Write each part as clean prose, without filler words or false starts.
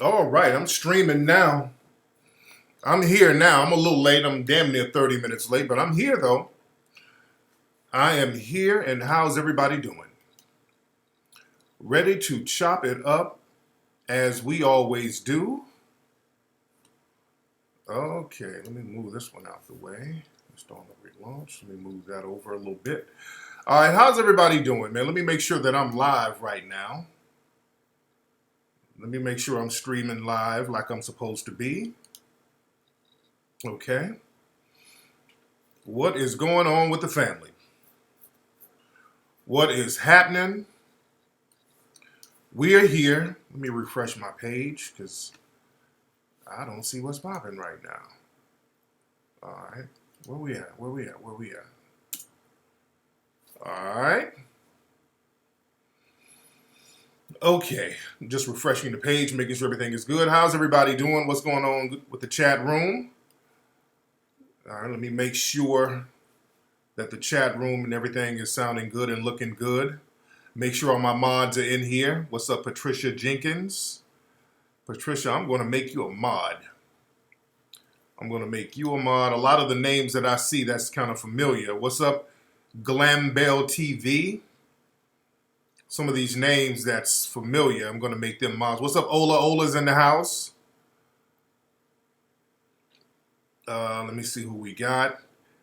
All right, I'm streaming now. I'm here now. I'm a little late. I'm damn near 30 minutes late, but I'm here though. I am here, and how's everybody doing? Ready to chop it up as we always do? Okay, let me move this one out the way. Install the relaunch. Let me move that over a little bit. All right, how's everybody doing, man? Let me make sure that I'm live right now. Let me make sure I'm streaming live like I'm supposed to be. Okay. What is going on with the family? What is happening? We are here. Let me refresh my page because I don't see what's popping right now. All right. Where we at? Where we at? Where we at? All right. Okay. Just refreshing the page, making sure everything is good. How's everybody doing? What's going on with the chat room? All right. Let me make sure that the chat room and everything is sounding good and looking good. Make sure all my mods are in here. What's up, Patricia Jenkins? Patricia, I'm going to make you a mod. I'm going to make you a mod. A lot of the names that I see, that's kind of familiar. What's up, Glam Bell TV? Some of these names that's familiar, I'm going to make them mods. What's up, Ola? Ola's in the house. Let me see who we got.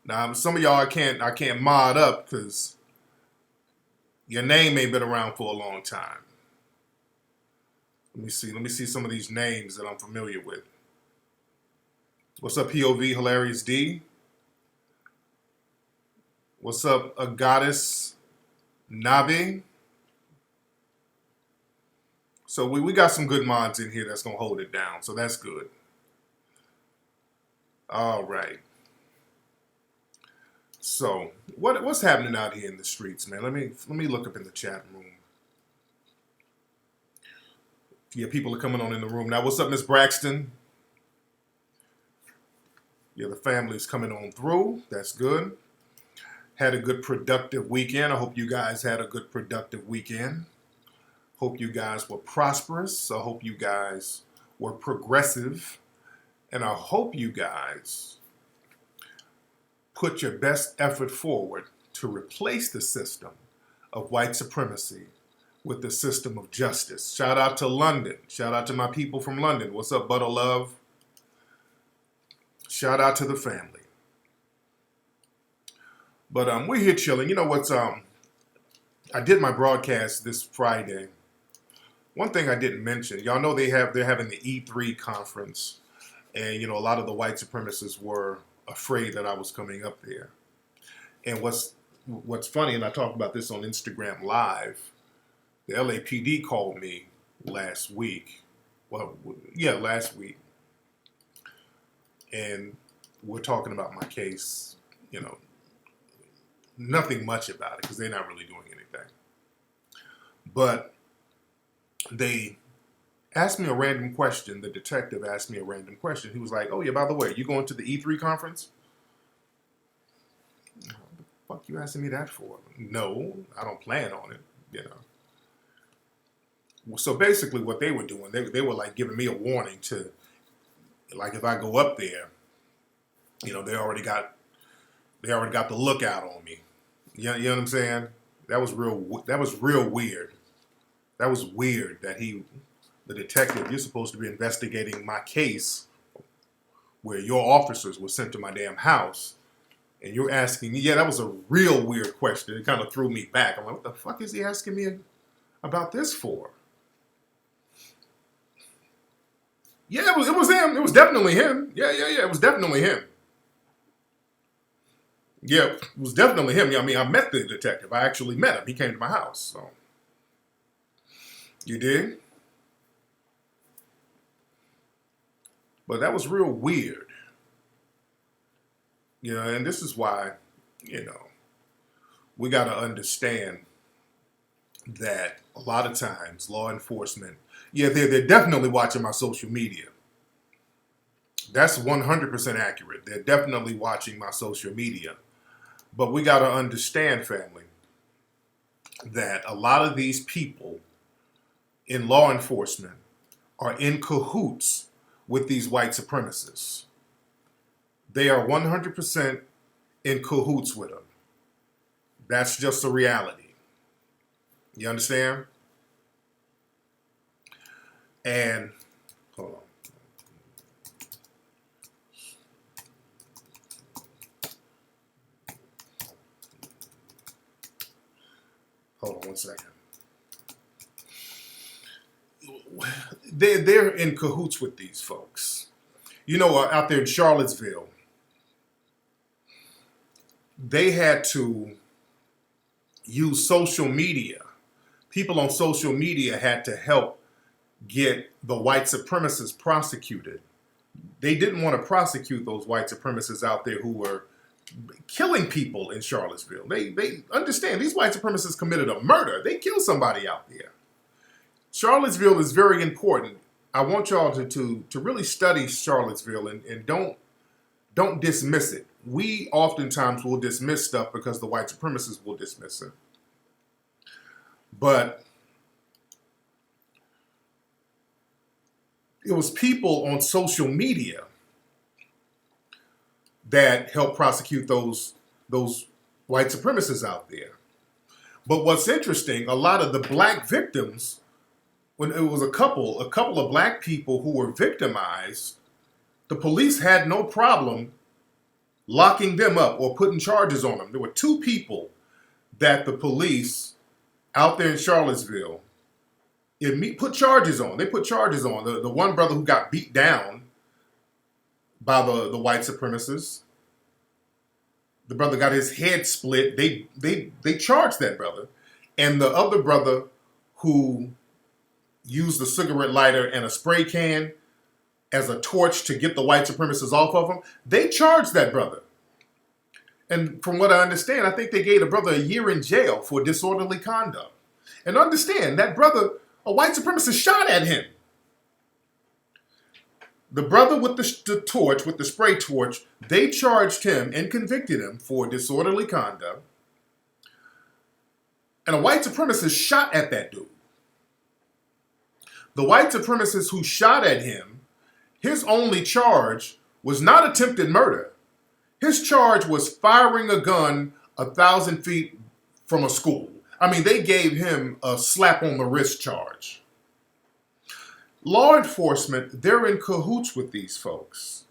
Now, some of y'all I can't mod up because your name ain't been around for a long time. Let me see. Let me see some of these names that I'm familiar with. What's up, POV Hilarious D? What's up, a goddess Nabi? So we got some good mods in here that's gonna hold it down. So that's good. All right. So what's happening out here in the streets, man? Let me look up in the chat room. Yeah, people are coming on in the room now. What's up, Miss Braxton? Yeah, the family's coming on through. That's good. Had a good productive weekend. I hope you guys had a good productive weekend. Hope you guys were prosperous. I hope you guys were progressive. And I hope you guys put your best effort forward to replace the system of white supremacy with the system of justice. Shout out to London. Shout out to my people from London. What's up, Butter Love? Shout out to the family. But we're here chilling. You know what's I did my broadcast this Friday. One thing I didn't mention, y'all know they're having the E3 conference, and you know a lot of the white supremacists were afraid that I was coming up there. And what's funny, and I talked about this on Instagram Live, the LAPD called me last week. Well, yeah, last week, and we're talking about my case. You know, nothing much about it because they're not really doing anything. But they asked me a random question. The detective asked me a random question. He was like, "Oh yeah, by the way, you going to the E3 conference?" What the fuck you asking me that for? No, I don't plan on it. You know. So basically, what they were doing, they were like giving me a warning to, like, if I go up there, you know, they already got the lookout on me. You know what I'm saying? That was real. That was real weird. That was weird that the detective, you're supposed to be investigating my case where your officers were sent to my damn house. And you're asking me, yeah, that was a real weird question. It kind of threw me back. I'm like, what the fuck is he asking me about this for? Yeah, it was him. It was definitely him. Yeah. It was definitely him. Yeah, it was definitely him. Yeah, I mean, I met the detective. I actually met him. He came to my house. So, you did? But that was real weird. You know, and this is why, you know, we got to understand that a lot of times law enforcement, yeah, they're definitely watching my social media. That's 100% accurate. They're definitely watching my social media. But we got to understand, family, that a lot of these people in law enforcement are in cahoots with these white supremacists. They are 100% in cahoots with them. That's just a reality. You understand? And, hold on. Hold on one second. They're in cahoots with these folks. You know, out there in Charlottesville, they had to use social media. People on social media had to help get the white supremacists prosecuted. They didn't want to prosecute those white supremacists out there who were killing people in Charlottesville. They understand these white supremacists committed a murder. They killed somebody out there. Charlottesville is very important. I want y'all to really study Charlottesville and don't dismiss it. We oftentimes will dismiss stuff because the white supremacists will dismiss it. But it was people on social media that helped prosecute those white supremacists out there. But what's interesting, a lot of the black victims, when it was a couple of black people who were victimized, the police had no problem locking them up or putting charges on them. There were two people that the police out there in Charlottesville put charges on. They put charges on. The one brother who got beat down by the white supremacists. The brother got his head split. They charged that brother. And the other brother who used a cigarette lighter and a spray can as a torch to get the white supremacists off of him, they charged that brother. And from what I understand, I think they gave the brother a year in jail for disorderly conduct. And understand, that brother, a white supremacist shot at him. The brother with the torch, with the spray torch, they charged him and convicted him for disorderly conduct. And a white supremacist shot at that dude. The white supremacist who shot at him, his only charge was not attempted murder. His charge was firing a gun 1,000 feet from a school. I mean, they gave him a slap on the wrist charge. Law enforcement, they're in cahoots with these folks.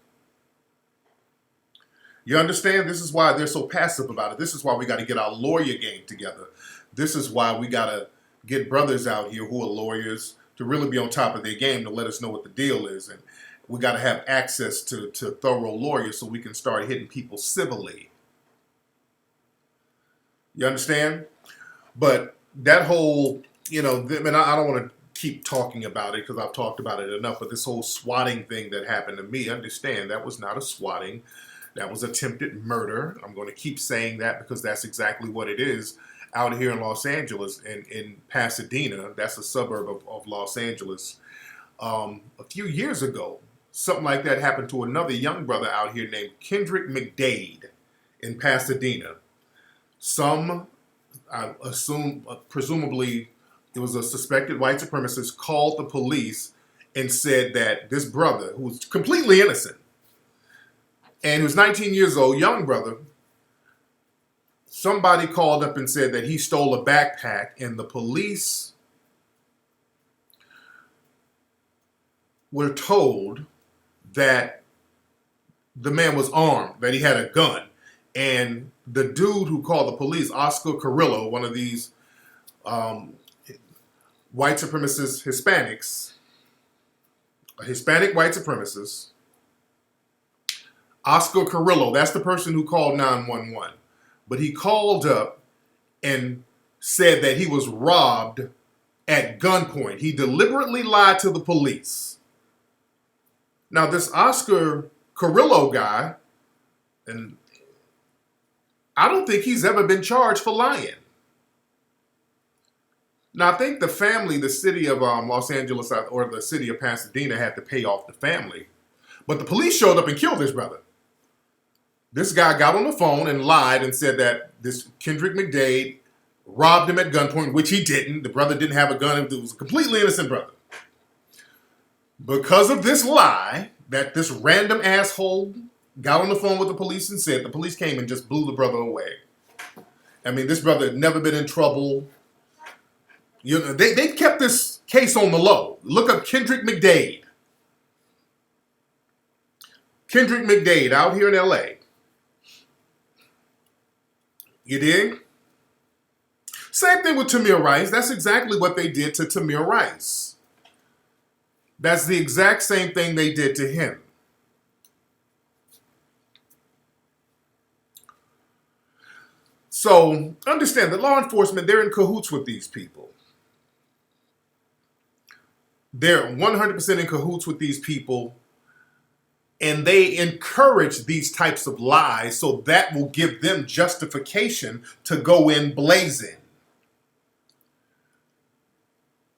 You understand? This is why they're so passive about it. This is why we got to get our lawyer game together. This is why we got to get brothers out here who are lawyers to really be on top of their game to let us know what the deal is. And we got to have access to thorough lawyers so we can start hitting people civilly. You understand? But that whole, I don't want to keep talking about it because I've talked about it enough, but this whole swatting thing that happened to me, understand that was not a swatting. That was attempted murder. I'm going to keep saying that because that's exactly what it is out here in Los Angeles and in Pasadena. That's a suburb of Los Angeles. A few years ago, something like that happened to another young brother out here named Kendrick McDade in Pasadena. I assume, presumably, it was a suspected white supremacist called the police and said that this brother, who was completely innocent, and he was 19 years old, young brother, somebody called up and said that he stole a backpack, and the police were told that the man was armed, that he had a gun. And the dude who called the police, Oscar Carrillo, one of these white supremacist Hispanics, a Hispanic white supremacist, Oscar Carrillo, that's the person who called 911. But he called up and said that he was robbed at gunpoint. He deliberately lied to the police. Now, this Oscar Carrillo guy, and I don't think he's ever been charged for lying. Now, I think the family, the city of Los Angeles or the city of Pasadena had to pay off the family. But the police showed up and killed his brother. This guy got on the phone and lied and said that this Kendrick McDade robbed him at gunpoint, which he didn't. The brother didn't have a gun. It was a completely innocent brother. Because of this lie that this random asshole got on the phone with the police and said, the police came and just blew the brother away. I mean, this brother had never been in trouble. You know, they kept this case on the low. Look up Kendrick McDade. Kendrick McDade out here in LA. You dig? Same thing with Tamir Rice. That's exactly what they did to Tamir Rice. That's the exact same thing they did to him. So understand that law enforcement, they're in cahoots with these people. They're 100% in cahoots with these people, and they encourage these types of lies, so that will give them justification to go in blazing.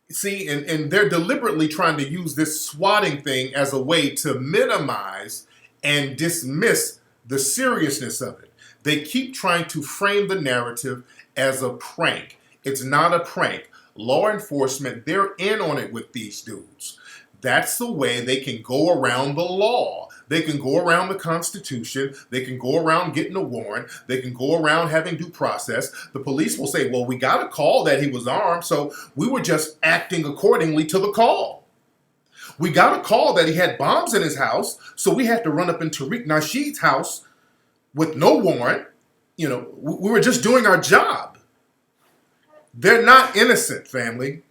See, and they're deliberately trying to use this swatting thing as a way to minimize and dismiss the seriousness of it. They keep trying to frame the narrative as a prank. It's not a prank. Law enforcement, they're in on it with these dudes. That's the way they can go around the law. They can go around the Constitution. They can go around getting a warrant. They can go around having due process. The police will say, well, we got a call that he was armed, so we were just acting accordingly to the call. We got a call that he had bombs in his house, so we had to run up in Tariq Nasheed's house with no warrant. You know, we were just doing our job. They're not innocent, family.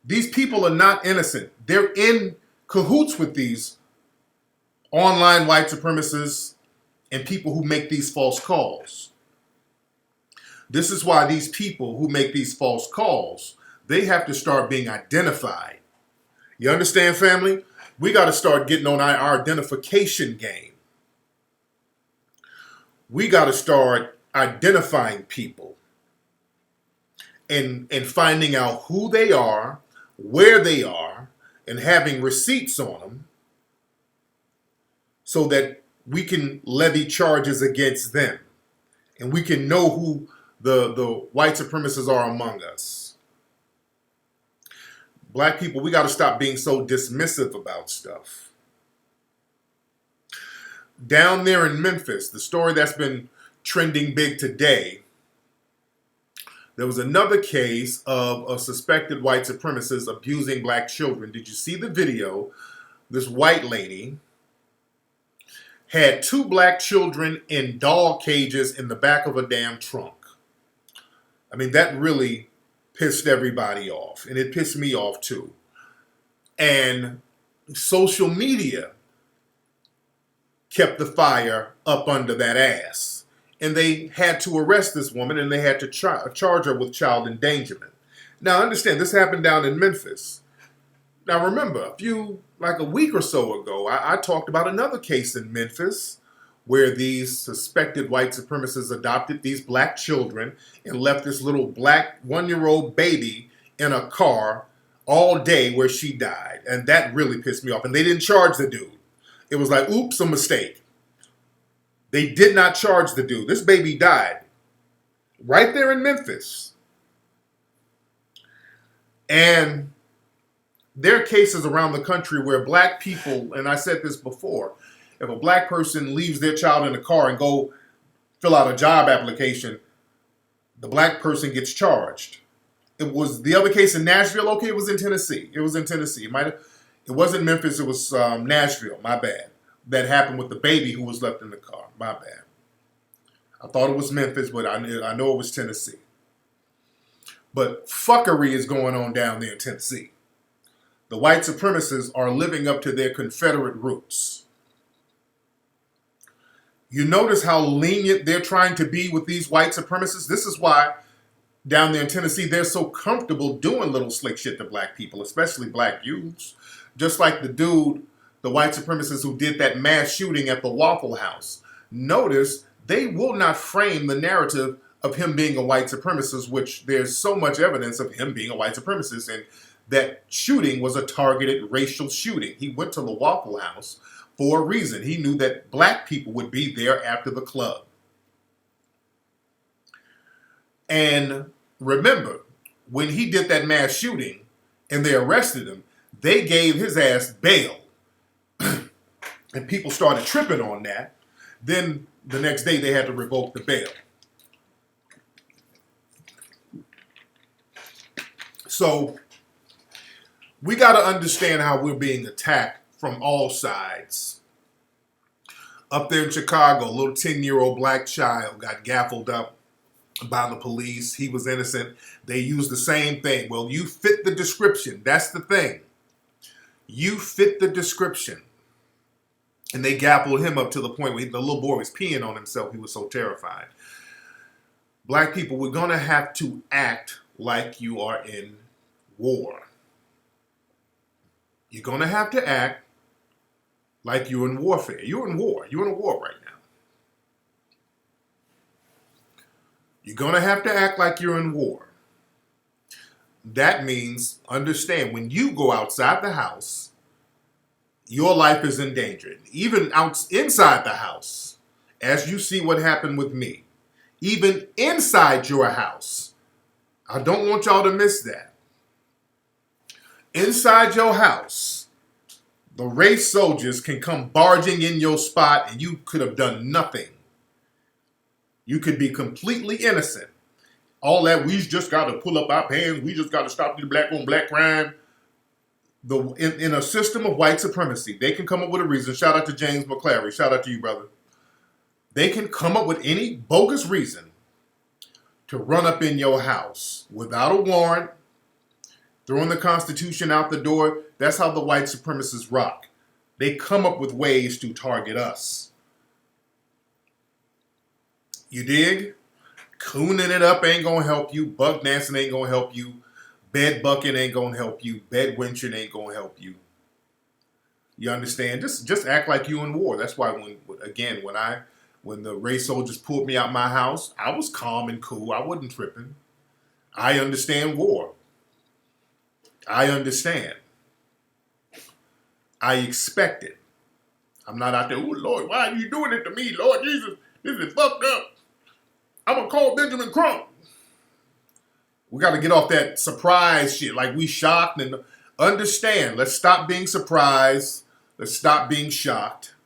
These people are not innocent. They're in cahoots with these online white supremacists and people who make these false calls. This is why these people who make these false calls, they have to start being identified. You understand, family? We got to start getting on our identification game. We got to start identifying people and finding out who they are, where they are, and having receipts on them so that we can levy charges against them and we can know who the white supremacists are among us. Black people, we got to stop being so dismissive about stuff. Down there in Memphis, the story that's been trending big today, there was another case of a suspected white supremacist abusing black children. Did you see the video? This white lady had 2 black children in dog cages in the back of a damn trunk. I mean, that really pissed everybody off, and it pissed me off too. And social media kept the fire up under that ass. And they had to arrest this woman, and they had to charge her with child endangerment. Now, understand, this happened down in Memphis. Now, remember, a week or so ago, I talked about another case in Memphis where these suspected white supremacists adopted these black children and left this little black 1-year-old baby in a car all day where she died. And that really pissed me off. And they didn't charge the dude. It was like, oops, a mistake. They did not charge the dude. This baby died right there in Memphis. And there are cases around the country where black people, and I said this before, if a black person leaves their child in the car and go fill out a job application, the black person gets charged. It was the other case in Nashville. Okay, it was in Tennessee. It wasn't Memphis. It was Nashville. My bad. That happened with the baby who was left in the car. My bad. I thought it was Memphis, but I know it was Tennessee. But fuckery is going on down there in Tennessee. The white supremacists are living up to their Confederate roots. You notice how lenient they're trying to be with these white supremacists? This is why down there in Tennessee, they're so comfortable doing little slick shit to black people, especially black youths. Just like the white supremacists who did that mass shooting at the Waffle House. Notice they will not frame the narrative of him being a white supremacist, which there's so much evidence of him being a white supremacist, and that shooting was a targeted racial shooting. He went to the Waffle House for a reason. He knew that black people would be there after the club. And remember, when he did that mass shooting and they arrested him, They gave his ass bail. And people started tripping on that. Then the next day they had to revoke the bail. So we got to understand how we're being attacked from all sides. Up there in Chicago, a little 10-year-old black child got gaffled up by the police. He was innocent. They used the same thing. Well, you fit the description. That's the thing. You fit the description. And they gaffled him up to the point where the little boy was peeing on himself. He was so terrified. Black people, we're going to have to act like you are in war. You're going to have to act like you're in warfare. You're in war. You're in a war right now. You're going to have to act like you're in war. That means, understand, when you go outside the house, your life is in danger. Even inside the house, as you see what happened with me. Even inside your house. I don't want y'all to miss that. Inside your house, the race soldiers can come barging in your spot and you could have done nothing. You could be completely innocent. All that, we just got to pull up our pants, we just got to stop the black on black crime. In a system of white supremacy, they can come up with a reason. Shout out to James McClary. Shout out to you, brother. They can come up with any bogus reason to run up in your house without a warrant, throwing the Constitution out the door. That's how the white supremacists rock. They come up with ways to target us. You dig? Cooning it up ain't gonna help you. Buck dancing ain't gonna help you. Bed bucking ain't gonna help you. Bed winching ain't gonna help you. You understand? Just act like you in war. That's why when the race soldiers pulled me out my house, I was calm and cool. I wasn't tripping. I understand war. I understand. I expect it. I'm not out there, oh Lord, why are you doing it to me, Lord Jesus? This is fucked up. I'm gonna call Benjamin Crump. We got to get off that surprise shit, like we shocked, and understand. Let's stop being surprised. Let's stop being shocked.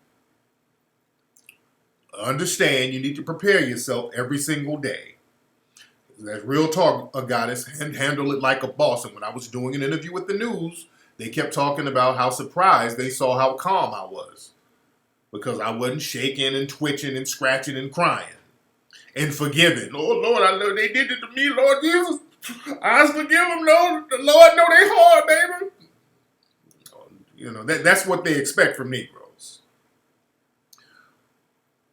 Understand, you need to prepare yourself every single day. That real talk, goddess, and handle it like a boss. And when I was doing an interview with the news, they kept talking about how surprised they saw how calm I was. Because I wasn't shaking and twitching and scratching and crying. And forgiving. Oh, Lord, I know they did it to me, Lord Jesus. I forgive them, Lord. The Lord know they hard, baby. You know, that's what they expect from Negroes.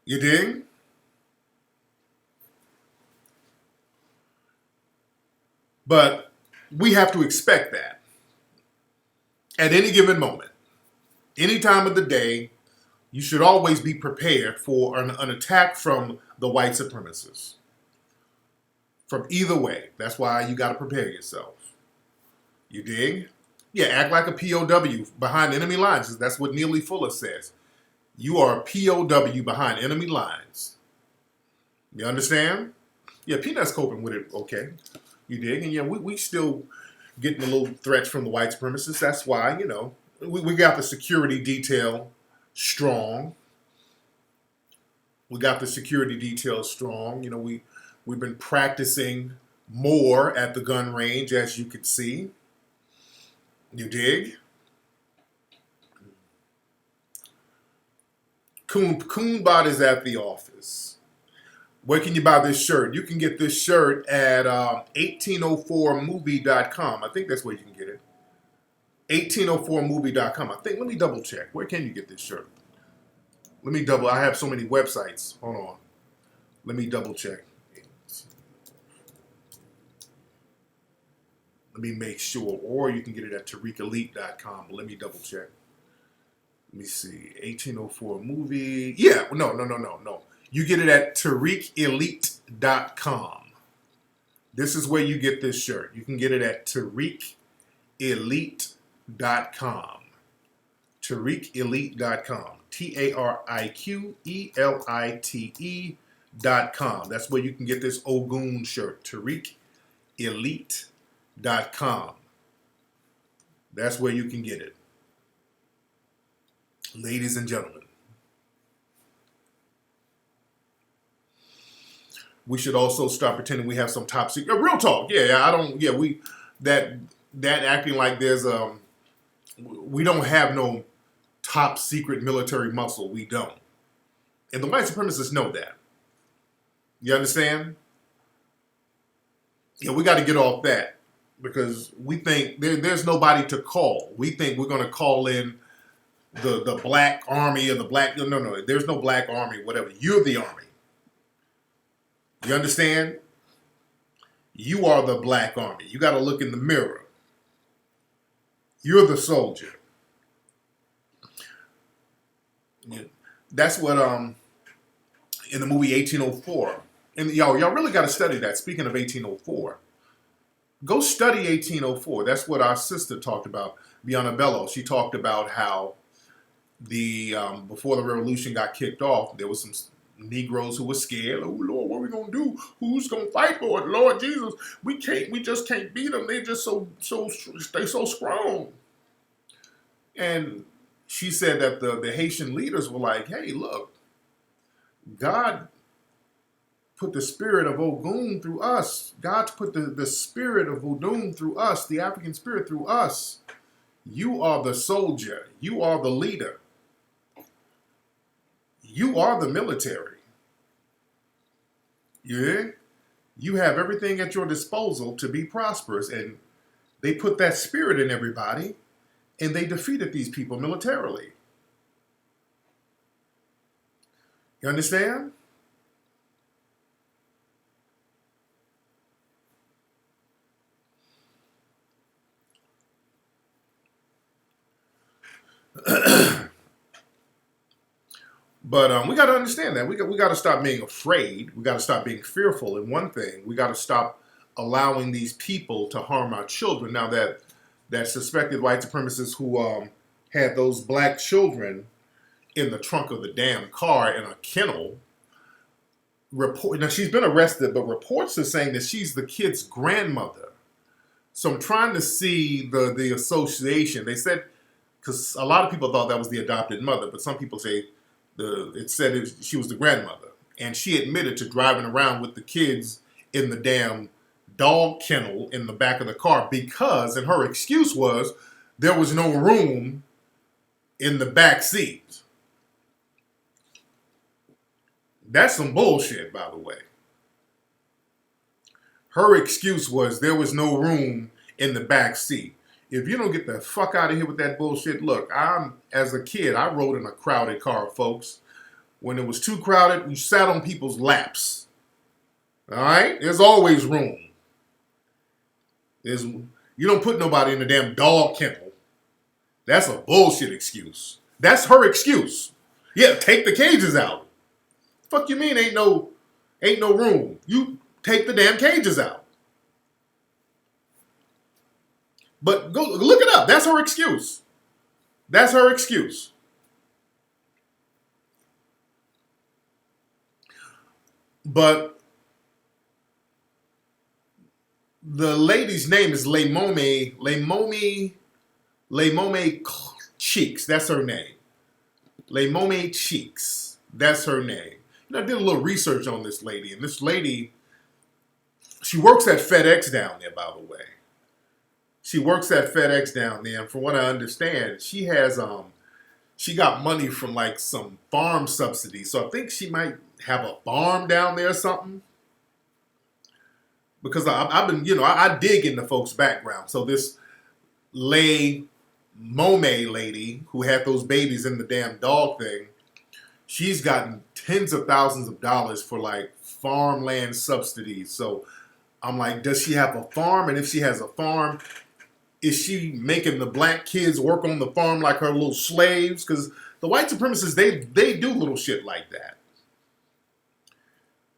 You dig? But we have to expect that. At any given moment, any time of the day, you should always be prepared for an attack from the white supremacists. From either way. That's why you got to prepare yourself. You dig? Yeah, act like a POW behind enemy lines. That's what Neely Fuller says. You are a POW behind enemy lines. You understand? Yeah, Peanut's coping with it okay. You dig? And yeah, we still getting a little threats from the white supremacists. That's why, you know, we got the security detail strong. We got the security detail strong. You know, we've been practicing more at the gun range, as you can see. You dig? Coonbot is at the office. Where can you buy this shirt? You can get this shirt at 1804movie.com. I think that's where you can get it. 1804movie.com. Let me double check. Where can you get this shirt? I have so many websites. Hold on. Let me double check. Let me make sure. Or you can get it at TariqElite.com. But let me double check. Let me see. 1804 movie. Yeah. No. You get it at TariqElite.com. This is where you get this shirt. You can get it at TariqElite.com. TariqElite.com. TariqElite.com. That's where you can get this Ogun shirt. TariqElite.com. That's where you can get it. Ladies and gentlemen. We should also stop pretending we have some top secret. Real talk. That acting like we don't have no top secret military muscle. We don't. And the white supremacists know that. You understand? Yeah, we got to get off that because we think there's nobody to call. We think we're going to call in the black army or the black. No. There's no black army, whatever. You're the army. You understand? You are the black army. You got to look in the mirror. You're the soldier. That's what in the movie 1804. And y'all really got to study that. Speaking of 1804, go study 1804. That's what our sister talked about, Bianna Bello. She talked about how before the revolution got kicked off, there was some Negroes who were scared. Oh Lord, what are we gonna do? Who's gonna fight for it? Lord Jesus, we just can't beat them. They just they so strong. And she said that the Haitian leaders were like, hey, look, God put the spirit of Ogun through us. God put the spirit of Odun through us, the African spirit through us. You are the soldier. You are the leader. You are the military. Yeah? You have everything at your disposal to be prosperous. And they put that spirit in everybody, and they defeated these people militarily. You understand? But we got to understand that. We got to stop being afraid. We got to stop being fearful. And one thing, we got to stop allowing these people to harm our children. Now that suspected white supremacists who had those black children in the trunk of the damn car in a kennel, now she's been arrested, but reports are saying that she's the kid's grandmother. So I'm trying to see the association. They said, because a lot of people thought that was the adopted mother, but some people say she was the grandmother. And she admitted to driving around with the kids in the damn dog kennel in the back of the car because, and her excuse was, there was no room in the back seat. That's some bullshit, by the way. Her excuse was there was no room in the back seat. If you don't get the fuck out of here with that bullshit, look, as a kid, I rode in a crowded car, folks. When it was too crowded, we sat on people's laps. All right? There's always room. You don't put nobody in the damn dog kennel. That's a bullshit excuse. That's her excuse. Yeah, take the cages out. Fuck you mean ain't no room? You take the damn cages out. But go look it up. That's her excuse. That's her excuse. But the lady's name is Lemome Cheeks. That's her name. Lemome Cheeks. That's her name. And I did a little research on this lady, and this lady, she works at FedEx down there, by the way. She works at FedEx down there, and from what I understand, she has she got money from like some farm subsidies. So I think she might have a farm down there or something. Because I've been, I dig into folks' background. So this Mome lady who had those babies in the damn dog thing, she's gotten tens of thousands of dollars for like farmland subsidies. So I'm like, does she have a farm? And if she has a farm, is she making the black kids work on the farm like her little slaves? Because the white supremacists, they do little shit like that.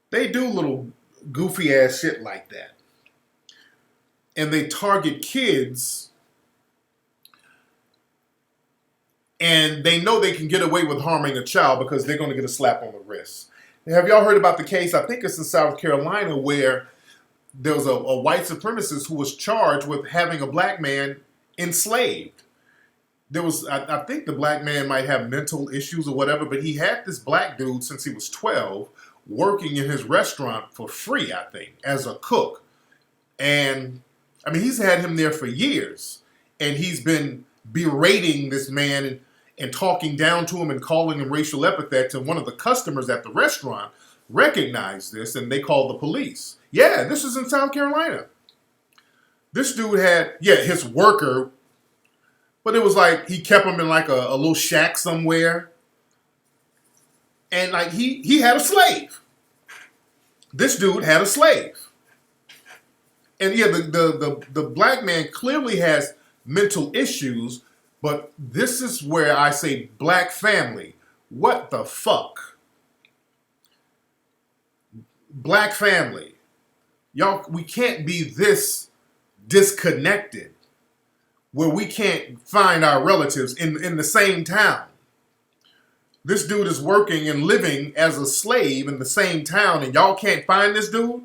They do little goofy ass shit like that. And they target kids, and they know they can get away with harming a child because they're going to get a slap on the wrist. Have y'all heard about the case? I think it's in South Carolina where there was a white supremacist who was charged with having a black man enslaved. There was, I think the black man might have mental issues or whatever, but he had this black dude since he was 12 working in his restaurant for free, I think, as a cook. And I mean, he's had him there for years, and he's been berating this man and talking down to him and calling him racial epithets. And one of the customers at the restaurant recognized this, and they called the police. Yeah, this is in South Carolina. This dude had, his worker, but it was like he kept him in like a little shack somewhere. And like he had a slave. This dude had a slave. And yeah, the black man clearly has mental issues, but this is where I say black family. What the fuck? Black family. Y'all, we can't be this disconnected where we can't find our relatives in the same town. This dude is working and living as a slave in the same town, and y'all can't find this dude?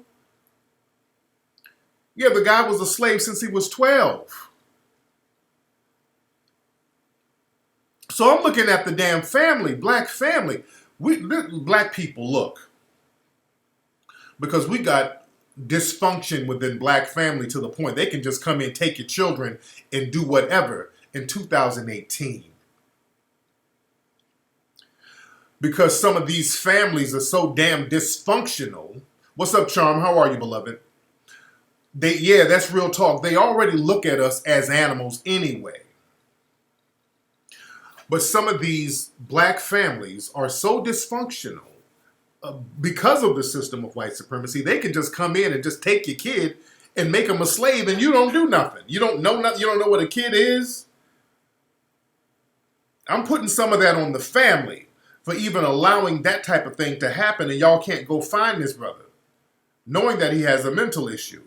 Yeah, the guy was a slave since he was 12. So I'm looking at the damn family, black family. Black people, look. Because we got dysfunction within black family to the point they can just come in, take your children, and do whatever in 2018. Because some of these families are so damn dysfunctional. What's up, Charm? How are you, beloved? That's real talk. They already look at us as animals anyway. But some of these black families are so dysfunctional because of the system of white supremacy. They can just come in and just take your kid and make him a slave, and you don't do nothing. You don't know nothing. You don't know what a kid is. I'm putting some of that on the family for even allowing that type of thing to happen, and y'all can't go find this brother, knowing that he has a mental issue.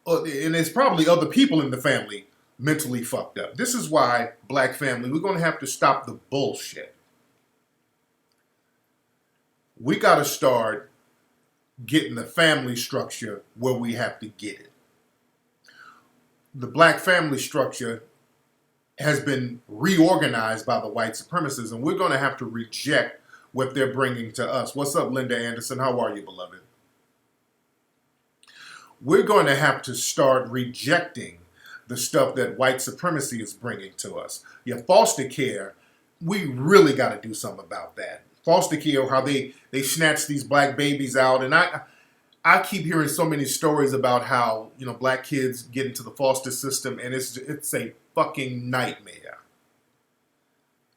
And there's probably other people in the family mentally fucked up. This is why, black family, we're going to have to stop the bullshit. We got to start getting the family structure where we have to get it. The black family structure has been reorganized by the white supremacists, and we're going to have to reject what they're bringing to us. What's up, Linda Anderson? How are you, beloved? We're going to have to start rejecting the stuff that white supremacy is bringing to us. Yeah, foster care, we really got to do something about that. Foster care, how they snatch these black babies out. And I keep hearing so many stories about how, black kids get into the foster system, and it's a fucking nightmare.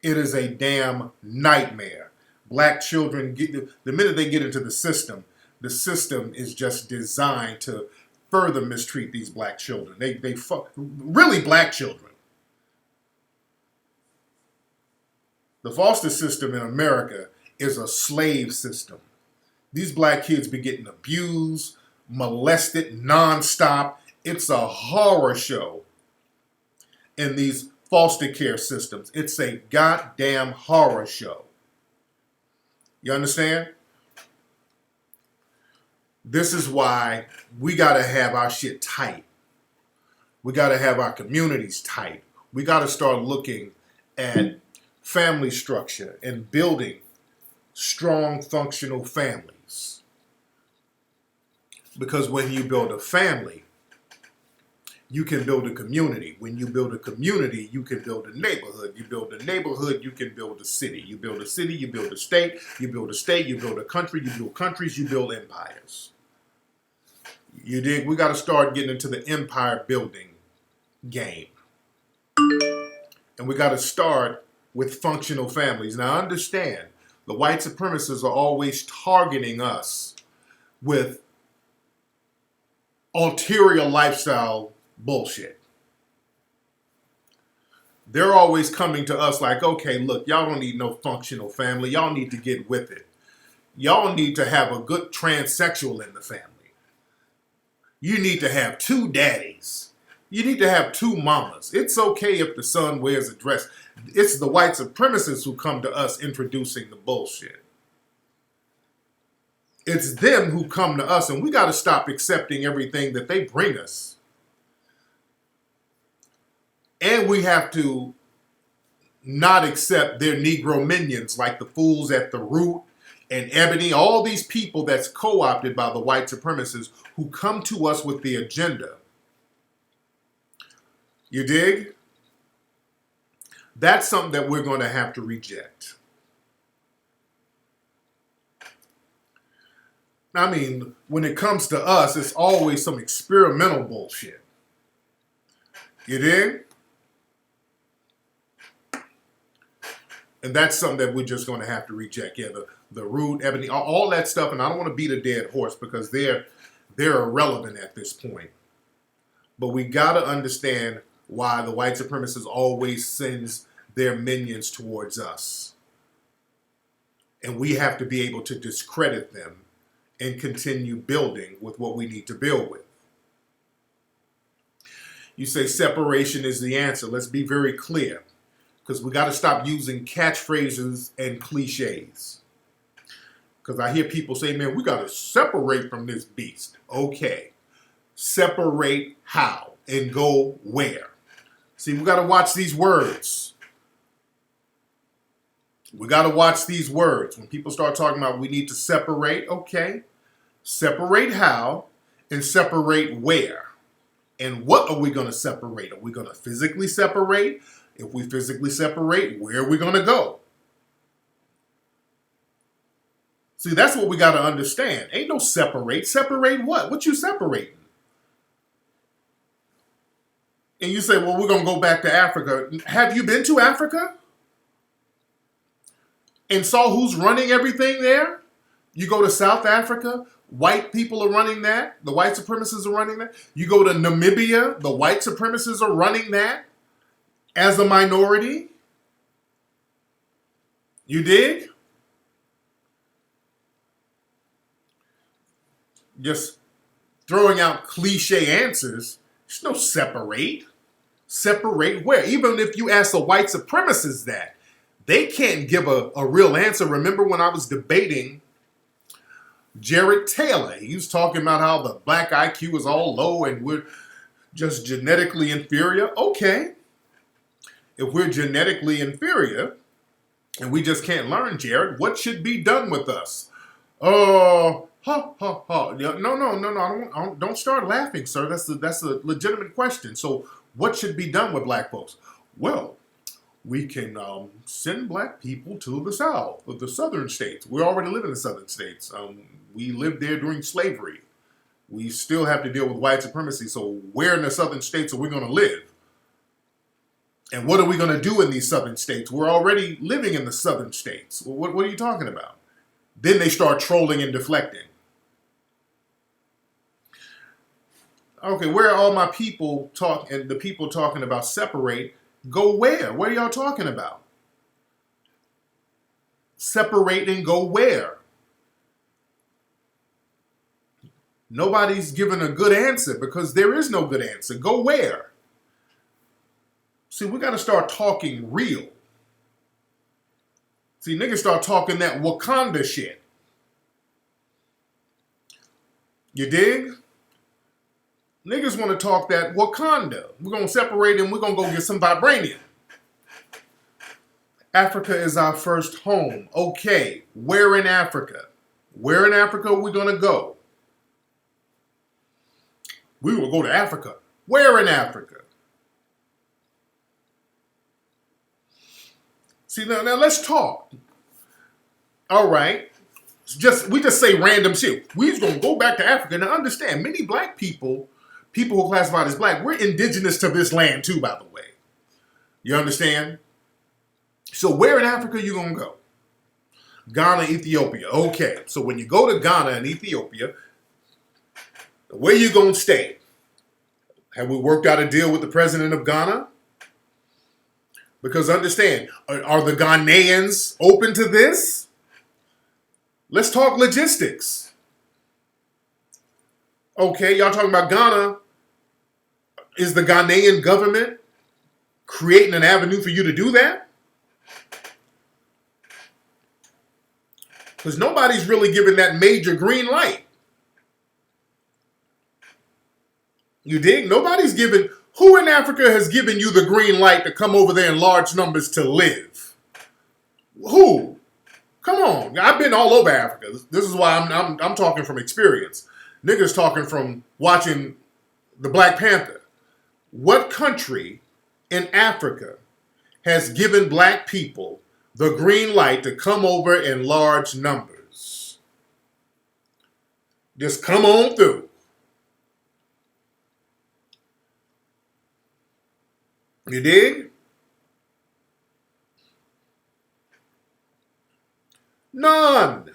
It is a damn nightmare. Black children, the minute they get into the system is just designed to further mistreat these black children. They fuck, really black children. The foster system in America is a slave system. These black kids be getting abused, molested nonstop. It's a horror show in these foster care systems. It's a goddamn horror show. You understand? This is why we got to have our shit tight. We got to have our communities tight. We got to start looking at family structure and building strong, functional families. Because when you build a family, you can build a community. When you build a community, you can build a neighborhood. You build a neighborhood, you can build a city. You build a city, you build a state. You build a state, you build a country. You build countries, you build empires. You dig? We got to start getting into the empire building game. And we got to start with functional families. Now understand, the white supremacists are always targeting us with ulterior lifestyle bullshit. They're always coming to us like, okay, look, y'all don't need no functional family. Y'all need to get with it. Y'all need to have a good transsexual in the family. You need to have 2 daddies. You need to have 2 mamas. It's okay if the son wears a dress. It's the white supremacists who come to us introducing the bullshit. It's them who come to us, and we got to stop accepting everything that they bring us. And we have to not accept their Negro minions like the fools at the Root and Ebony, all these people that's co-opted by the white supremacists who come to us with the agenda. You dig? That's something that we're going to have to reject. I mean, when it comes to us, it's always some experimental bullshit. You dig? And that's something that we're just going to have to reject. Yeah, the Root, Ebony, all that stuff. And I don't want to beat a dead horse because they're irrelevant at this point. But we got to understand why the white supremacist always sends their minions towards us. And we have to be able to discredit them and continue building with what we need to build with. You say separation is the answer. Let's be very clear, because we got to stop using catchphrases and cliches. Because I hear people say, man, we got to separate from this beast. Okay. Separate how and go where? See, we got to watch these words. We got to watch these words. When people start talking about we need to separate, okay. Separate how and separate where. And what are we going to separate? Are we going to physically separate? If we physically separate, where are we going to go? See, that's what we got to understand. Ain't no separate. Separate what? What you separating? And you say, well, we're going to go back to Africa. Have you been to Africa? And saw who's running everything there? You go to South Africa, white people are running that. The white supremacists are running that. You go to Namibia, the white supremacists are running that as a minority. You dig? Just throwing out cliche answers. There's no separate. Separate where? Even if you ask the white supremacists that, they can't give a real answer. Remember when I was debating Jared Taylor? He was talking about how the black IQ is all low and we're just genetically inferior. Okay. If we're genetically inferior and we just can't learn, Jared, what should be done with us? Oh, ha, ha, ha. No. Don't start laughing, sir. That's a legitimate question. So what should be done with black folks? Well, we can send black people to the South, the southern states. We already live in the southern states. We lived there during slavery. We still have to deal with white supremacy. So where in the southern states are we going to live? And what are we going to do in these southern states? We're already living in the southern states. What are you talking about? Then they start trolling and deflecting. Okay, where are all my people and the people talking about separate? Go where? What are y'all talking about? Separate and go where? Nobody's given a good answer because there is no good answer. Go where? See, we got to start talking real. See, niggas start talking that Wakanda shit. You dig? Niggas want to talk that Wakanda. We're going to separate and we're going to go get some vibranium. Africa is our first home. Okay, where in Africa? Where in Africa are we going to go? We will go to Africa. Where in Africa? See, now let's talk. All right. We just say random shit. We're going to go back to Africa. Now understand, many black people who are classified as black, we're indigenous to this land too, by the way. You understand? So where in Africa are you going to go? Ghana, Ethiopia. Okay. So when you go to Ghana and Ethiopia, where you going to stay? Have we worked out a deal with the president of Ghana? Because understand, are the Ghanaians open to this? Let's talk logistics. Okay, y'all talking about Ghana. Is the Ghanaian government creating an avenue for you to do that? Because nobody's really giving that major green light. You dig? Nobody's giving Who in Africa has given you the green light to come over there in large numbers to live? Who? Come on. I've been all over Africa. This is why I'm talking from experience. Niggas talking from watching the Black Panther. What country in Africa has given black people the green light to come over in large numbers? Just come on through. You dig? None.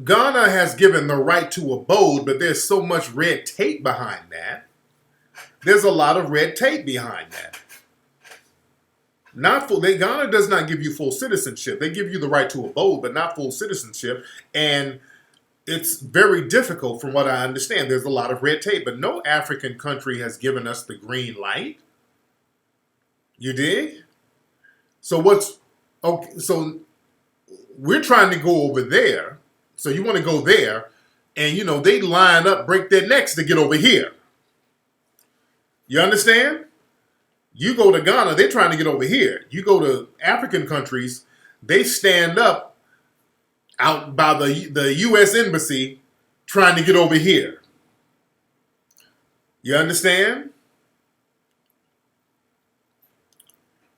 Ghana has given the right to abode, but there's so much red tape behind that. There's a lot of red tape behind that. Ghana does not give you full citizenship. They give you the right to abode, but not full citizenship. And it's very difficult from what I understand. There's a lot of red tape, but no African country has given us the green light. You dig? So so we're trying to go over there. So you want to go there, and they line up, break their necks to get over here. You understand? You go to Ghana, they're trying to get over here. You go to African countries, they stand up out by the U.S. Embassy trying to get over here. You understand?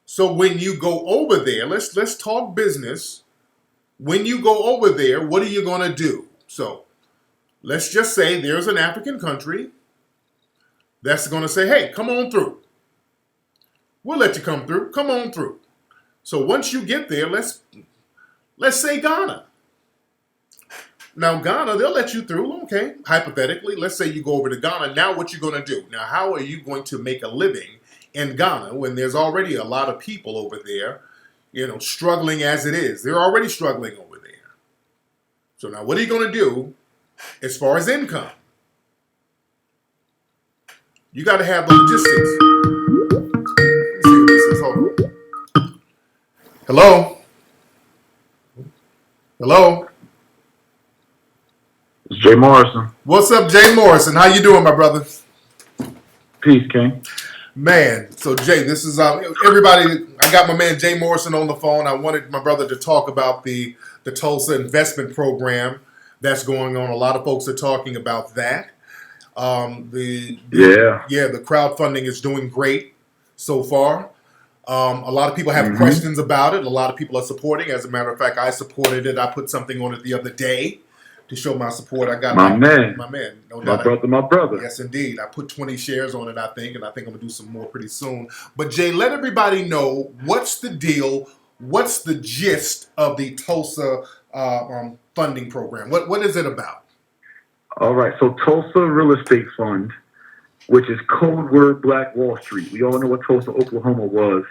So when you go over there, let's talk business. When you go over there, what are you going to do? So let's just say there's an African country that's going to say, hey, come on through. We'll let you come through. Come on through. So once you get there, let's say Ghana. Now, Ghana, they'll let you through. Okay, hypothetically, let's say you go over to Ghana. Now what you going to do? Now, how are you going to make a living in Ghana when there's already a lot of people over there, struggling as it is? They're already struggling over there. So now what are you going to do as far as income? You got to have the logistics. Let's see what this is. Hold on. Hello? Hello? It's Jay Morrison. What's up, Jay Morrison? How you doing, my brother? Peace, King. Man, so Jay, this is everybody. I got my man Jay Morrison on the phone. I wanted my brother to talk about the Tulsa investment program that's going on. A lot of folks are talking about that. The crowdfunding is doing great so far. A lot of people have questions about it. A lot of people are supporting. As a matter of fact, I supported it. I put something on it the other day to show my support. I got my man. No doubt. My brother. Yes, indeed. I put 20 shares on it, I think, and I think I'm going to do some more pretty soon. But, Jay, let everybody know what's the deal, what's the gist of the Tulsa funding program? What is it about? All right, so Tulsa Real Estate Fund, which is code word Black Wall Street. We all know what Tulsa, Oklahoma was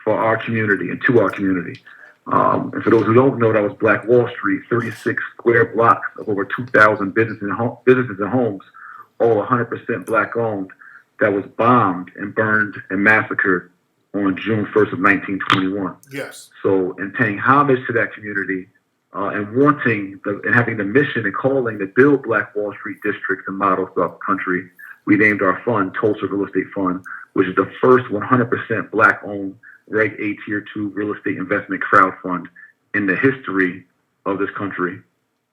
for our community and to our community. And for those who don't know, that was Black Wall Street, 36 square blocks of over 2,000 businesses and homes, all 100% Black owned, that was bombed and burned and massacred on June 1st of 1921. Yes. So in paying homage to that community and wanting and having the mission and calling to build Black Wall Street districts and models throughout the country, we named our fund Tulsa Real Estate Fund, which is the first 100% Black owned Reg A Tier 2 real estate investment crowd fund in the history of this country.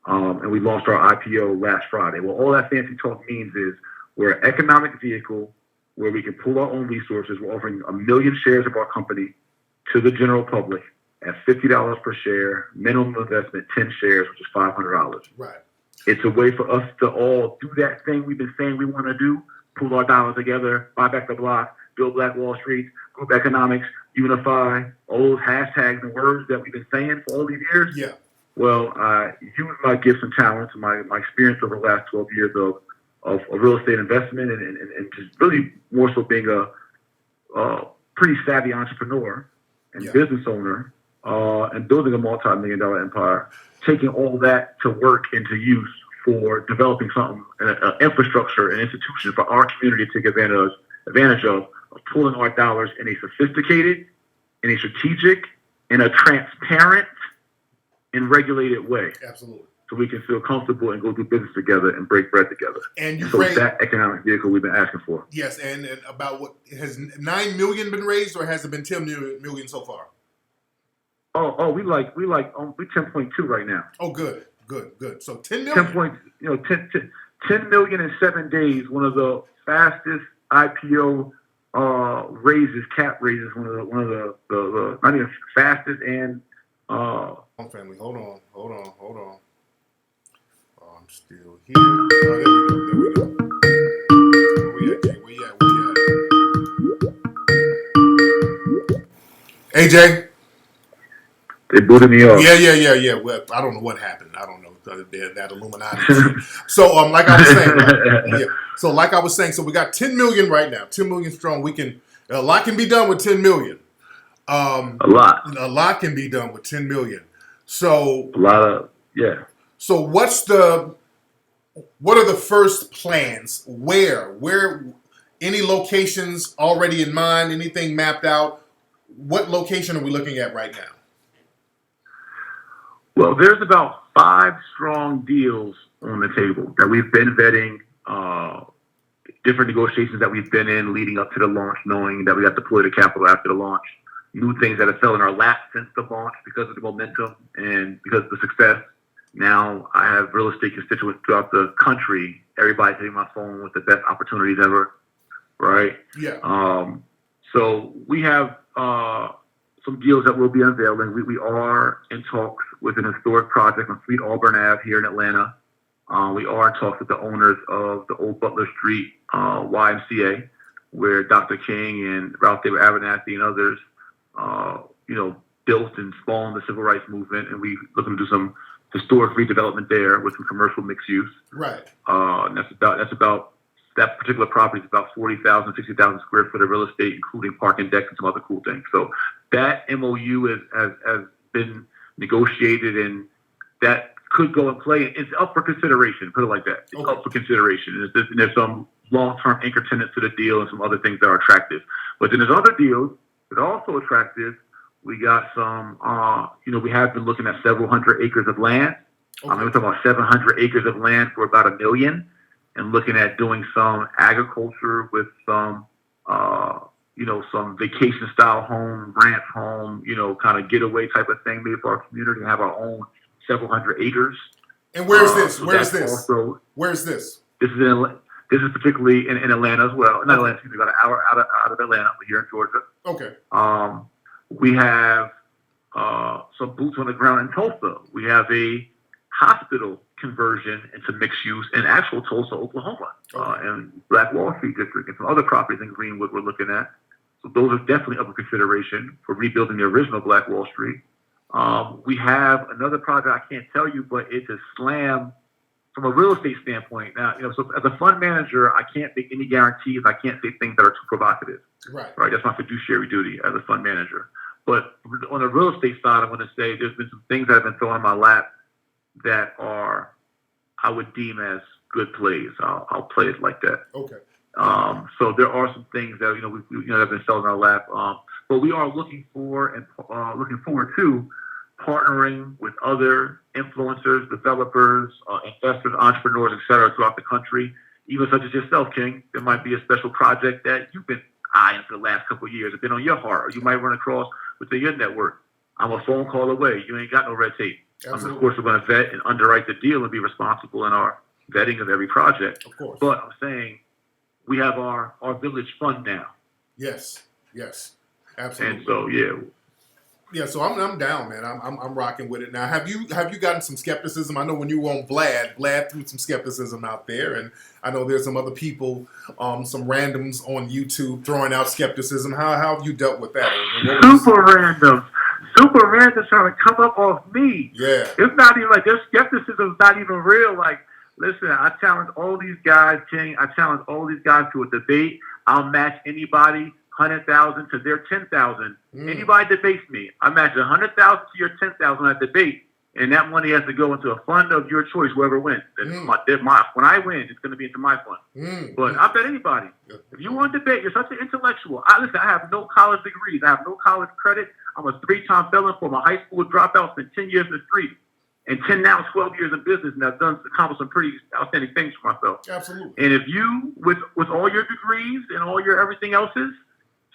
And we launched our IPO last Friday. Well, all that fancy talk means is we're an economic vehicle where we can pull our own resources. We're offering 1 million shares of our company to the general public at $50 per share, minimum investment 10 shares, which is $500. Right. It's a way for us to all do that thing we've been saying we want to do, pull our dollars together, buy back the block, build Black Wall Street, group economics, unify, all those hashtags and words that we've been saying for all these years. Yeah. Well, use my gifts and talents, my experience over the last 12 years of real estate investment and just really more so being a pretty savvy entrepreneur and business owner and building a multi-million-dollar empire, taking all that to work into use for developing something, an infrastructure, an institution for our community to take advantage of pulling our dollars in a sophisticated, in a strategic, in a transparent, and regulated way. Absolutely. so we can feel comfortable and go do business together and break bread together. And you so raised that economic vehicle we've been asking for. Yes, and about what has 9 million been raised, or has it been 10 million so far? We 10.2 right now. Oh, good. So 10 million. 10 million in 7 days. One of the fastest IPO raises, cap raises. One of the not even fastest and. Family, hold on. Oh, I'm still here. Oh, there we go. Where we at, Jay? Where you at? AJ. They booted me off. Yeah. Well, I don't know what happened. I don't know that Illuminati shit. So, like I was saying, right? Yeah. So, like I was saying, so we got 10 million right now. 10 million strong. A lot can be done with 10 million. A lot can be done with 10 million. So a lot of So what are the first plans? Where any locations already in mind? Anything mapped out? What location are we looking at right now? Well, there's about 5 strong deals on the table that we've been vetting, different negotiations that we've been in leading up to the launch, knowing that we got to deploy the capital after the launch, new things that have fell in our lap since the launch because of the momentum and because of the success. Now I have real estate constituents throughout the country. Everybody's hitting my phone with the best opportunities ever, right? Yeah. So we have some deals that we'll be unveiling. We are in talks with an historic project on Sweet Auburn Ave here in Atlanta. We are in talks with the owners of the old Butler Street YMCA, where Dr. King and Ralph David Abernathy and others, built and spawned the civil rights movement, and we looking to do some historic redevelopment there with some commercial mixed use. Right. And that's about that particular property is about 40,000, 60,000 square foot of real estate, including parking decks and some other cool things. So that MOU has been negotiated, and that could go in play. It's up for consideration. Put it like that. It's up for consideration. And there's some long-term anchor tenants to the deal and some other things that are attractive. But then there's other deals that are also attractive. We got some, we have been looking at several hundred acres of land. Okay. We're talking about 700 acres of land for about $1 million, and looking at doing some agriculture with some, some vacation style home, ranch home, kind of getaway type of thing, maybe for our community, and have our own several hundred acres. And where's this? So Where's this? Also, where's this? This is particularly in Atlanta as well. Not Atlanta, excuse me, about an hour out of Atlanta, but here in Georgia. Okay. We have some boots on the ground in Tulsa. We have a hospital conversion into mixed use in actual Tulsa, Oklahoma, and Black Wall Street District, and some other properties in Greenwood we're looking at. So those are definitely up for consideration for rebuilding the original Black Wall Street. We have another project I can't tell you, but it's a slam from a real estate standpoint. Now, so as a fund manager, I can't make any guarantees. I can't say things that are too provocative. Right. That's my fiduciary duty as a fund manager. But on the real estate side, I want to say there's been some things that have been thrown in my lap that I would deem as good plays. I'll play it like that. Okay. So there are some things that that have been selling in our lap. But we are looking for and looking forward to partnering with other influencers, developers, investors, entrepreneurs, et cetera, throughout the country, even such as yourself, King. There might be a special project that you've been eyeing for the last couple of years, have been on your heart, or you might run across within your network. I'm a phone call away. You ain't got no red tape. Of course, we're going to vet and underwrite the deal and be responsible in our vetting of every project. Of course. But I'm saying we have our village fund now. Yes. Absolutely. And so, yeah. Yeah, so I'm down, man. I'm rocking with it now. Have you gotten some skepticism? I know when you were on Vlad threw some skepticism out there, and I know there's some other people, some randoms on YouTube throwing out skepticism. How have you dealt with that? Super randoms trying to come up off me. Yeah, it's not even like their skepticism is not even real. Like, listen, I challenge all these guys, King. I challenge all these guys to a debate. I'll match anybody. 100,000 to their 10,000. Anybody debates me, I match 100,000 to your 10,000 at debate, and that money has to go into a fund of your choice, whoever wins. When I win, it's going to be into my fund. But I bet anybody, if you want to debate, you're such an intellectual. I have no college degrees. I have no college credit. I'm a 3-time felon from a high school dropout, spent 10 years in the street. and 10 now, 12 years in business, and I've accomplished some pretty outstanding things for myself. Absolutely. And if you, with all your degrees and all your everything else's,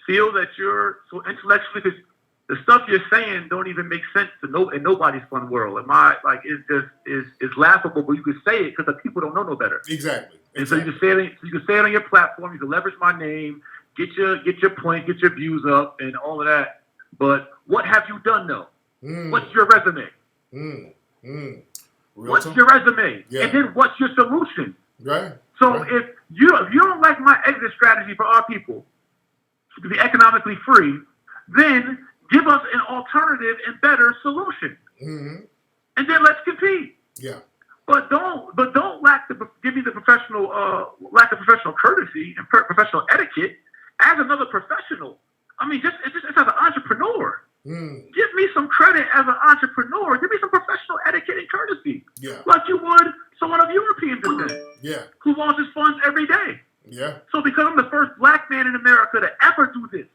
feel that you're so intellectually, because the stuff you're saying don't even make sense to in nobody's fun world. It's just is laughable, but you can say it because the people don't know no better. Exactly. And so you can say it on your platform. You can leverage my name, get your point, get your views up, and all of that. But what have you done though? What's your resume? What's your resume? Yeah. And then what's your solution? Right. So if you don't like my exit strategy for our people to be economically free, then give us an alternative and better solution, and then let's compete. Yeah. But don't give me the professional lack of professional courtesy and professional etiquette as another professional. I mean, just as an entrepreneur. Give me some credit as an entrepreneur. Give me some professional etiquette and courtesy, like you would someone of European descent, who launches funds every day. Yeah. So because I'm the first black man in America to ever do this,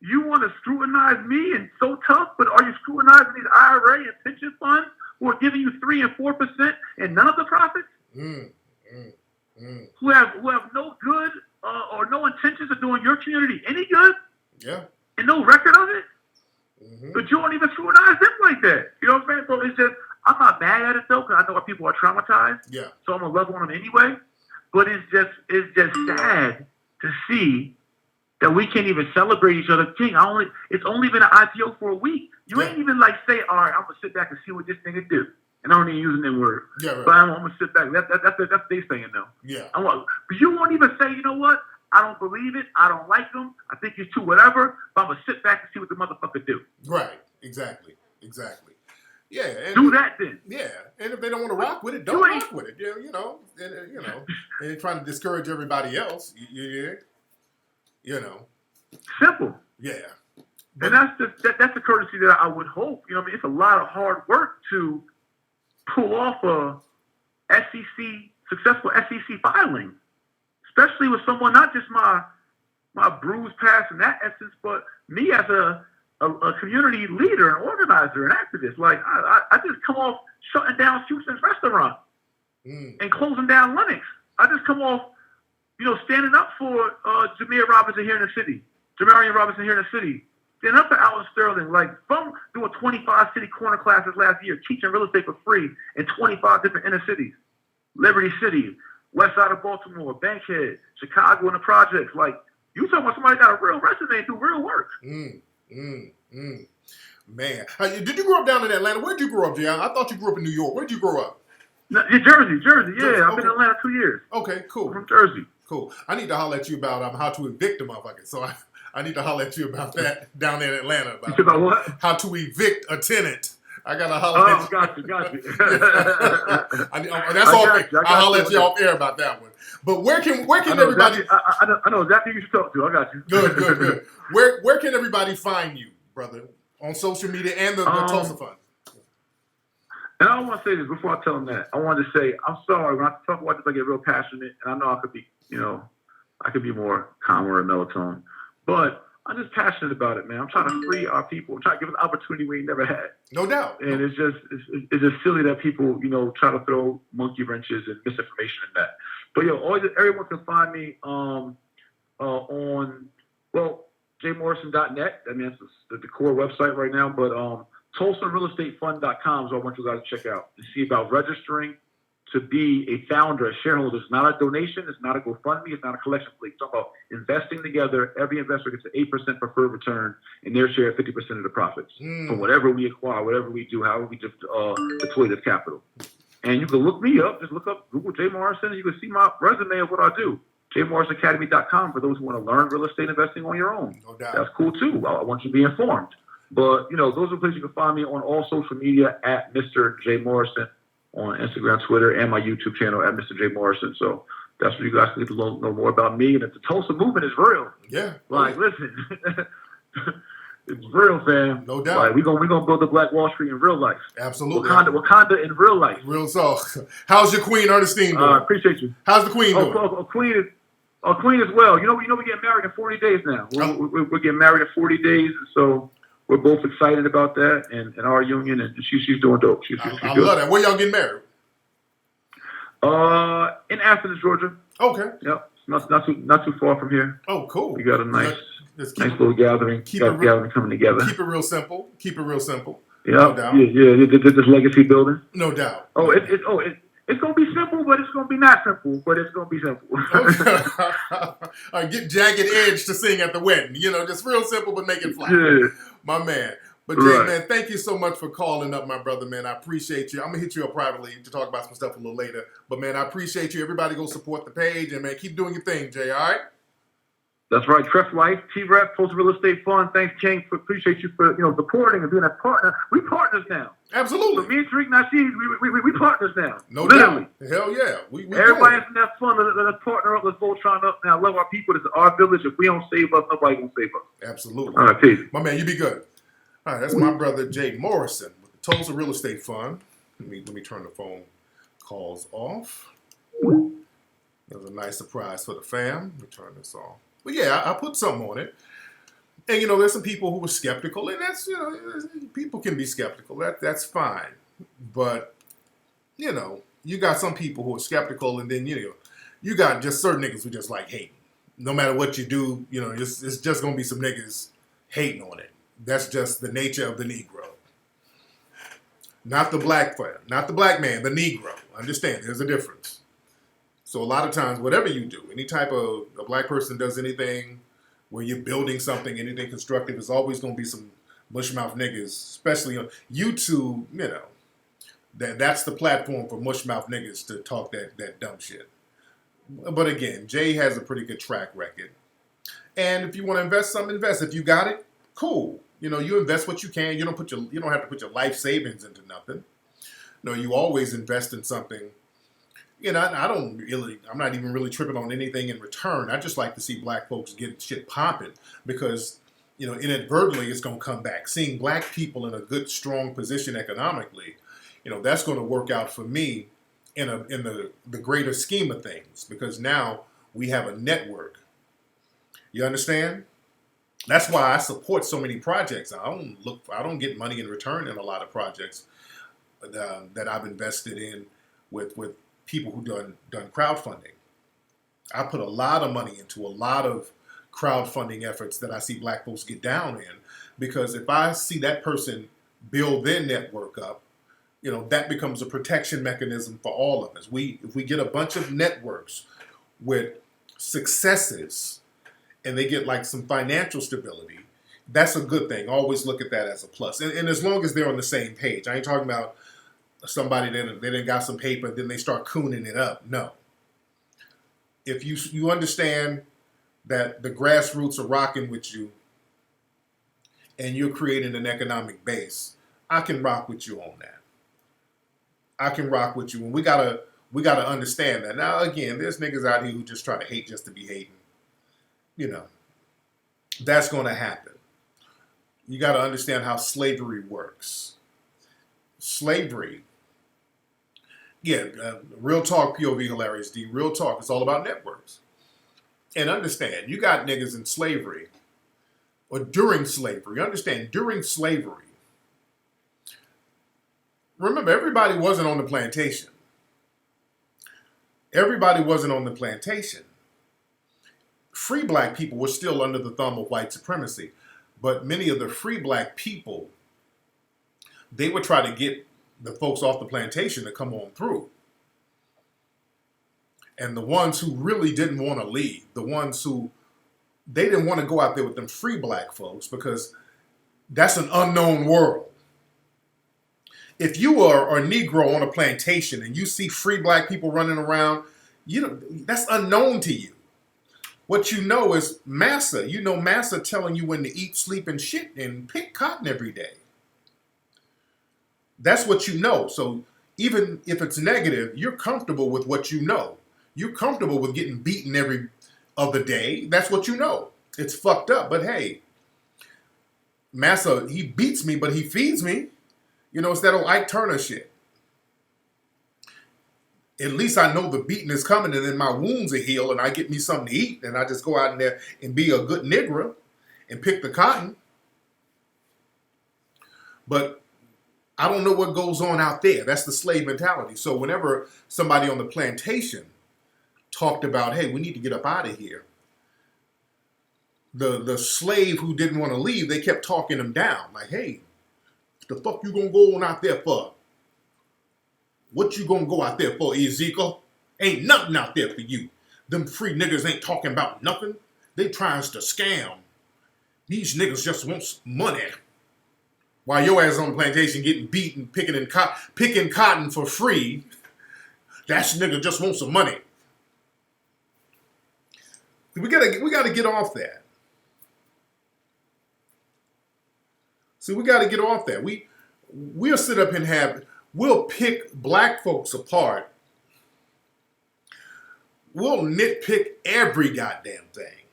you want to scrutinize me and so tough, but are you scrutinizing these IRA and pension funds who are giving you 3% and 4% and none of the profits? Who have no good or no intentions of doing your community any good? Yeah. And no record of it? But you don't even scrutinize them like that. You know what I'm saying? So it's just, I'm not mad at it though, because I know our people are traumatized. Yeah. So I'm gonna love on them anyway. But it's just sad to see that we can't even celebrate each other's thing. It's only been an IPO for a week. You ain't even like say, all right, I'm gonna sit back and see what this nigga do. And I don't even using them words. Yeah, right. But I'm gonna sit back. That's they saying though. Yeah. But you won't even say, you know what? I don't believe it. I don't like him. I think he's too whatever. But I'm gonna sit back and see what the motherfucker do. Right. Exactly. Yeah. And do that then. Yeah. And if they don't want to rock with it, don't rock with it. You know. And trying to discourage everybody else. Simple. Yeah. And that's the courtesy that I would hope. You know, it's a lot of hard work to pull off a successful SEC filing, especially with someone not just my bruised past in that essence, but me as a community leader and organizer and activist. Like I just come off shutting down Houston's restaurant and closing down Lennox. I just come off, standing up for Jamarian Robinson here in the city, standing up for Alan Sterling, like from doing 25 city corner classes last year, teaching real estate for free in 25 different inner cities, Liberty City, west side of Baltimore, Bankhead, Chicago, and the projects. Like, you talking about somebody got a real resume and do real work. Man, did you grow up down in Atlanta? Where'd you grow up, Gian? I thought you grew up in New York. Where'd you grow up? No, Jersey. Yeah, I've been in Atlanta 2 years. Okay, cool. I'm from Jersey. Cool. I need to holler at you about how to evict a motherfucker. So I need to holler at you about that down there in Atlanta. About what? How to evict a tenant. I got to holler at you. Got you. That's all. I'll holler at you off air about that one. But where can everybody... Exactly, I know exactly who you should talk to. I got you. Good. Where can everybody find you, brother? On social media and the Tulsa Fund. And I want to say this before I tell them that. I want to say, I'm sorry, when I talk about this, I get real passionate, and I know I could be more calmer and melatonin. But I'm just passionate about it, man. I'm trying to free our people. I'm trying to give an opportunity we never had. No doubt. And it's just silly that people, try to throw monkey wrenches and misinformation in that. But everyone can find me on jmorrison.net. I mean, that's the core website right now. But TulsaRealEstateFund.com is what I want you guys to check out and see about registering to be a founder, a shareholder. It's not a donation. It's not a GoFundMe. It's not a collection plate. It's about investing together. Every investor gets an 8% preferred return, and their share 50% of the profits from whatever we acquire, whatever we do, however we just deploy this capital. And you can look me up. Just look up Google J Morrison, and you can see my resume of what I do. jmorrisonacademy.com for those who want to learn real estate investing on your own. No doubt. That's cool too. I want you to be informed. But those are the places you can find me on all social media at Mr. J Morrison on Instagram, Twitter, and my YouTube channel at Mr. J Morrison. So that's where you guys can get to know more about me. And if the Tulsa movement is real, listen, it's real, fam. No doubt. Like, we're gonna build the Black Wall Street in real life. Absolutely. Wakanda in real life. Real talk. How's your queen, Ernestine, doing? Appreciate you. How's the queen doing? Queen as well. We get married in 40 days now. We're getting married in 40 days, so we're both excited about that and our union, and she's doing dope. She's I good. love that. Where y'all getting married? In Athens, Georgia. Okay. Yep. Not too far from here. Oh, cool. We got a nice keep little gathering. Gathering coming together. Keep it real simple. Keep it real simple. Yep. No doubt. Yeah. This legacy building. No doubt. Oh, it's gonna be simple, but it's gonna be not simple, but it's gonna be simple. Okay. All right, get Jagged Edge to sing at the wedding. You know, just real simple, but make it fly. Yeah. My man. But Jay, man, thank you so much for calling up, my brother, man. I appreciate you. I'm gonna hit you up privately to talk about some stuff a little later. But man, I appreciate you. Everybody go support the page, and man, keep doing your thing, Jay. All right. That's right, Trust Life, T-Rep, Postal Real Estate Fund. Thanks, King. Appreciate you for supporting and being a partner. We partners now. Absolutely. So me and Tariq Nasheed, we partners now. No Literally. doubt. Hell yeah. We Everybody has that fun. Let's partner up. Let's Voltron up. Now, I love our people. This is our village. If we don't save us, nobody gonna save us. Absolutely. All right, peace. My man, you be good. All right, that's my brother Jay Morrison with the Tulsa Real Estate Fund. Let me turn the phone calls off. That was a nice surprise for the fam. Let me turn this off. But yeah, I put something on it. And there's some people who were skeptical, and that's people can be skeptical. That's fine. But you got some people who are skeptical, and then you got just certain niggas who just like hating. No matter what you do, it's just gonna be some niggas hating on it. That's just the nature of the Negro. Not the black player, not the black man, the Negro. Understand, there's a difference. So a lot of times, whatever you do, any type of a black person does anything where you're building something, anything constructive, there's always going to be some mushmouth niggas, especially on YouTube, that's the platform for mushmouth niggas to talk that dumb shit. But again, Jay has a pretty good track record. And if you want to invest something, invest. If you got it, cool. You invest what you can. You don't have to put your life savings into nothing. You always invest in something. I'm not even really tripping on anything in return. I just like to see black folks get shit popping because, inadvertently it's going to come back. Seeing black people in a good, strong position economically, that's going to work out for me in the greater scheme of things because now we have a network. You understand? That's why I support so many projects. I don't get money in return in a lot of projects that I've invested in with people who done crowdfunding. I put a lot of money into a lot of crowdfunding efforts that I see black folks get down in because if I see that person build their network up, that becomes a protection mechanism for all of us. If we get a bunch of networks with successes and they get like some financial stability, that's a good thing. Always look at that as a plus. And as long as they're on the same page. I ain't talking about somebody that they done got some paper, then they start cooning it up. No. If you understand that the grassroots are rocking with you and you're creating an economic base, I can rock with you on that. I can rock with you. And we gotta understand that. Now again, there's niggas out here who just try to hate just to be hating. That's gonna happen. You gotta understand how slavery works. Slavery, real talk, POV hilarious, D, real talk, it's all about networks. And understand, you got niggas in slavery, or during slavery, during slavery, remember, everybody wasn't on the plantation. Everybody wasn't on the plantation. Free black people were still under the thumb of white supremacy, but many of the free black people, they would try to get the folks off the plantation to come on through. And the ones who really didn't want to leave, the ones who, they didn't want to go out there with them free black folks because that's an unknown world. If you are a Negro on a plantation and you see free black people running around, that's unknown to you. What you know is massa. Massa telling you when to eat, sleep, and shit and pick cotton every day. That's what you know. So even if it's negative, you're comfortable with what you know. You're comfortable with getting beaten every other day. That's what you know. It's fucked up, but hey, massa, he beats me, but he feeds me. It's that old Ike Turner shit. At least I know the beating is coming and then my wounds are healed and I get me something to eat and I just go out in there and be a good Negro and pick the cotton. But I don't know what goes on out there. That's the slave mentality. So whenever somebody on the plantation talked about, hey, we need to get up out of here, the slave who didn't want to leave, they kept talking him down. Like, hey, the fuck you gonna go on out there for? What you gonna go out there for, Ezekiel? Ain't nothing out there for you. Them free niggas ain't talking about nothing. They trying to scam. These niggas just want money. While your ass on the plantation getting beat and picking cotton for free, that nigga just wants some money. We gotta get off that. See, we gotta get off that. We'll sit up and we'll pick black folks apart. We'll nitpick every goddamn thing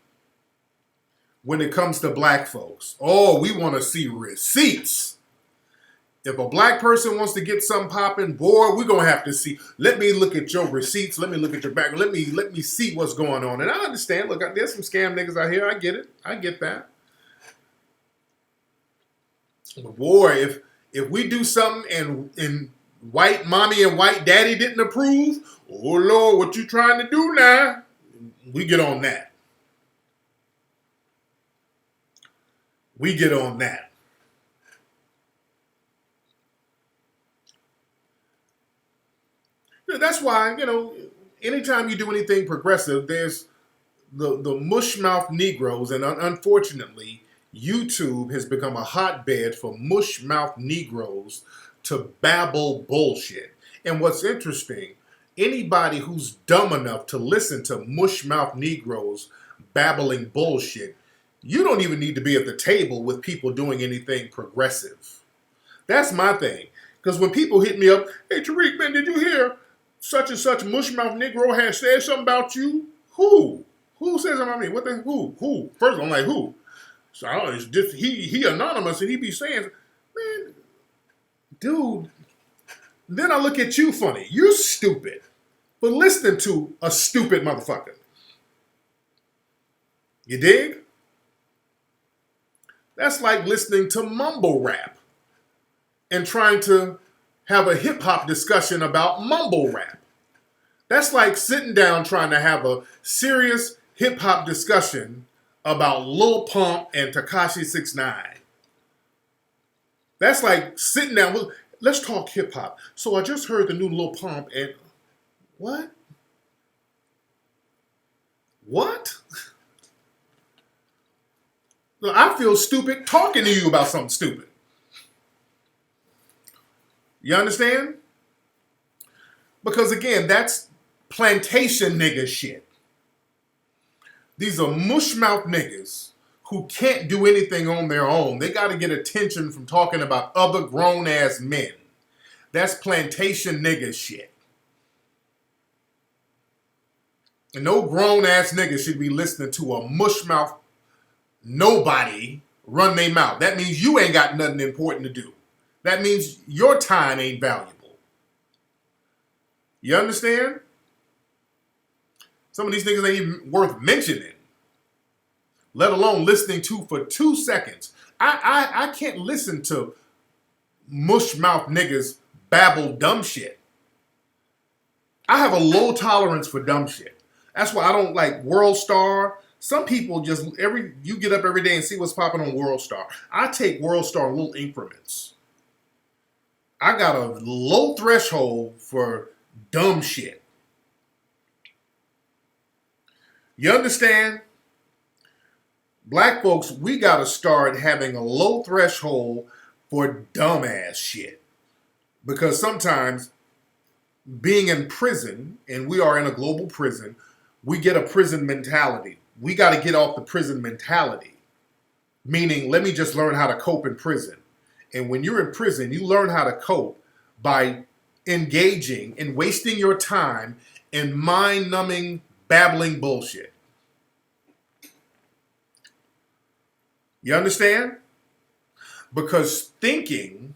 when it comes to black folks. Oh, we want to see receipts. If a black person wants to get something popping, boy, we're going to have to see. Let me look at your receipts. Let me look at your back. Let me see what's going on. And I understand. Look, there's some scam niggas out here. I get it. I get that. But boy, if we do something and white mommy and white daddy didn't approve, oh Lord, what you trying to do now? We get on that. We get on that. That's why, anytime you do anything progressive, there's the mushmouth Negroes, and unfortunately, YouTube has become a hotbed for mushmouth Negroes to babble bullshit. And what's interesting, anybody who's dumb enough to listen to mushmouth Negroes babbling bullshit, you don't even need to be at the table with people doing anything progressive. That's my thing. Because when people hit me up, hey Tariq, man, did you hear such and such mushmouth Negro has said something about you? Who? Who says something about me? What the who? First I'm like, who? So I don't know, it's just he anonymous and he be saying, man, dude. Then I look at you funny. You're stupid for listening to a stupid motherfucker. You dig? That's like listening to mumble rap and trying to have a hip hop discussion about mumble rap. That's like sitting down trying to have a serious hip hop discussion about Lil Pump and Tekashi 6ix9ine. That's like sitting down with, let's talk hip hop. So I just heard the new Lil Pump and what? What? Look, I feel stupid talking to you about something stupid. You understand? Because again, that's plantation nigga shit. These are mushmouth niggas who can't do anything on their own. They got to get attention from talking about other grown-ass men. That's plantation nigga shit. And no grown-ass nigga should be listening to a mushmouth nobody run their mouth. That means you ain't got nothing important to do. That means your time ain't valuable. You understand? Some of these niggas ain't even worth mentioning, let alone listening to for 2 seconds. I can't listen to mushmouth niggas babble dumb shit. I have a low tolerance for dumb shit. That's why I don't like World Star. Some people just, you get up every day and see what's popping on World Star. I take World Star in little increments. I got a low threshold for dumb shit. You understand? Black folks, we got to start having a low threshold for dumbass shit. Because sometimes being in prison, and we are in a global prison, we get a prison mentality. We got to get off the prison mentality. Meaning, let me just learn how to cope in prison. And when you're in prison, you learn how to cope by engaging and wasting your time in mind-numbing, babbling bullshit. You understand? Because thinking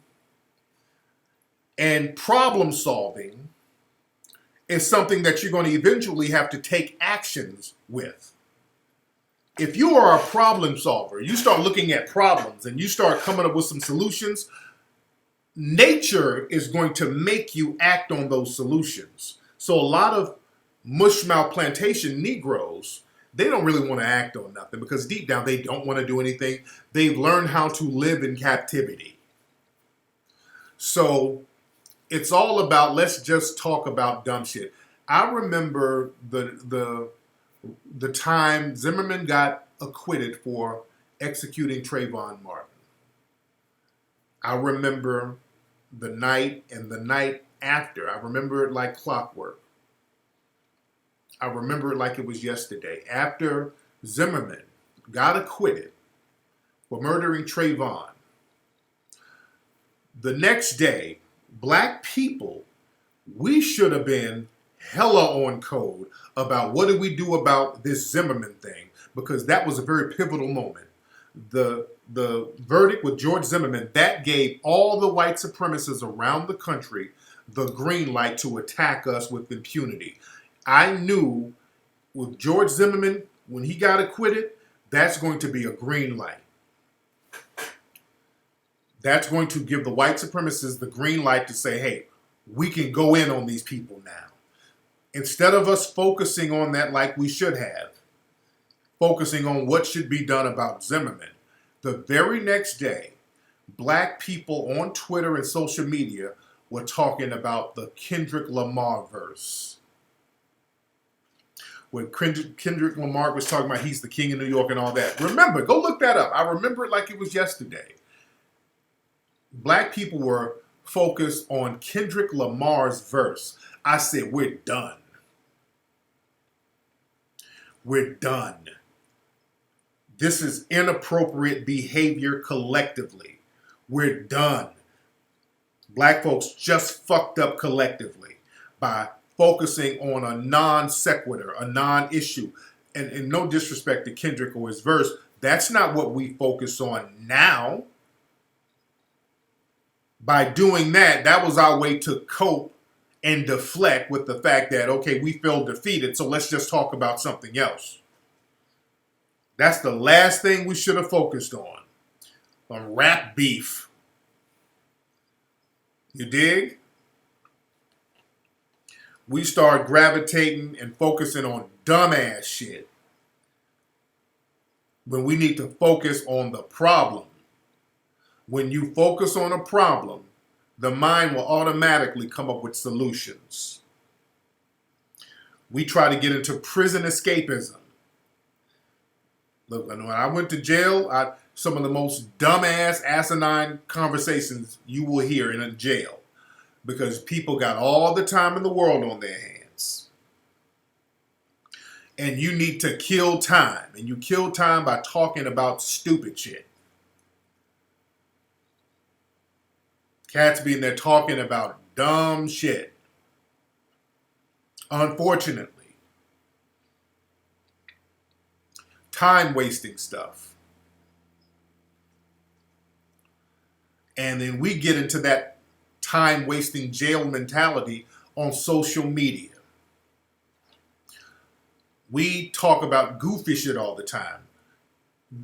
and problem solving is something that you're going to eventually have to take actions with. If you are a problem solver, you start looking at problems and you start coming up with some solutions, nature is going to make you act on those solutions. So a lot of mushmouth plantation Negroes, they don't really want to act on nothing because deep down they don't want to do anything. They've learned how to live in captivity. So it's all about, let's just talk about dumb shit. I remember the time Zimmerman got acquitted for executing Trayvon Martin. I remember the night and the night after. I remember it like clockwork. I remember it like it was yesterday. After Zimmerman got acquitted for murdering Trayvon, the next day, black people, we should have been hella on code about what do we do about this Zimmerman thing, because that was a very pivotal moment. The verdict with George Zimmerman, that gave all the white supremacists around the country the green light to attack us with impunity. I knew with George Zimmerman, when he got acquitted, that's going to be a green light. That's going to give the white supremacists the green light to say, hey, we can go in on these people now. Instead of us focusing on that like we should have, focusing on what should be done about Zimmerman, the very next day, black people on Twitter and social media were talking about the Kendrick Lamar verse. When Kendrick Lamar was talking about he's the king of New York and all that. Remember, go look that up. I remember it like it was yesterday. Black people were focused on Kendrick Lamar's verse. I said, we're done. We're done. This is inappropriate behavior collectively. We're done. Black folks just fucked up collectively by focusing on a non sequitur, a non-issue. And no disrespect to Kendrick or his verse, that's not what we focus on now. By doing that, that was our way to cope and deflect with the fact that, okay, we feel defeated, so let's just talk about something else. That's the last thing we should have focused on rap beef. You dig? We start gravitating and focusing on dumbass shit when we need to focus on the problem. When you focus on a problem, the mind will automatically come up with solutions. We try to get into prison escapism. Look, when I went to jail, some of the most dumbass, asinine conversations you will hear in a jail, because people got all the time in the world on their hands. And you need to kill time. And you kill time by talking about stupid shit. Cats being there talking about dumb shit. Unfortunately. Time wasting stuff. And then we get into that time wasting jail mentality on social media. We talk about goofy shit all the time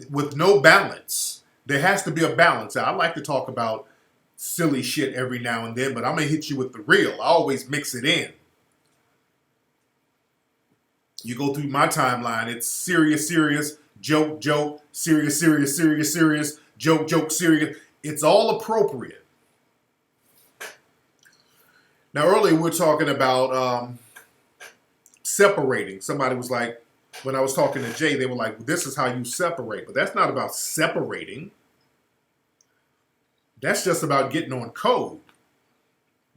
with no balance. There has to be a balance. I like to talk about silly shit every now and then, but I'm going to hit you with the real. I always mix it in. You go through my timeline, it's serious, joke, serious, joke, serious. It's all appropriate. Now, earlier we were talking about separating. Somebody was like, when I was talking to Jay, they were like, this is how you separate. But that's not about separating. That's just about getting on code.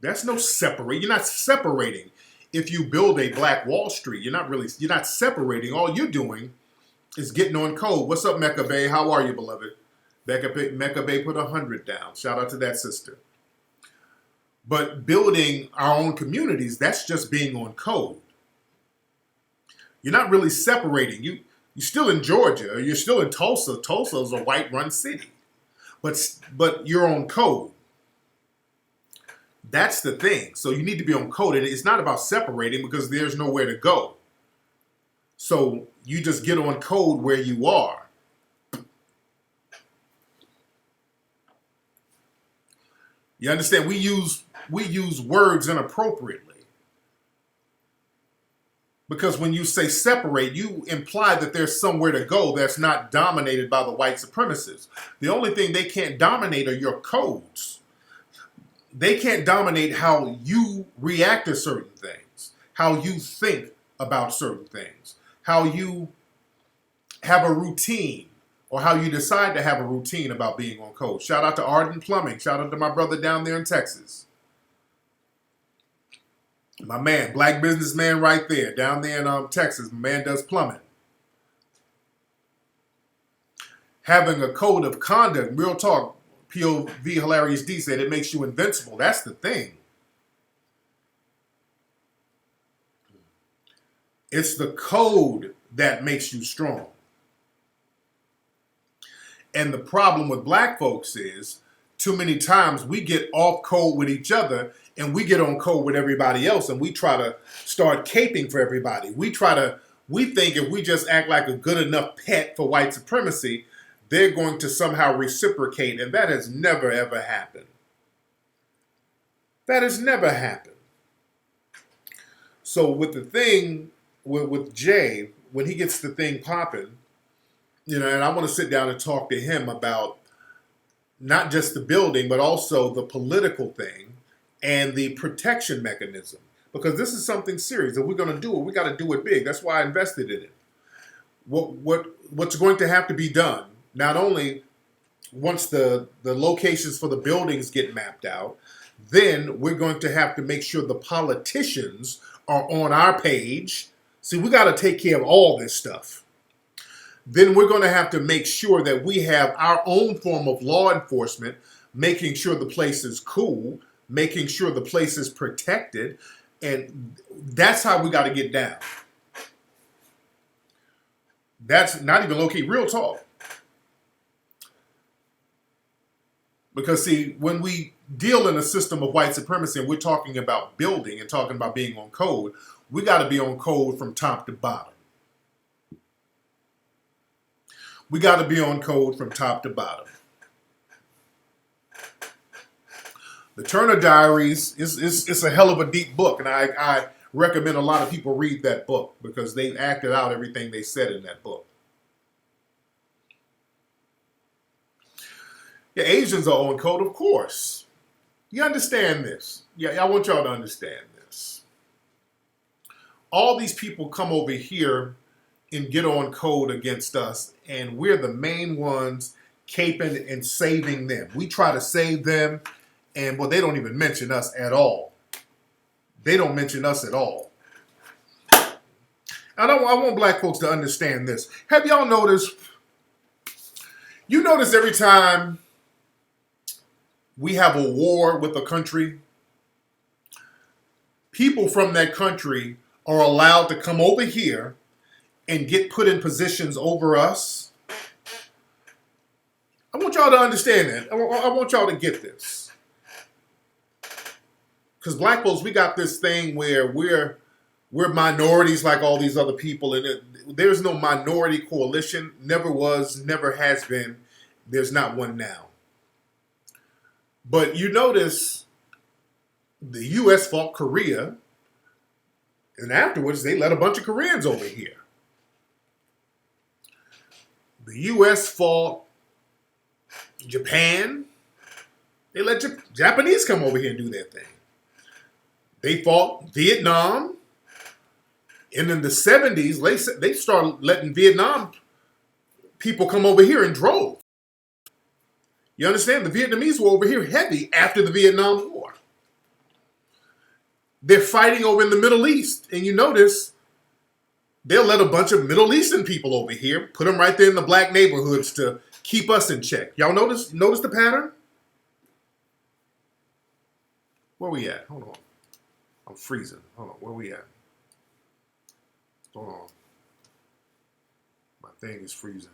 That's no separate. You're not separating. If you build a Black Wall Street, you're not separating. All you're doing is getting on code. What's up, Mecca Bay? How are you, beloved? Mecca Bay put 100 down. Shout out to that sister. But building our own communities, that's just being on code. You're not really separating. You're still in Georgia. You're still in Tulsa. Tulsa is a white-run city. But you're on code. That's the thing. So you need to be on code. And it's not about separating because there's nowhere to go. So you just get on code where you are. You understand? We use words inappropriately. Because when you say separate, you imply that there's somewhere to go that's not dominated by the white supremacists. The only thing they can't dominate are your codes. They can't dominate how you react to certain things, how you think about certain things, how you have a routine, or how you decide to have a routine about being on code. Shout out to Arden Plumbing. Shout out to my brother down there in Texas. My man, black businessman right there, down there in Texas. My man does plumbing. Having a code of conduct, real talk, POV Hilarious D said it makes you invincible. That's the thing. It's the code that makes you strong. And the problem with black folks is too many times we get off code with each other and we get on code with everybody else and we try to start caping for everybody. We think if we just act like a good enough pet for white supremacy, they're going to somehow reciprocate. And that has never, ever happened. That has never happened. So with the thing, with Jay, when he gets the thing popping, and I want to sit down and talk to him about not just the building, but also the political thing and the protection mechanism. Because this is something serious. If we're going to do it, we got to do it big. That's why I invested in it. What's going to have to be done, not only once the locations for the buildings get mapped out, then we're going to have to make sure the politicians are on our page. See, we got to take care of all this stuff. Then we're going to have to make sure that we have our own form of law enforcement, making sure the place is cool, making sure the place is protected. And that's how we got to get down. That's not even low-key, real talk. Because, see, when we deal in a system of white supremacy and we're talking about building and talking about being on code, we got to be on code from top to bottom. We got to be on code from top to bottom. The Turner Diaries is a hell of a deep book, and I recommend a lot of people read that book because they acted out everything they said in that book. Yeah, Asians are on code, of course. You understand this. Yeah, I want y'all to understand this. All these people come over here and get on code against us, and we're the main ones caping and saving them. We try to save them, and well, they don't even mention us at all. They don't mention us at all. I want black folks to understand this. Have y'all noticed? You notice every time we have a war with a country, people from that country are allowed to come over here and get put in positions over us. I want y'all to understand that. I want y'all to get this. Because black folks, we got this thing where we're minorities like all these other people, and there's no minority coalition. Never was, never has been. There's not one now. But you notice the U.S. fought Korea, and afterwards they let a bunch of Koreans over here. The U.S. fought Japan. They let Japanese come over here and do their thing. They fought Vietnam. And in the 70s, they started letting Vietnam people come over here and drove. You understand? The Vietnamese were over here heavy after the Vietnam War. They're fighting over in the Middle East. And you notice they'll let a bunch of Middle Eastern people over here, put them right there in the black neighborhoods to keep us in check. Y'all notice the pattern? Where we at? Hold on. I'm freezing. Hold on. Where we at? Hold on. My thing is freezing.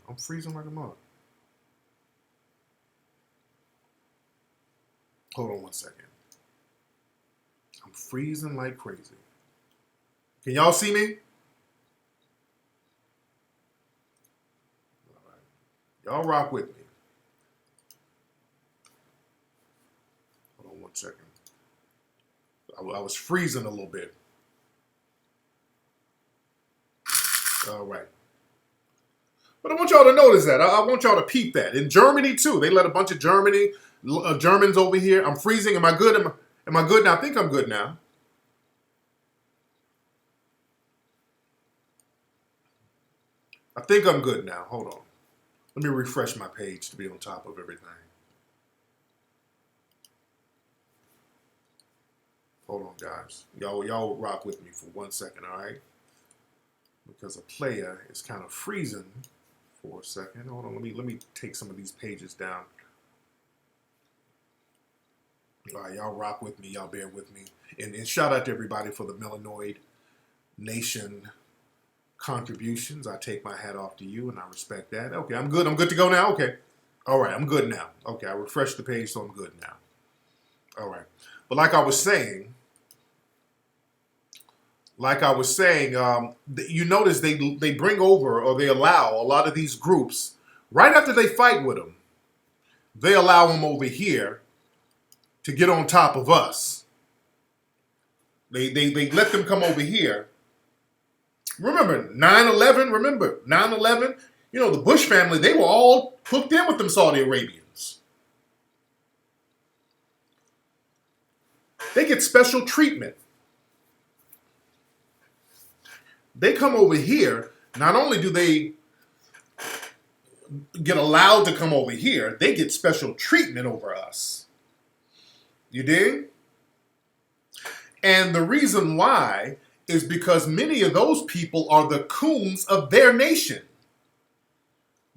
I'm freezing like a mug. Hold on one second. I'm freezing like crazy. Can y'all see me? All right. Y'all rock with me. 1 second. I was freezing a little bit. All right. But I want y'all to notice that. I want y'all to peep that. In Germany, too, they let a bunch of Germans over here. I'm freezing. Am I good? Am I good now? I think I'm good now. I think I'm good now. Hold on. Let me refresh my page to be on top of everything. Hold on, guys. Y'all rock with me for 1 second, all right? Because a player is kind of freezing for a second. Hold on, let me take some of these pages down. All right, y'all rock with me. Y'all bear with me. And shout out to everybody for the Melanoid Nation contributions. I take my hat off to you, and I respect that. Okay, I'm good. I'm good to go now? Okay. All right, I'm good now. Okay, I refreshed the page, so I'm good now. All right. But like I was saying, you notice they bring over, or they allow a lot of these groups, right after they fight with them, they allow them over here to get on top of us. They let them come over here. Remember 9/11? Remember 9/11? You know, the Bush family, they were all hooked in with them Saudi Arabians. They get special treatment. They come over here, not only do they get allowed to come over here, they get special treatment over us. You dig? And the reason why is because many of those people are the coons of their nation.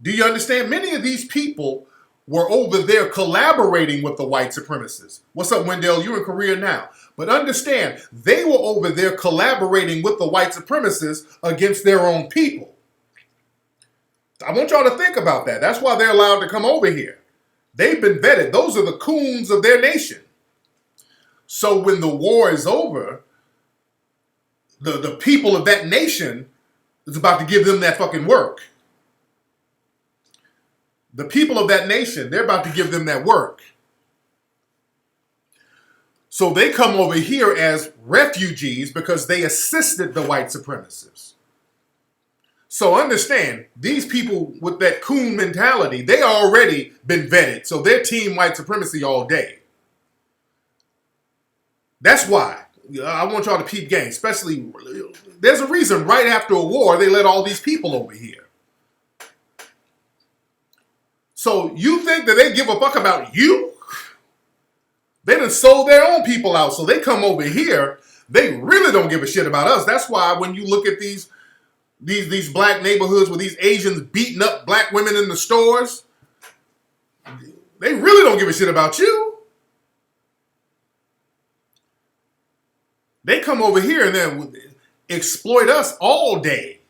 Do you understand? Many of these people were over there collaborating with the white supremacists. What's up, Wendell? You're in Korea now. But understand, they were over there collaborating with the white supremacists against their own people. I want y'all to think about that. That's why they're allowed to come over here. They've been vetted. Those are the coons of their nation. So when the war is over, the people of that nation is about to give them that fucking work. The people of that nation, they're about to give them that work. So they come over here as refugees because they assisted the white supremacists. So understand, these people with that coon mentality, they already been vetted. So they're team white supremacy all day. That's why I want y'all to peep game. Especially, there's a reason right after a war, they let all these people over here. So you think that they give a fuck about you? They done sold their own people out, so they come over here. They really don't give a shit about us. That's why when you look at these black neighborhoods with these Asians beating up black women in the stores, they really don't give a shit about you. They come over here and then exploit us all day.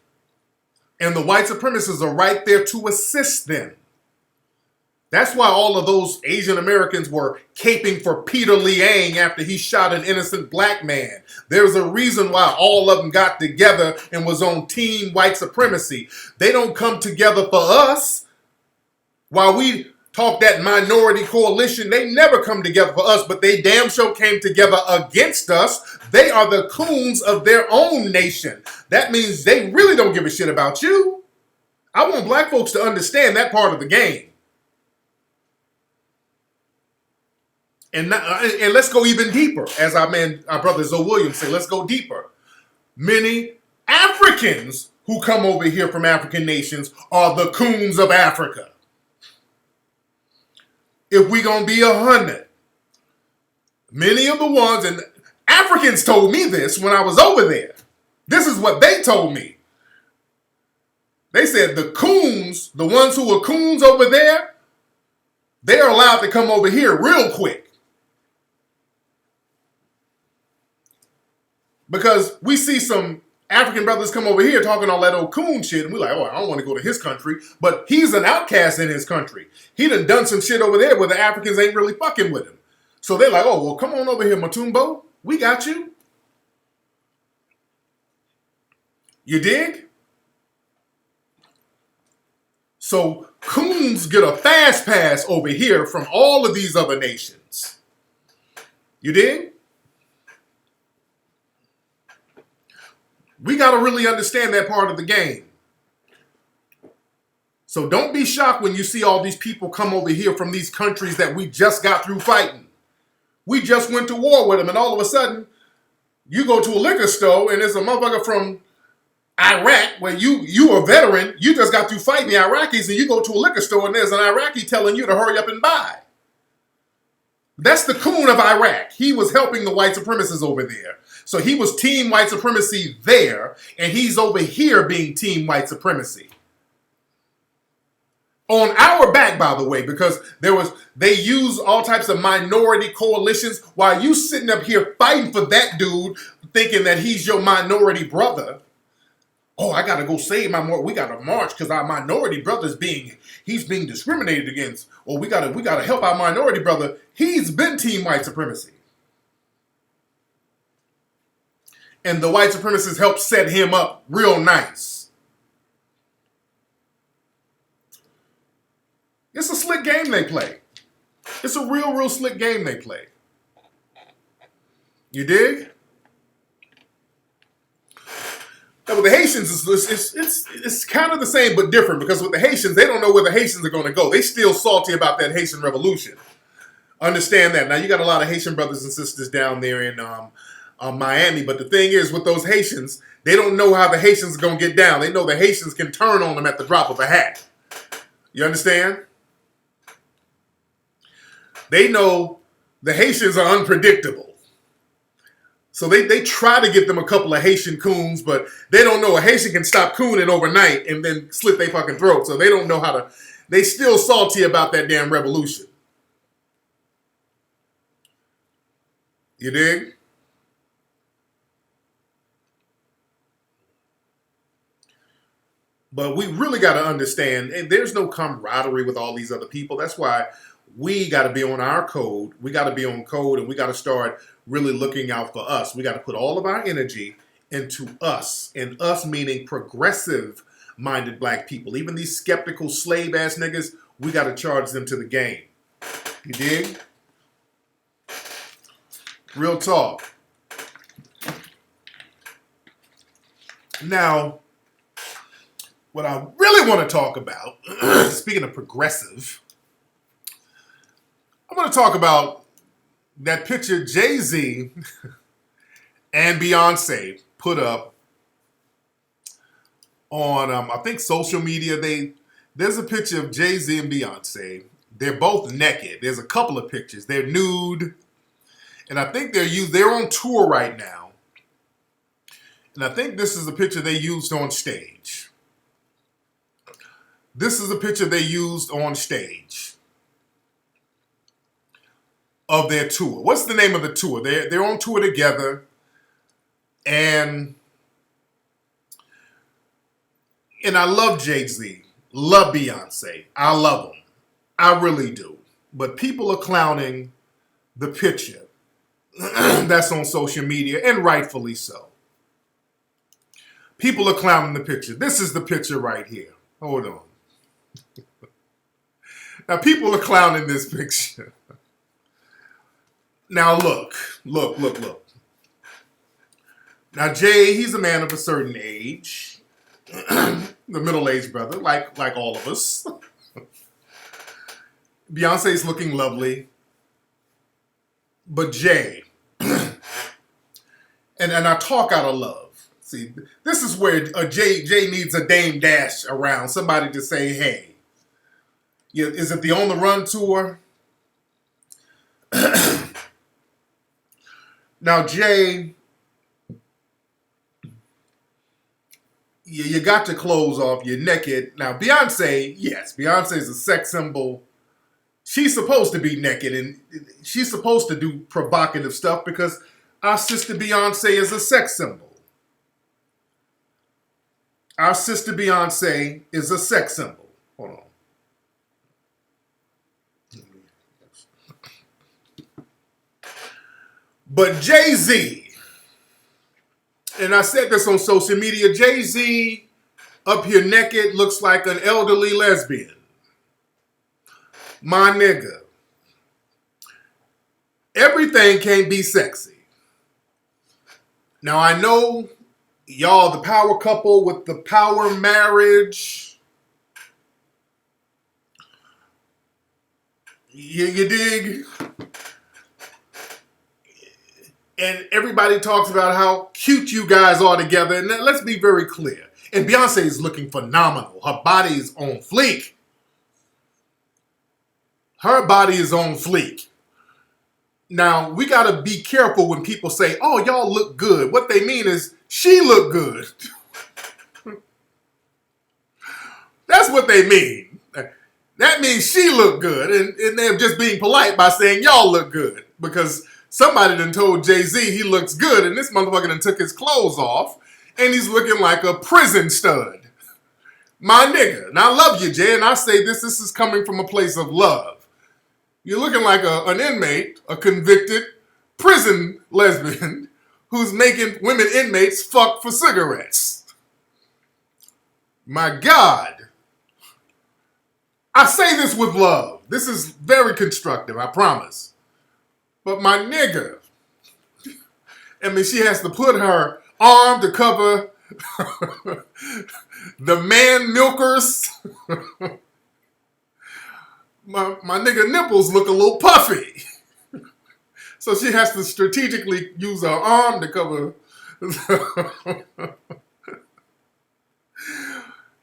And the white supremacists are right there to assist them. That's why all of those Asian Americans were caping for Peter Liang after he shot an innocent black man. There's a reason why all of them got together and was on team white supremacy. They don't come together for us. While we talk that minority coalition, they never come together for us, but they damn sure came together against us. They are the coons of their own nation. That means they really don't give a shit about you. I want black folks to understand that part of the game. And let's go even deeper. As our brother Zoe Williams say, let's go deeper. Many Africans who come over here from African nations are the coons of Africa. If we gonna be 100, many of the ones, and Africans told me this when I was over there. This is what they told me. They said the coons, the ones who are coons over there, they're allowed to come over here real quick. Because we see some African brothers come over here talking all that old coon shit, and we're like, oh, I don't want to go to his country. But he's an outcast in his country. He done some shit over there where the Africans ain't really fucking with him. So they're like, oh, well, come on over here, Matumbo. We got you. You dig? So coons get a fast pass over here from all of these other nations. You dig? We got to really understand that part of the game. So don't be shocked when you see all these people come over here from these countries that we just got through fighting. We just went to war with them, and all of a sudden, you go to a liquor store, and there's a motherfucker from Iraq, where you a veteran, you just got through fighting the Iraqis, and you go to a liquor store, and there's an Iraqi telling you to hurry up and buy. That's the coon of Iraq. He was helping the white supremacists over there. So he was team white supremacy there, and he's over here being team white supremacy. On our back, by the way, because they use all types of minority coalitions while you sitting up here fighting for that dude, thinking that he's your minority brother. Oh, I gotta go save we gotta march because our minority brother's being discriminated against. Or we gotta help our minority brother. He's been team white supremacy. And the white supremacists helped set him up real nice. It's a slick game they play. It's a real slick game they play. You dig? Now with the Haitians, it's kind of the same but different, because with the Haitians, they don't know where the Haitians are going to go. They still salty about that Haitian revolution. Understand that. Now you got a lot of Haitian brothers and sisters down there in Miami, but the thing is with those Haitians, they don't know how the Haitians are going to get down. They know the Haitians can turn on them at the drop of a hat. You understand? They know the Haitians are unpredictable. So they try to get them a couple of Haitian coons, but they don't know a Haitian can stop cooning overnight and then slit their fucking throat. So they don't know how to, they still salty about that damn revolution. You dig? But we really got to understand, there's no camaraderie with all these other people. That's why we got to be on our code. We got to be on code, and we got to start really looking out for us. We got to put all of our energy into us, and us meaning progressive-minded black people. Even these skeptical slave-ass niggas, we got to charge them to the game. You dig? Real talk. Now, what I really want to talk about, speaking of progressive, I'm going to talk about that picture Jay-Z and Beyonce put up on, I think, social media. There's a picture of Jay-Z and Beyonce. They're both naked. There's a couple of pictures. They're nude. And I think they're on tour right now. And I think this is a picture they used on stage. This is a picture they used on stage of their tour. What's the name of the tour? They're on tour together, and I love Jay-Z, love Beyonce. I love them. I really do. But people are clowning the picture that's on social media, and rightfully so. People are clowning the picture. This is the picture right here. Hold on. Now, people are clowning this picture. Now, look. Now, Jay, he's a man of a certain age. The middle-aged brother, like all of us. Beyonce's looking lovely. But Jay, and I talk out of love. See, this is where Jay needs a Dame Dash around. Somebody to say, hey, is it the On the Run tour? Now, Jay, you got your clothes off, you're naked. Now, Beyonce, yes, Beyonce's a sex symbol. She's supposed to be naked, and she's supposed to do provocative stuff because our sister Beyonce is a sex symbol. Our sister Beyonce is a sex symbol. Hold on. But Jay-Z, and I said this on social media, Jay-Z up here naked looks like an elderly lesbian. My nigga, Everything can't be sexy. Now, I know y'all the power couple with the power marriage. You dig? And everybody talks about how cute you guys are together. And let's be very clear. And Beyonce is looking phenomenal. Her body is on fleek. Her body is on fleek. Now, we got to be careful when people say, oh, y'all look good. What they mean is, she look good. That's what they mean. That means she look good. And they're just being polite by saying, y'all look good. Because somebody done told Jay-Z he looks good, and this motherfucker done took his clothes off, and he's looking like a prison stud. My nigga. And I love you, Jay, and I say this is coming from a place of love. You're looking like an inmate, a convicted prison lesbian who's making women inmates fuck for cigarettes. My God. I say this with love. This is very constructive, I promise. But my nigga, I mean, she has to put her arm to cover the man milkers. My nigga nipples look a little puffy. So she has to strategically use her arm to cover.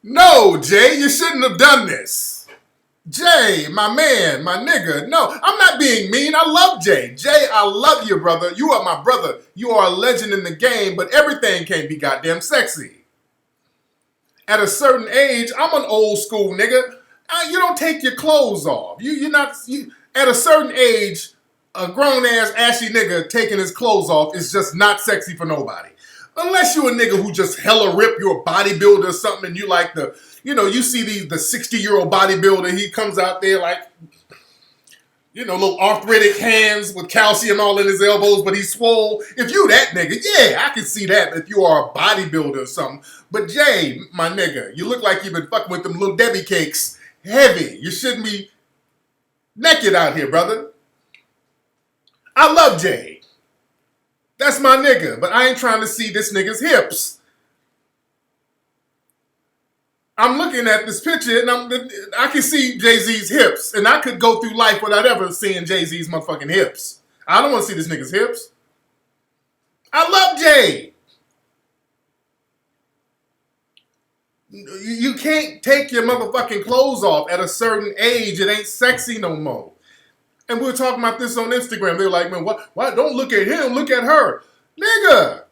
No, Jay, you shouldn't have done this. Jay, my man, my nigga. No, I'm not being mean. I love Jay. Jay, I love you, brother. You are my brother. You are a legend in the game, but everything can't be goddamn sexy. At a certain age, I'm an old school nigga. You don't take your clothes off. At a certain age, a grown-ass ashy nigga taking his clothes off is just not sexy for nobody. Unless you a nigga who just hella rip, you're a bodybuilder or something, and you like you see the 60-year-old bodybuilder, he comes out there like, little arthritic hands with calcium all in his elbows, but he's swole. If you that nigga, yeah, I can see that if you are a bodybuilder or something. But Jay, my nigga, you look like you've been fucking with them little Debbie cakes heavy. You shouldn't be naked out here, brother. I love Jay. That's my nigga, but I ain't trying to see this nigga's hips. I'm looking at this picture and I can see Jay-Z's hips, and I could go through life without ever seeing Jay-Z's motherfucking hips. I don't want to see this nigga's hips. I love Jay. You can't take your motherfucking clothes off at a certain age. It ain't sexy no more. And we were talking about this on Instagram. They were like, man, why don't look at him, look at her. Nigga.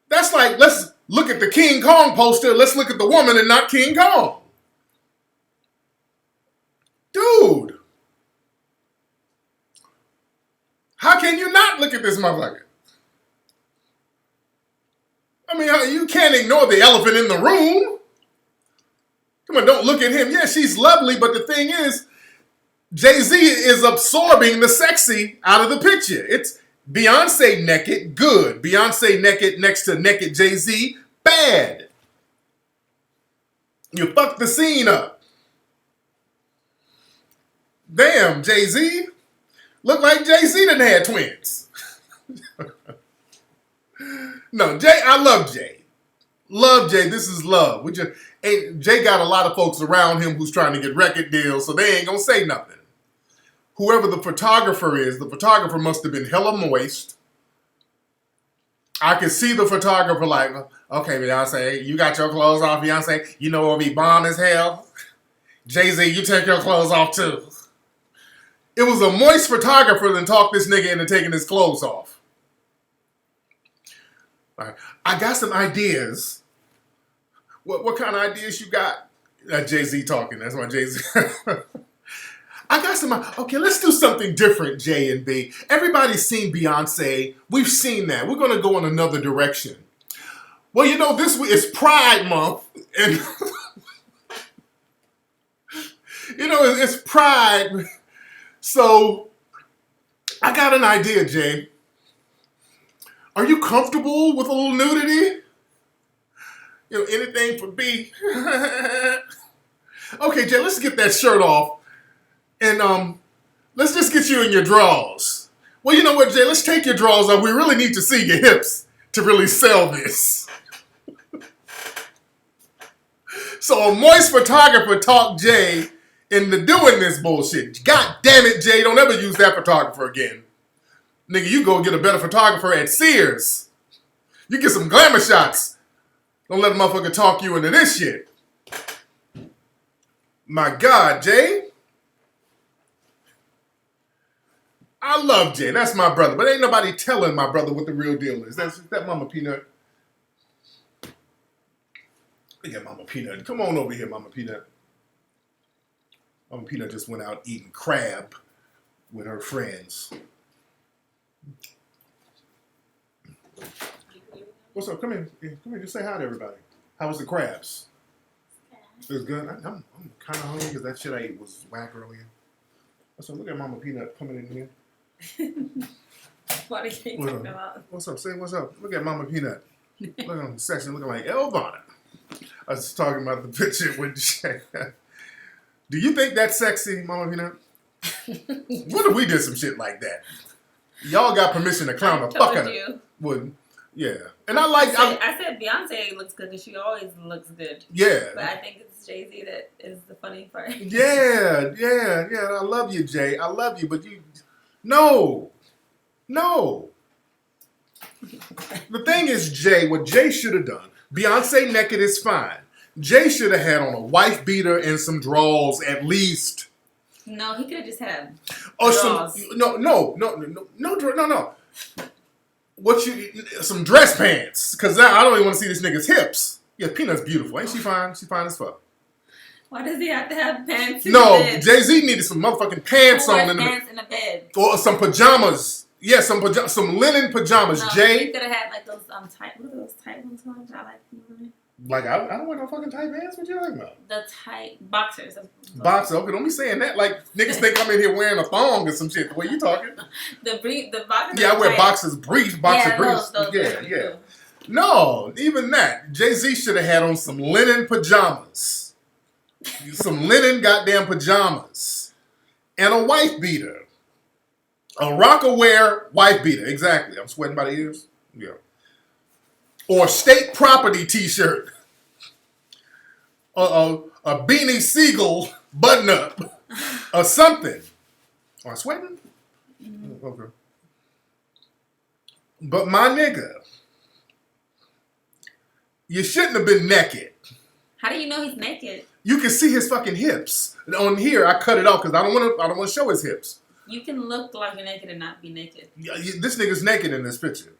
That's like, let's look at the King Kong poster, let's look at the woman and not King Kong. Dude. How can you not look at this motherfucker? I mean, you can't ignore the elephant in the room. Come on, don't look at him. Yeah, she's lovely, but the thing is, Jay-Z is absorbing the sexy out of the picture. It's Beyonce naked, good. Beyonce naked next to naked Jay-Z, bad. You fucked the scene up. Damn, Jay-Z. Look like Jay-Z done had twins. No, Jay, I love Jay. Love Jay. This is love. Jay got a lot of folks around him who's trying to get record deals, so they ain't gonna say nothing. Whoever the photographer is, the photographer must have been hella moist. I can see the photographer like, okay, Beyonce, you got your clothes off, Beyonce. You know it'll be bomb as hell. Jay-Z, you take your clothes off too. It was a moist photographer that talked this nigga into taking his clothes off. All right. I got some ideas. What kind of ideas you got? Jay-Z talking. That's my Jay-Z. I got some. Okay, let's do something different, J and B. Everybody's seen Beyonce. We've seen that. We're going to go in another direction. Well, this week is Pride Month. And, it's Pride. So, I got an idea, Jay. Are you comfortable with a little nudity? Anything for B. Okay, Jay, let's get that shirt off. And Let's just get you in your drawers. Well, you know what, Jay? Let's take your drawers off. We really need to see your hips to really sell this. So a moist photographer talked Jay into doing this bullshit. God damn it, Jay. Don't ever use that photographer again. Nigga, you go get a better photographer at Sears. You get some glamour shots. Don't let a motherfucker talk you into this shit. My God, Jay. I love Jay. That's my brother. But ain't nobody telling my brother what the real deal is. That's that Mama Peanut. Look at Mama Peanut. Come on over here, Mama Peanut. Mama Peanut just went out eating crab with her friends. What's up? Come here. Come here. Just say hi to everybody. How was the crabs? It was good. I'm kind of hungry because that shit I ate was whack earlier. So look at Mama Peanut coming in here. What are you talking about? What's up? Say what's up. Look at Mama Peanut. Look at the section looking like Elvana. I was talking about the picture with Jay. Do you think that's sexy, Mama Peanut? What if we did some shit like that? Y'all got permission to clown the fuck out of it. Wouldn't. Yeah. And I said Beyonce looks good because she always looks good. Yeah. But I think it's Jay-Z that is the funny part. Yeah. I love you, Jay. I love you, but you... No. The thing is, Jay, what Jay should have done, Beyonce naked is fine. Jay should have had on a wife beater and some drawers at least. No, he could have just had drawers. No. Some dress pants, because I don't even want to see this nigga's hips. Yeah, Peanut's beautiful. Ain't she fine? She fine as fuck. Why does he have to have pants in no, the bed? Jay-Z needed some motherfucking pants on in the bed. Or some pajamas. Yeah, some linen pajamas. No, Jay. He could have had like those tight. What are those tight ones called? I like them. Like I don't wear no fucking tight pants. What you talking about? The tight boxers. Boxer. Okay, don't be saying that. Like niggas think I'm in here wearing a thong or some shit. The way you talking? the boxers. Yeah, I wear boxers briefs. Briefs. Those Yeah. No, even that. Jay-Z should have had on some linen pajamas. Some linen goddamn pajamas. And a wife beater. A Rockaware wife beater. Exactly. I'm sweating by the ears. Yeah. Or state property t-shirt. A Beanie Siegel button up. Or something. Am I sweating? Mm-hmm. Okay. But my nigga, you shouldn't have been naked. How do you know he's naked? You can see his fucking hips. And on here, I cut it off because I don't want to show his hips. You can look like you're naked and not be naked. Yeah, this nigga's naked in this picture.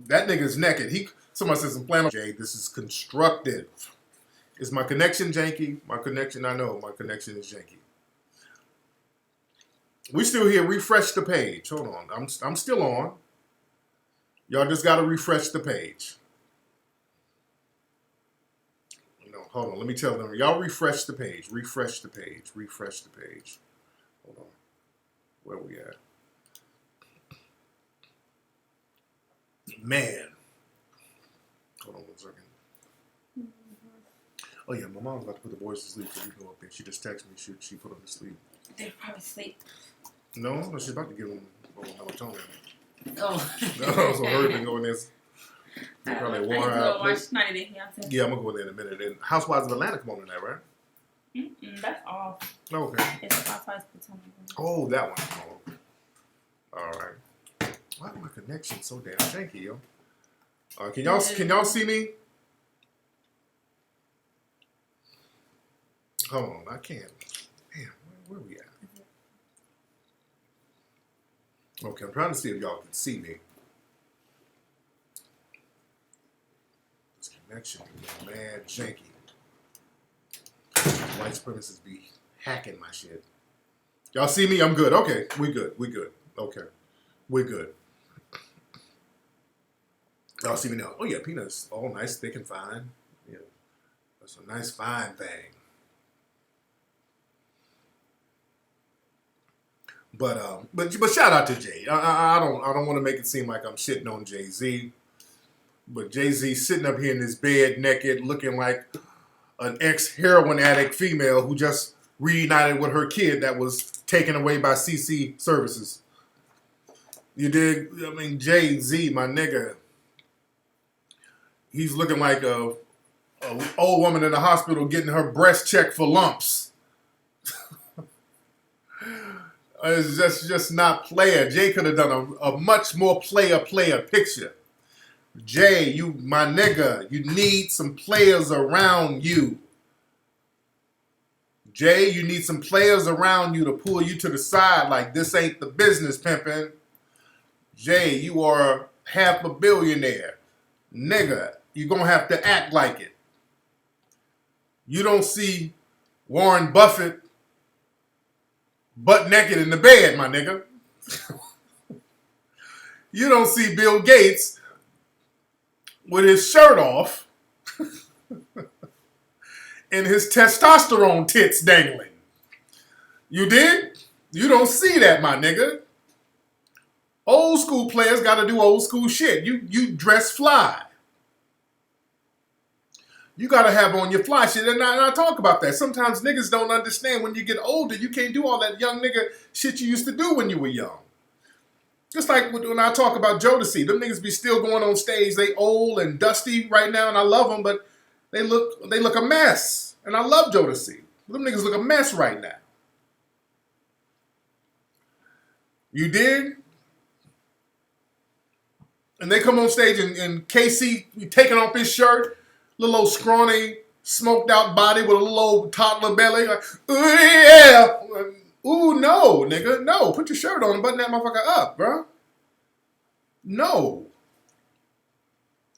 That nigga's naked. Somebody says some flannel. Jay, this is constructive. Is my connection janky? My connection, I know my connection is janky. We still here. Refresh the page. Hold on. I'm still on. Y'all just got to refresh the page. No, hold on. Let me tell them. Y'all refresh the page. Refresh the page. Refresh the page. Hold on. Where we at? Man. Hold on 1 second. Oh yeah, my mom's about to put the boys to sleep so we can go up there. She just texted me. She put them to sleep. They're probably asleep. No, she's about to give them melatonin. Oh. No, so hurry and go in there. They probably wore out. Watch 90 Day Fiancé. Yeah, I'm gonna go in there in a minute. And Housewives of Atlanta come on tonight, right? That's off. Okay. It's Housewives of Potomac. Oh, that one. Oh. All right. Why is my connection so damn janky, yo? Can y'all see me? Hold on, I can't. Damn, where we at? Okay, I'm trying to see if y'all can see me. This connection is mad janky. White supremacists be hacking my shit. Y'all see me? I'm good. Okay, we good. Okay, we're good. Y'all see me now? Oh yeah, Peanut's all nice, thick, and fine. Yeah, that's a nice, fine thing. But shout out to Jay. I don't want to make it seem like I'm shitting on Jay-Z. But Jay-Z sitting up here in his bed naked, looking like an ex-heroin addict female who just reunited with her kid that was taken away by CC Services. You dig? I mean, Jay-Z, my nigga, he's looking like a old woman in the hospital getting her breast checked for lumps. It's just not player. Jay could have done a much more player picture. Jay, you my nigga, you need some players around you. Jay, you need some players around you to pull you to the side like this ain't the business, pimpin'. Jay, you are half a billionaire. Nigga, you're going to have to act like it. You don't see Warren Buffett butt naked in the bed, my nigga. You don't see Bill Gates with his shirt off and his testosterone tits dangling. You dig? You don't see that, my nigga. Old school players got to do old school shit. You dress fly. You got to have on your fly shit. And I talk about that. Sometimes niggas don't understand when you get older, you can't do all that young nigga shit you used to do when you were young. Just like when I talk about Jodeci, them niggas be still going on stage. They old and dusty right now, and I love them, but they look a mess. And I love Jodeci. Them niggas look a mess right now. You dig? And they come on stage and KC taking off his shirt, little old scrawny, smoked out body with a little old toddler belly. Like, ooh, yeah. Ooh, no, nigga. No, put your shirt on and button that motherfucker up, bro. No.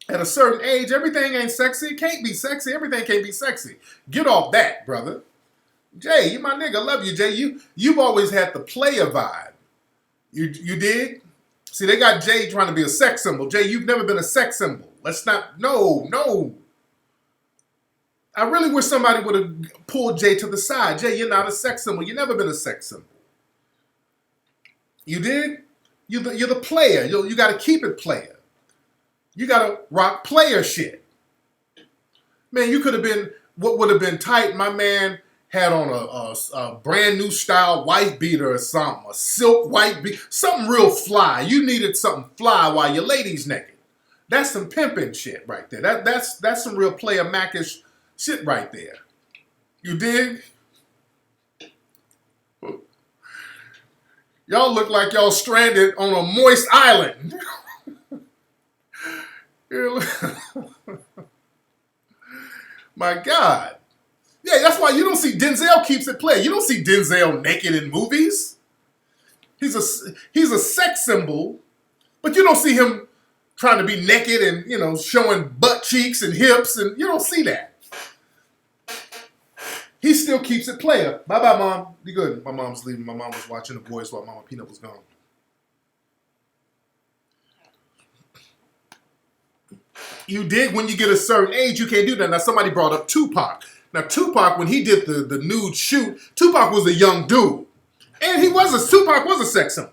At a certain age, everything ain't sexy. It can't be sexy. Everything can't be sexy. Get off that, brother. Jay, you my nigga. Love you, Jay. You've always had the player vibe. You dig? See, they got Jay trying to be a sex symbol. Jay, you've never been a sex symbol. Let's not, no. I really wish somebody would have pulled Jay to the side. Jay, you're not a sex symbol. You've never been a sex symbol. You dig? You're the player. You got to keep it player. You got to rock player shit. Man, you could have been, what would have been tight, my man had on a brand new style white beater or something, a silk white beater, something real fly. You needed something fly while your lady's naked. That's some pimping shit right there. That's some real player Mac-ish shit right there. You dig? Y'all look like y'all stranded on a moist island. My God. Yeah, that's why you don't see Denzel keeps it playing. You don't see Denzel naked in movies. He's a sex symbol, but you don't see him trying to be naked and, showing butt cheeks and hips, and you don't see that. He still keeps it player. Bye-bye, Mom. Be good. My mom's leaving. My mom was watching The Boys while Mama Peanut was gone. You dig? When you get a certain age, you can't do that. Now, somebody brought up Tupac. Now, Tupac, when he did the nude shoot, Tupac was a young dude. And Tupac was a sex symbol.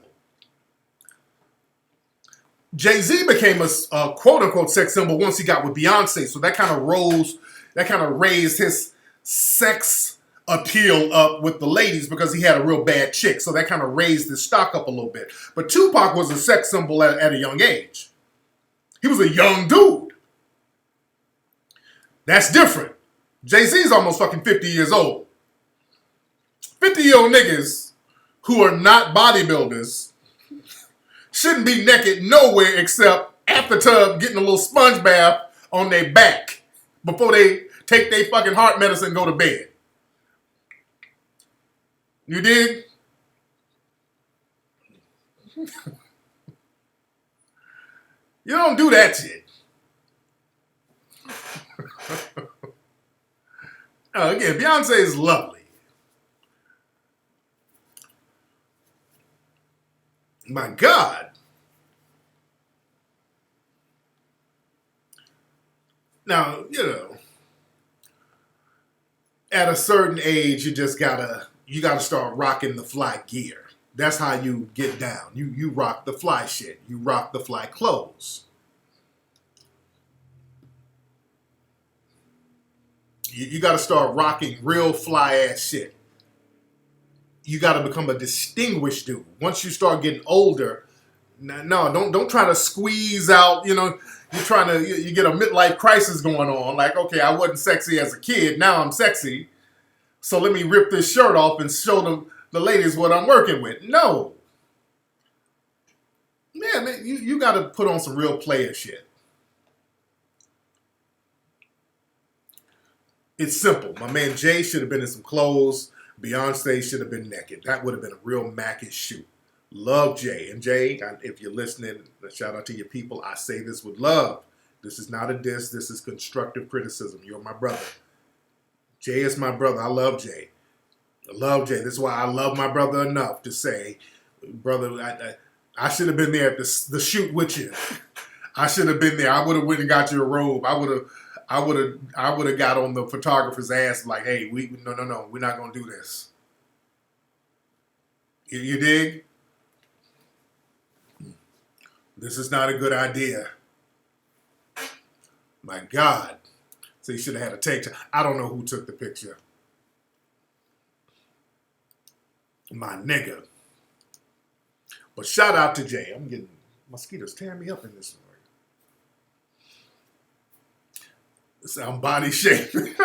Jay-Z became a quote-unquote sex symbol once he got with Beyonce. So that kind of raised his sex appeal up with the ladies because he had a real bad chick. So that kind of raised his stock up a little bit. But Tupac was a sex symbol at a young age. He was a young dude. That's different. Jay-Z's almost fucking 50 years old. 50-year-old niggas who are not bodybuilders shouldn't be naked nowhere except at the tub getting a little sponge bath on their back before they take their fucking heart medicine and go to bed. You dig? You don't do that shit. Again, Beyonce is lovely. My God. Now, at a certain age, you gotta start rocking the fly gear. That's how you get down. You rock the fly shit. You rock the fly clothes. You got to start rocking real fly ass shit. you got to become a distinguished dude. Once you start getting older, no, don't try to squeeze out. You're trying to you get a midlife crisis going on. Like, okay, I wasn't sexy as a kid. Now I'm sexy. So let me rip this shirt off and show them the ladies what I'm working with. No, man, you got to put on some real player shit. It's simple. My man Jay should have been in some clothes. Beyonce should have been naked. That would have been a real Mackish shoot. Love Jay. And Jay, if you're listening, shout out to your people. I say this with love. This is not a diss. This is constructive criticism. You're my brother. Jay is my brother. I love Jay. I love Jay. This is why I love my brother enough to say, brother, I should have been there at the shoot with you. I should have been there. I would have went and got you a robe. I would have got on the photographer's ass like, hey, no, we're not gonna do this. You dig? This is not a good idea. My God. So you should have had a take. I don't know who took the picture. My nigga. But shout out to Jay. I'm getting mosquitoes tearing me up in this morning. I'm body shaming.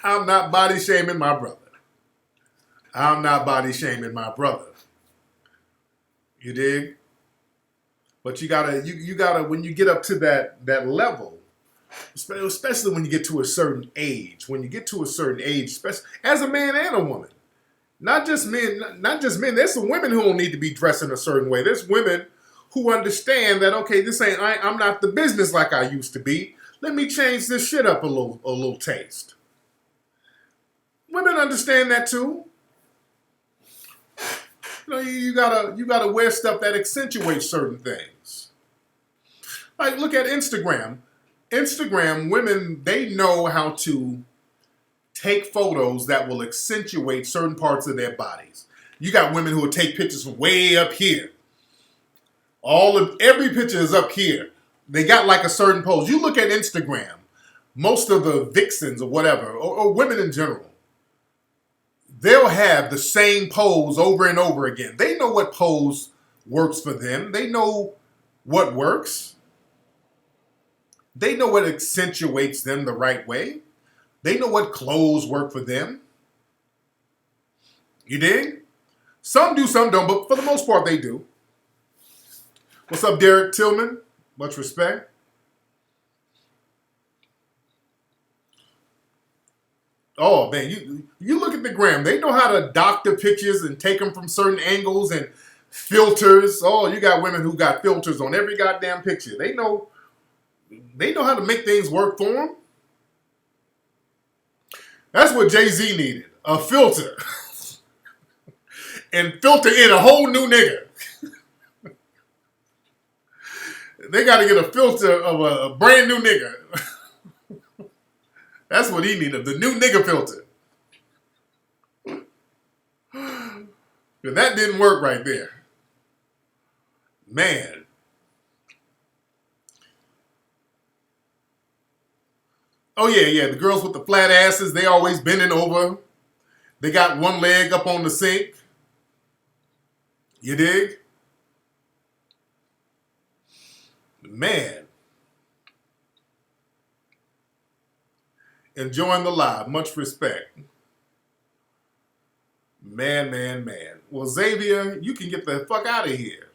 I'm not body shaming my brother. I'm not body shaming my brother. You dig? But you gotta when you get up to that level, especially when you get to a certain age. When you get to a certain age, especially as a man and a woman, not just men. There's some women who don't need to be dressed in a certain way. There's women who understand that, okay, I'm not the business like I used to be. Let me change this shit up a little taste. Women understand that too. You gotta wear stuff that accentuates certain things. Like, look at Instagram. Instagram women, they know how to take photos that will accentuate certain parts of their bodies. You got women who will take pictures from way up here. Every picture is up here. They got like a certain pose. You look at Instagram, most of the vixens or whatever, or women in general, they'll have the same pose over and over again. They know what pose works for them. They know what works. They know what accentuates them the right way. They know what clothes work for them. You dig? Some do, some don't, but for the most part, they do. What's up, Derek Tillman? Much respect. Oh, man, you look at the gram. They know how to doctor pictures and take them from certain angles and filters. Oh, you got women who got filters on every goddamn picture. They know how to make things work for them. That's what Jay-Z needed, a filter. And filter in a whole new nigga. They got to get a filter of a brand new nigga. That's what he needed, the new nigga filter. But that didn't work right there. Man. Oh, yeah. The girls with the flat asses, they always bending over. They got one leg up on the sink. You dig? Man. Enjoying the live. Much respect. Man. Well, Xavier, you can get the fuck out of here.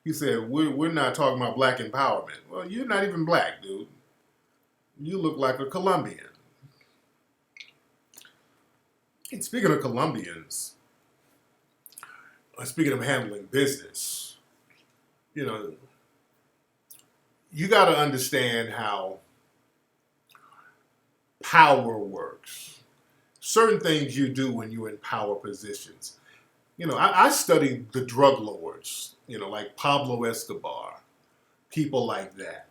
He said, we're not talking about black empowerment. Well, you're not even black, dude. You look like a Colombian. And speaking of Colombians, speaking of handling business, you got to understand how power works. Certain things you do when you're in power positions. I studied the drug lords, like Pablo Escobar, people like that.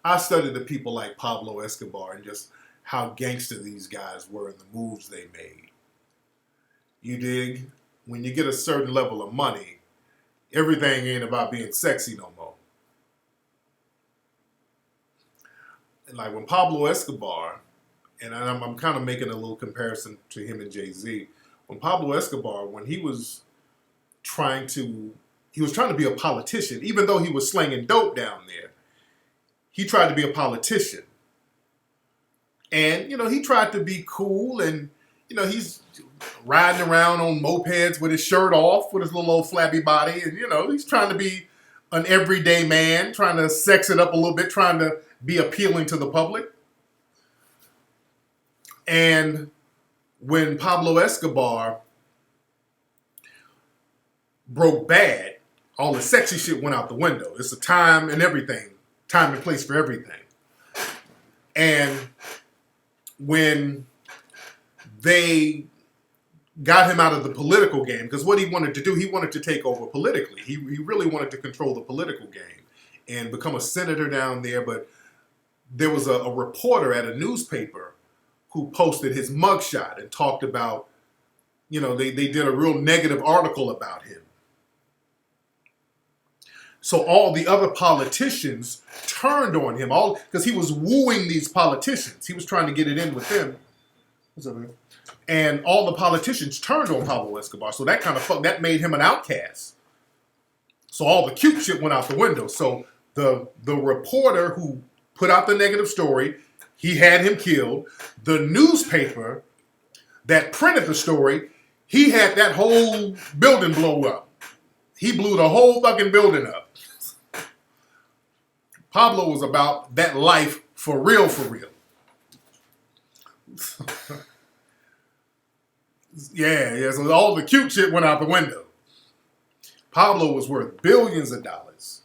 I studied the people like Pablo Escobar and just how gangster these guys were and the moves they made. You dig? When you get a certain level of money, everything ain't about being sexy no more. And like when Pablo Escobar and I'm kind of making a little comparison to him and Jay-Z. When Pablo Escobar, when he was trying to be a politician, even though he was slinging dope down there. He tried to be a politician. And, he tried to be cool and, he's riding around on mopeds with his shirt off, with his little old flabby body. And, he's trying to be an everyday man, trying to sex it up a little bit, trying to be appealing to the public. And when Pablo Escobar broke bad, all the sexy shit went out the window. It's a time and everything, time and place for everything. And when they got him out of the political game, because what he wanted to do, he wanted to take over politically. He really wanted to control the political game and become a senator down there. But there was a reporter at a newspaper who posted his mugshot and talked about, they did a real negative article about him. So all the other politicians turned on him, all because he was wooing these politicians. He was trying to get it in with them. What's up, man? And all the politicians turned on Pablo Escobar. So that made him an outcast. So all the cute shit went out the window. So the reporter who put out the negative story, he had him killed. The newspaper that printed the story, he had that whole building blow up. He blew the whole fucking building up. Pablo was about that life for real, for real. Yeah, so all the cute shit went out the window. Pablo was worth billions of dollars.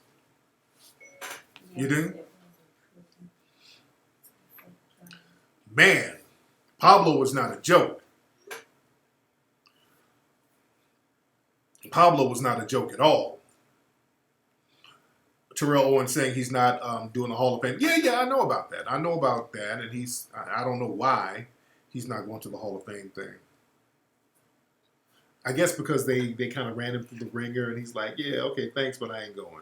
You do? Man, Pablo was not a joke. Pablo was not a joke at all. Terrell Owens saying he's not doing the Hall of Fame. Yeah, I know about that. And I don't know why he's not going to the Hall of Fame thing. I guess because they kind of ran him through the ringer and he's like, yeah, okay, thanks, but I ain't going.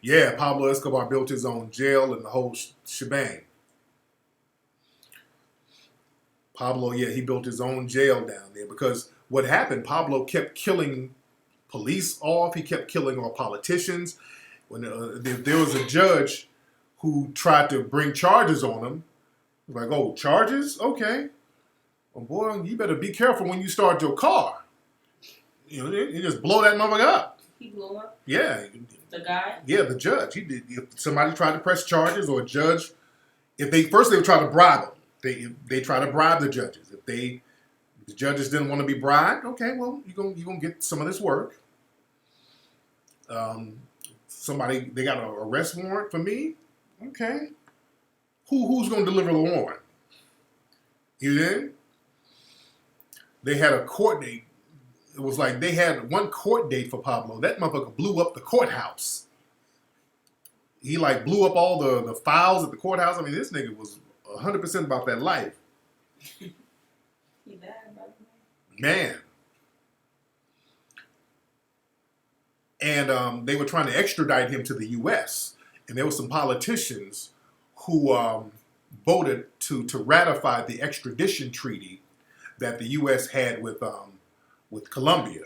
Yeah, Pablo Escobar built his own jail and the whole shebang. Pablo, he built his own jail down there because what happened, Pablo kept killing police off. He kept killing all politicians. When there was a judge who tried to bring charges on him, like, oh, charges? Okay. Well, boy, you better be careful when you start your car. You just blow that motherfucker up. He blew up? Yeah. The guy? Yeah, the judge. He did. If somebody tried to press charges or a judge, they would try to bribe them. They try to bribe the judges. If the judges didn't want to be bribed, okay, well, you're gonna get some of this work. They got an arrest warrant for me. Okay, who's gonna deliver the warrant? You did. They had a court date. It was like they had one court date for Pablo. That motherfucker blew up the courthouse. He blew up all the files at the courthouse. I mean, this nigga was 100% about that life. He died about it. Man. And they were trying to extradite him to the U.S. And there were some politicians who voted to ratify the extradition treaty that the U.S. had with Colombia.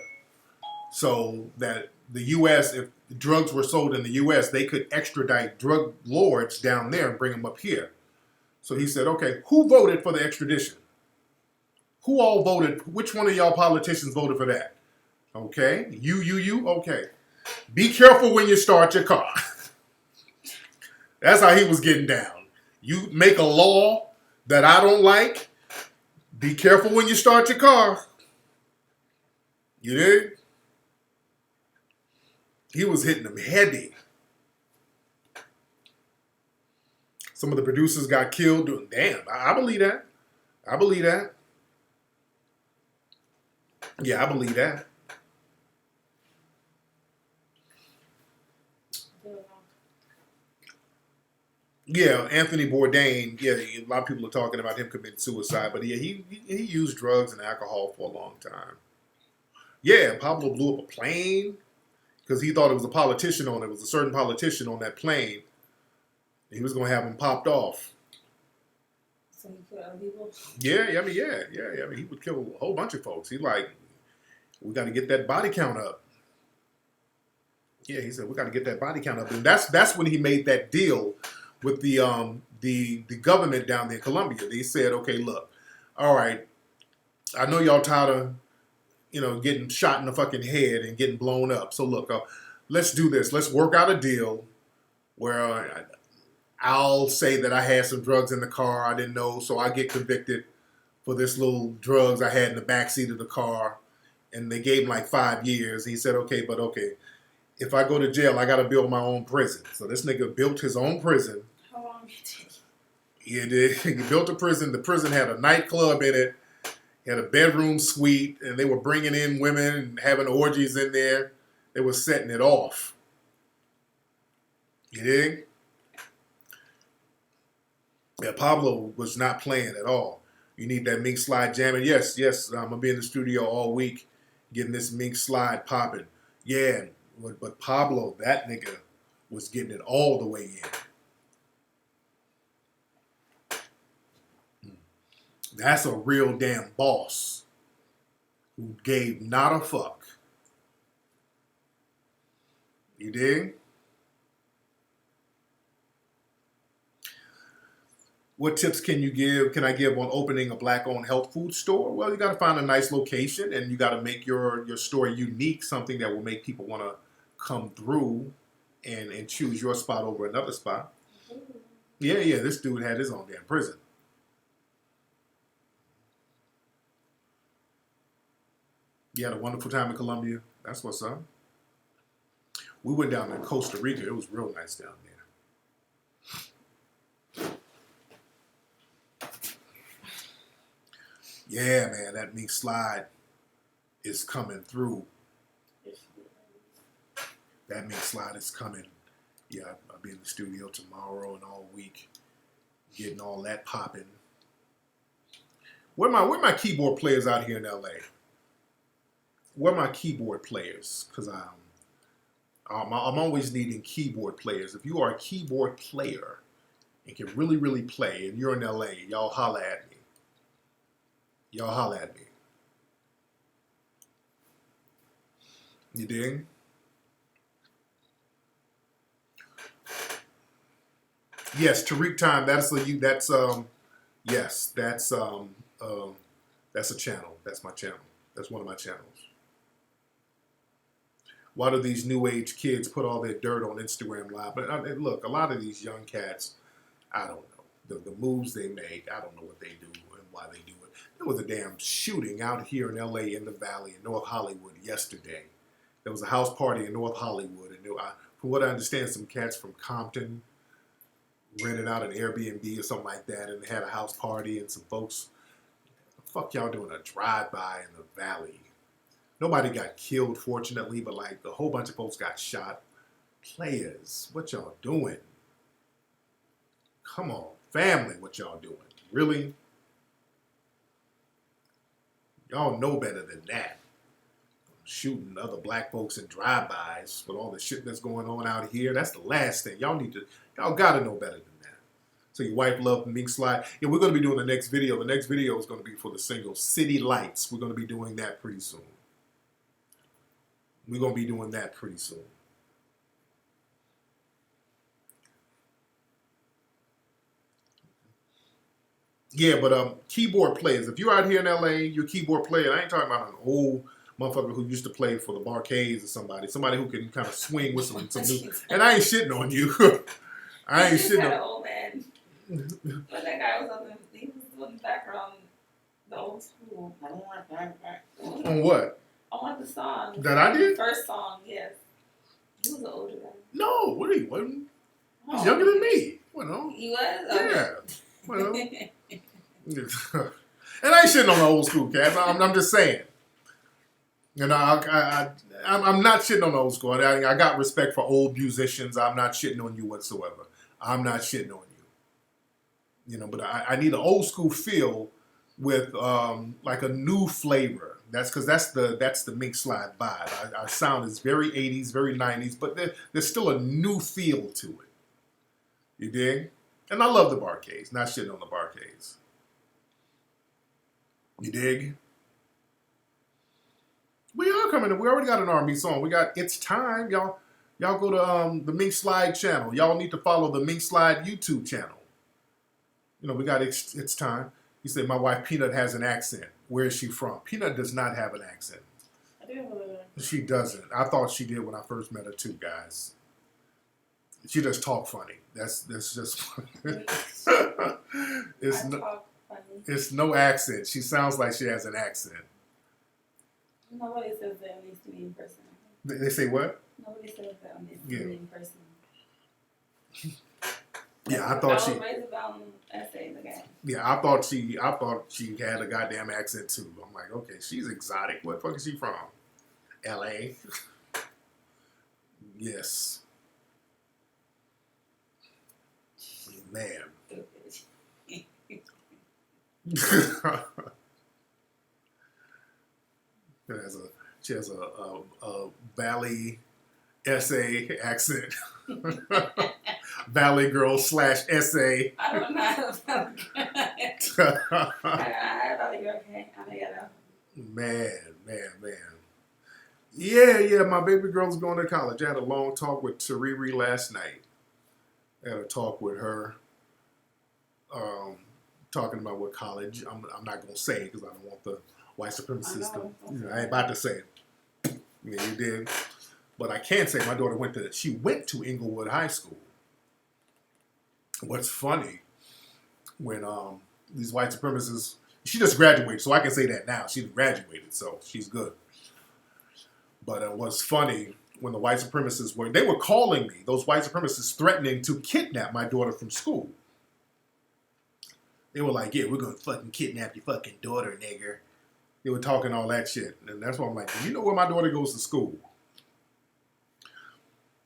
So that the U.S., if drugs were sold in the U.S., they could extradite drug lords down there and bring them up here. So he said, okay, who voted for the extradition? Who all voted? Which one of y'all politicians voted for that? Okay, you, okay. Be careful when you start your car. That's how he was getting down. You make a law that I don't like, be careful when you start your car. You did? He was hitting them heavy. Some of the producers got killed. Damn, I believe that. I believe that. Yeah, I believe that. Yeah, Anthony Bourdain. Yeah, a lot of people are talking about him committing suicide, but he used drugs and alcohol for a long time. Yeah, Pablo blew up a plane because he thought it was a politician on it. It was a certain politician on that plane. He was gonna have him popped off. So he killed other people? Yeah. I mean, he would kill a whole bunch of folks. He like, we got to get that body count up. Yeah, he said we got to get that body count up, and that's when he made that deal with the government down there in Colombia. They said, okay, look, all right, I know y'all tired of getting shot in the fucking head and getting blown up. So look, let's do this. Let's work out a deal where I'll say that I had some drugs in the car I didn't know, so I get convicted for this little drugs I had in the backseat of the car, and they gave him like 5 years. He said, okay, but okay, if I go to jail, I got to build my own prison. So this nigga built his own prison. How long did it take? He did. He built a prison. The prison had a nightclub in it. Had a bedroom suite, and they were bringing in women and having orgies in there. They were setting it off. You dig? Yeah, Pablo was not playing at all. You need that Mink Slide jamming. Yes, I'm going to be in the studio all week getting this Mink Slide popping. Yeah, but Pablo, that nigga, was getting it all the way in. That's a real damn boss who gave not a fuck. You dig? What tips can I give on opening a black-owned health food store? Well, you got to find a nice location, and you got to make your store unique, something that will make people want to come through and choose your spot over another spot. Yeah, this dude had his own damn prison. You had a wonderful time in Colombia. That's what's up. We went down to Costa Rica. It was real nice down there. Yeah, man, that Mink Slide is coming through. That Mink Slide is coming. Yeah, I'll be in the studio tomorrow and all week, getting all that popping. Where my keyboard players out here in LA? Where are my keyboard players? Because I'm always needing keyboard players. If you are a keyboard player and can really, really play, and you're in LA, y'all holla at me. Y'all holla at me. You dig? Yes, Tariq Time. That's a channel. That's my channel. That's one of my channels. Why do these new age kids put all their dirt on Instagram Live? But look, a lot of these young cats, I don't know. The moves they make, I don't know what they do and why they do it. There was a damn shooting out here in LA in the Valley in North Hollywood yesterday. There was a house party in North Hollywood. And from what I understand, some cats from Compton rented out an Airbnb or something like that, and they had a house party, and some folks, the fuck y'all doing a drive-by in the Valley? Nobody got killed, fortunately, but like a whole bunch of folks got shot. Players, what y'all doing? Come on, family, what y'all doing? Really? Y'all know better than that. Shooting other black folks in drive-bys with all the shit that's going on out here. That's the last thing. Y'all gotta know better than that. So your wife loved Mink Slide. Yeah, we're gonna be doing the next video. The next video is gonna be for the single City Lights. We're gonna be doing that pretty soon. We're gonna be doing that pretty soon. Yeah, but keyboard players. If you're out here in LA, you're a keyboard player. I ain't talking about an old motherfucker who used to play for the Barcades or somebody who can kind of swing with some new. And I ain't shitting on you. I ain't shitting on an old man. But that guy was up in he was doing the background, the old school. I don't want that. On what? I want the song. That I did? The first song, yes. He was an older guy. No, what are you? He's younger than me. Well, He was? Yeah. Okay. Well. And I ain't shitting on the old school cats. I'm just saying. I'm not shitting on the old school. I got respect for old musicians. I'm not shitting on you whatsoever. I'm not shitting on you. But I need an old school feel with like a new flavor. That's because that's the Mink Slide vibe. Our sound is very 80s, very 90s, but there's still a new feel to it. You dig? And I love the Barcades. Not shitting on the Barcades. You dig? We are coming. We already got an R&B song. We got It's Time, y'all. Y'all go to the Mink Slide channel. Y'all need to follow the Mink Slide YouTube channel. You know, we got It's Time. He said, my wife Peanut has an accent. Where is she from? Peanut does not have an accent. I do. She doesn't. I thought she did when I first met her too, guys. She just talk funny. That's just it's no accent. She sounds like she has an accent. Nobody says that needs to be in person. They say what? Nobody says that needs to be in person. Yeah, I thought she. Yeah, I thought she had a goddamn accent too. I'm like, okay, she's exotic. Where the fuck is she from? L.A. Yes. Man. She has a Valley essay accent. Valley girl / essay. I don't know how to Valley girl. Okay, I know that. Man. Yeah, my baby girl's going to college. I had a long talk with Tariri last night. I had a talk with her, talking about what college. I'm not going to say because I don't want the white supremacy system. I ain't about to say it. Yeah, you did. But I can say my daughter went to Inglewood High School. What's funny, when these white supremacists, she just graduated, so I can say that now. She graduated, so she's good. But what's funny, when the white supremacists they were calling me, those white supremacists threatening to kidnap my daughter from school. They were like, yeah, we're going to fucking kidnap your fucking daughter, nigger. They were talking all that shit. And that's why I'm like, you know where my daughter goes to school?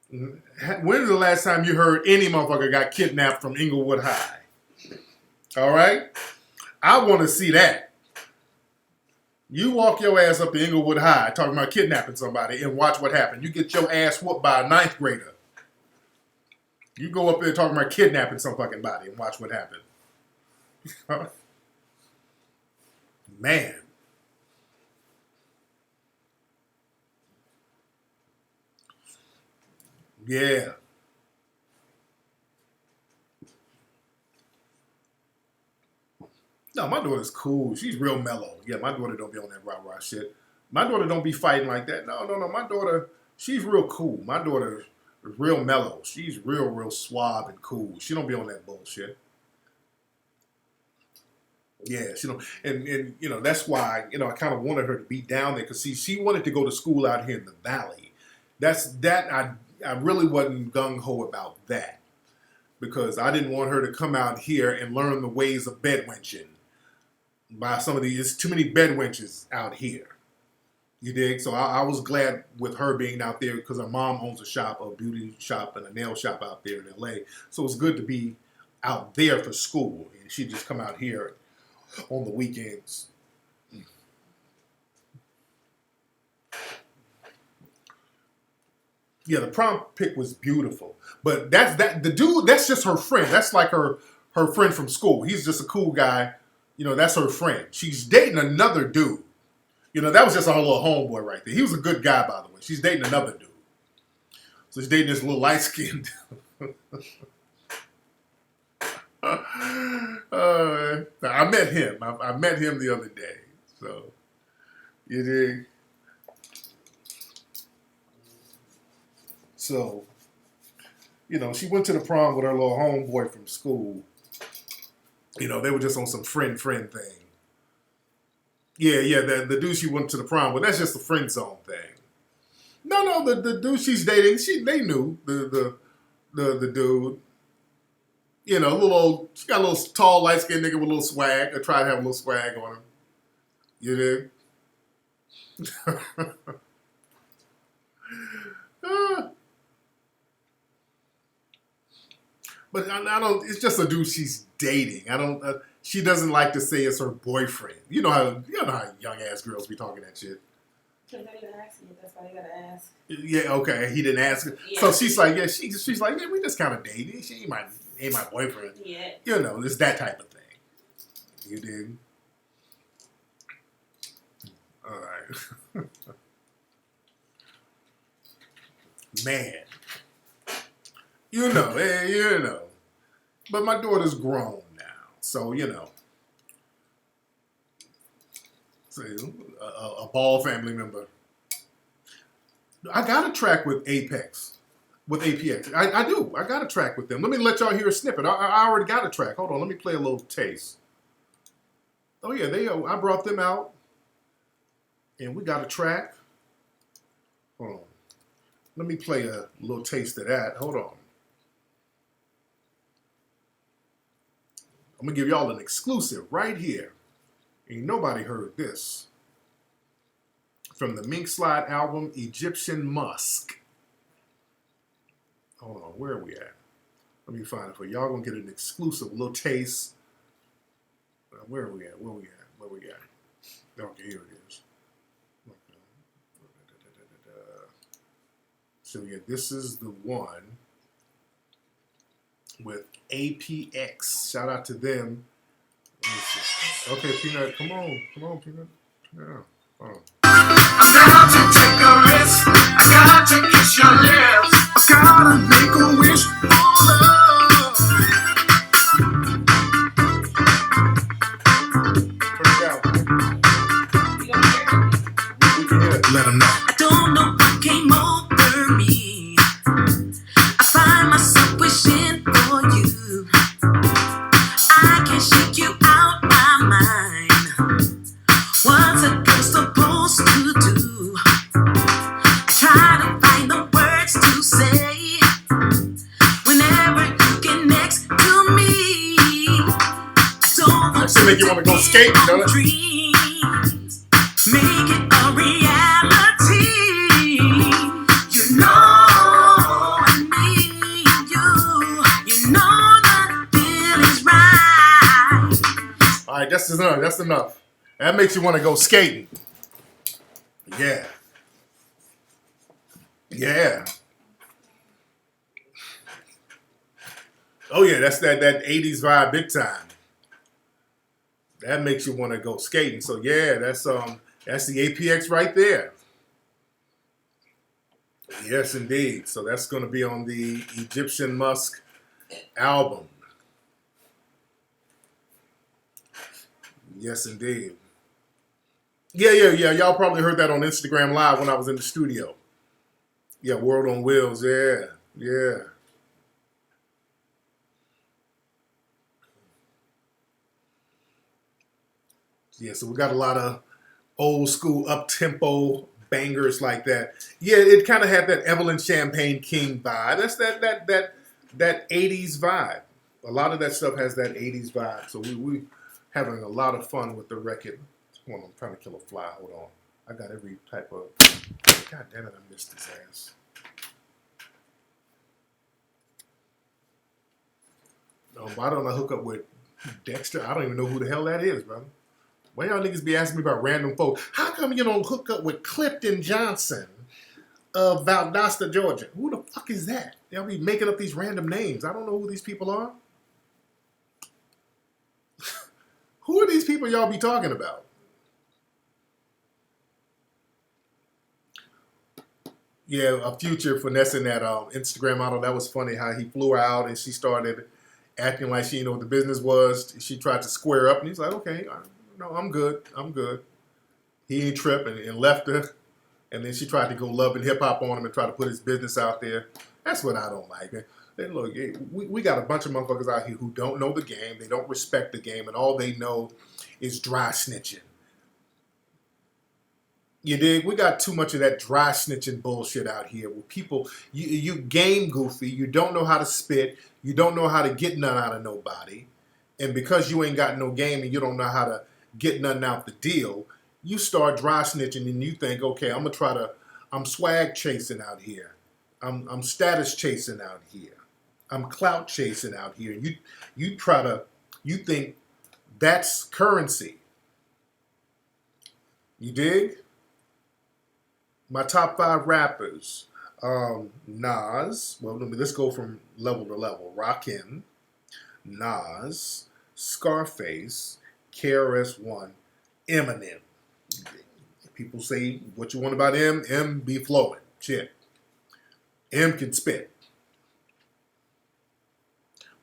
When's the last time you heard any motherfucker got kidnapped from Inglewood High? All right? I want to see that. You walk your ass up to Inglewood High talking about kidnapping somebody and watch what happens. You get your ass whooped by a 9th grader. You go up there talking about kidnapping some fucking body and watch what happens. Man. Yeah. No, my daughter's cool. She's real mellow. Yeah, my daughter don't be on that rah-rah shit. My daughter don't be fighting like that. No. My daughter, she's real cool. My daughter is real mellow. She's real suave and cool. She don't be on that bullshit. Yeah, she don't. And you know, that's why, you know, I kind of wanted her to be down there because, see, she wanted to go to school out here in the valley. I really wasn't gung-ho about that because I didn't want her to come out here and learn the ways of bedwenching. By some of these, too many bedwenches out here. You dig? So I was glad with her being out there because her mom owns a beauty shop and a nail shop out there in L.A. So it's good to be out there for school. And she'd just come out here on the weekends. Yeah, the prom pic was beautiful. But the dude, that's just her friend. That's like her friend from school. He's just a cool guy. You know, that's her friend. She's dating another dude. You know, that was just her little homeboy right there. He was a good guy, by the way. She's dating another dude. So she's dating this little light-skinned I met him. I met him the other day. So, you dig? So, you know, she went to the prom with her little homeboy from school. You know, they were just on some friend thing. Yeah, the dude she went to the prom with, that's just a friend zone thing. No, the dude she's dating, they knew the dude. You know, she got a little tall, light-skinned nigga with a little swag. I tried to have a little swag on him. You dig? But I don't. It's just a dude she's dating. I don't. She doesn't like to say it's her boyfriend. You know how young ass girls be talking that shit. Because they didn't ask you. That's why they gotta ask. Yeah. Okay. He didn't ask her. Yeah. So she's like, yeah. She's like, yeah. We just kind of dating. She ain't my ain't my boyfriend. Yeah. You know, it's that type of thing. You dig? All right. Man. You know. But my daughter's grown now. So, see, a ball family member. I got a track with Apex. With APX. I do. I got a track with them. Let me let y'all hear a snippet. I already got a track. Hold on. Let me play a little taste. Oh, yeah. I brought them out. And we got a track. Hold on. Let me play a little taste of that. Hold on. I'm going to give y'all an exclusive right here. Ain't nobody heard this. From the Mink Slide album, Egyptian Musk. Hold on, where are we at? Let me find it for y'all. Gonna get an exclusive little taste. Where are we at? Where we at? Okay, here it is. Okay. So yeah, this is the one with APX. Shout out to them. Let me see. Okay, Peanut, come on, Peanut. Yeah. I got to take a risk. I got to kiss your lips. I gotta make a wish for love. Turn it down. We can hear it. Let them know. I don't know what came over me. I find myself wishing for you. I can't shake you out my mind. What's a girl supposed to do? Try to find the words to say whenever you get next to me. Don't want to make you want to go skate, don't it? Dreams, make it a reality. You know I need you. You know the feeling's right. All right, that's enough. That's enough. That makes you want to go skating. Yeah. Yeah. Oh yeah, that's that 80s vibe big time. That makes you want to go skating. So yeah, that's the APX right there. Yes, indeed. So that's going to be on the Egyptian Musk album. Yes, indeed. Yeah. Y'all probably heard that on Instagram Live when I was in the studio. Yeah, World on Wheels. Yeah. Yeah, so we got a lot of old school up-tempo bangers like that. Yeah, it kind of had that Evelyn Champagne King vibe. That's that 80s vibe. A lot of that stuff has that 80s vibe. So we having a lot of fun with the record. Hold on, I'm trying to kill a fly. Hold on. I got every type of... God damn it, I missed his ass. Why don't I hook up with Dexter? I don't even know who the hell that is, brother. Why y'all niggas be asking me about random folks? How come you don't hook up with Clifton Johnson of Valdosta, Georgia? Who the fuck is that? They'll be making up these random names. I don't know who these people are. Who are these people y'all be talking about? Yeah, a Future finessing that Instagram model. That was funny how he flew her out and she started acting like she didn't know what the business was. She tried to square up and he's like, okay, no, I'm good. He ain't tripping and left her. And then she tried to go love and hip hop on him and try to put his business out there. That's what I don't like. And look, we got a bunch of motherfuckers out here who don't know the game. They don't respect the game. And all they know is dry snitching. You dig? We got too much of that dry snitching bullshit out here where people, you game goofy, you don't know how to spit, you don't know how to get none out of nobody. And because you ain't got no game and you don't know how to get nothing out the deal, you start dry snitching and you think, okay, I'm swag chasing out here. I'm status chasing out here. I'm clout chasing out here. You think that's currency. You dig? My top 5 rappers. Nas. Well, let's go from level to level. Rakim. Nas, Scarface, KRS-One, Eminem. People say what you want about M. M be flowing. Shit. M can spit.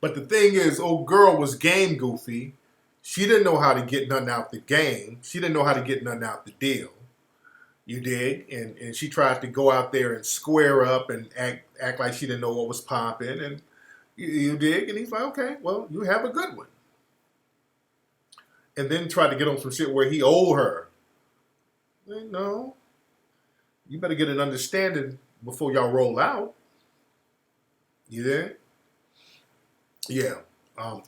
But the thing is, old girl was game goofy. She didn't know how to get nothing out the game. She didn't know how to get nothing out the deal. You dig? And she tried to go out there and square up and act like she didn't know what was popping. And you dig? And he's like, okay, well, you have a good one. And then tried to get on some shit where he owed her. No. You better get an understanding before y'all roll out. You dig? Yeah.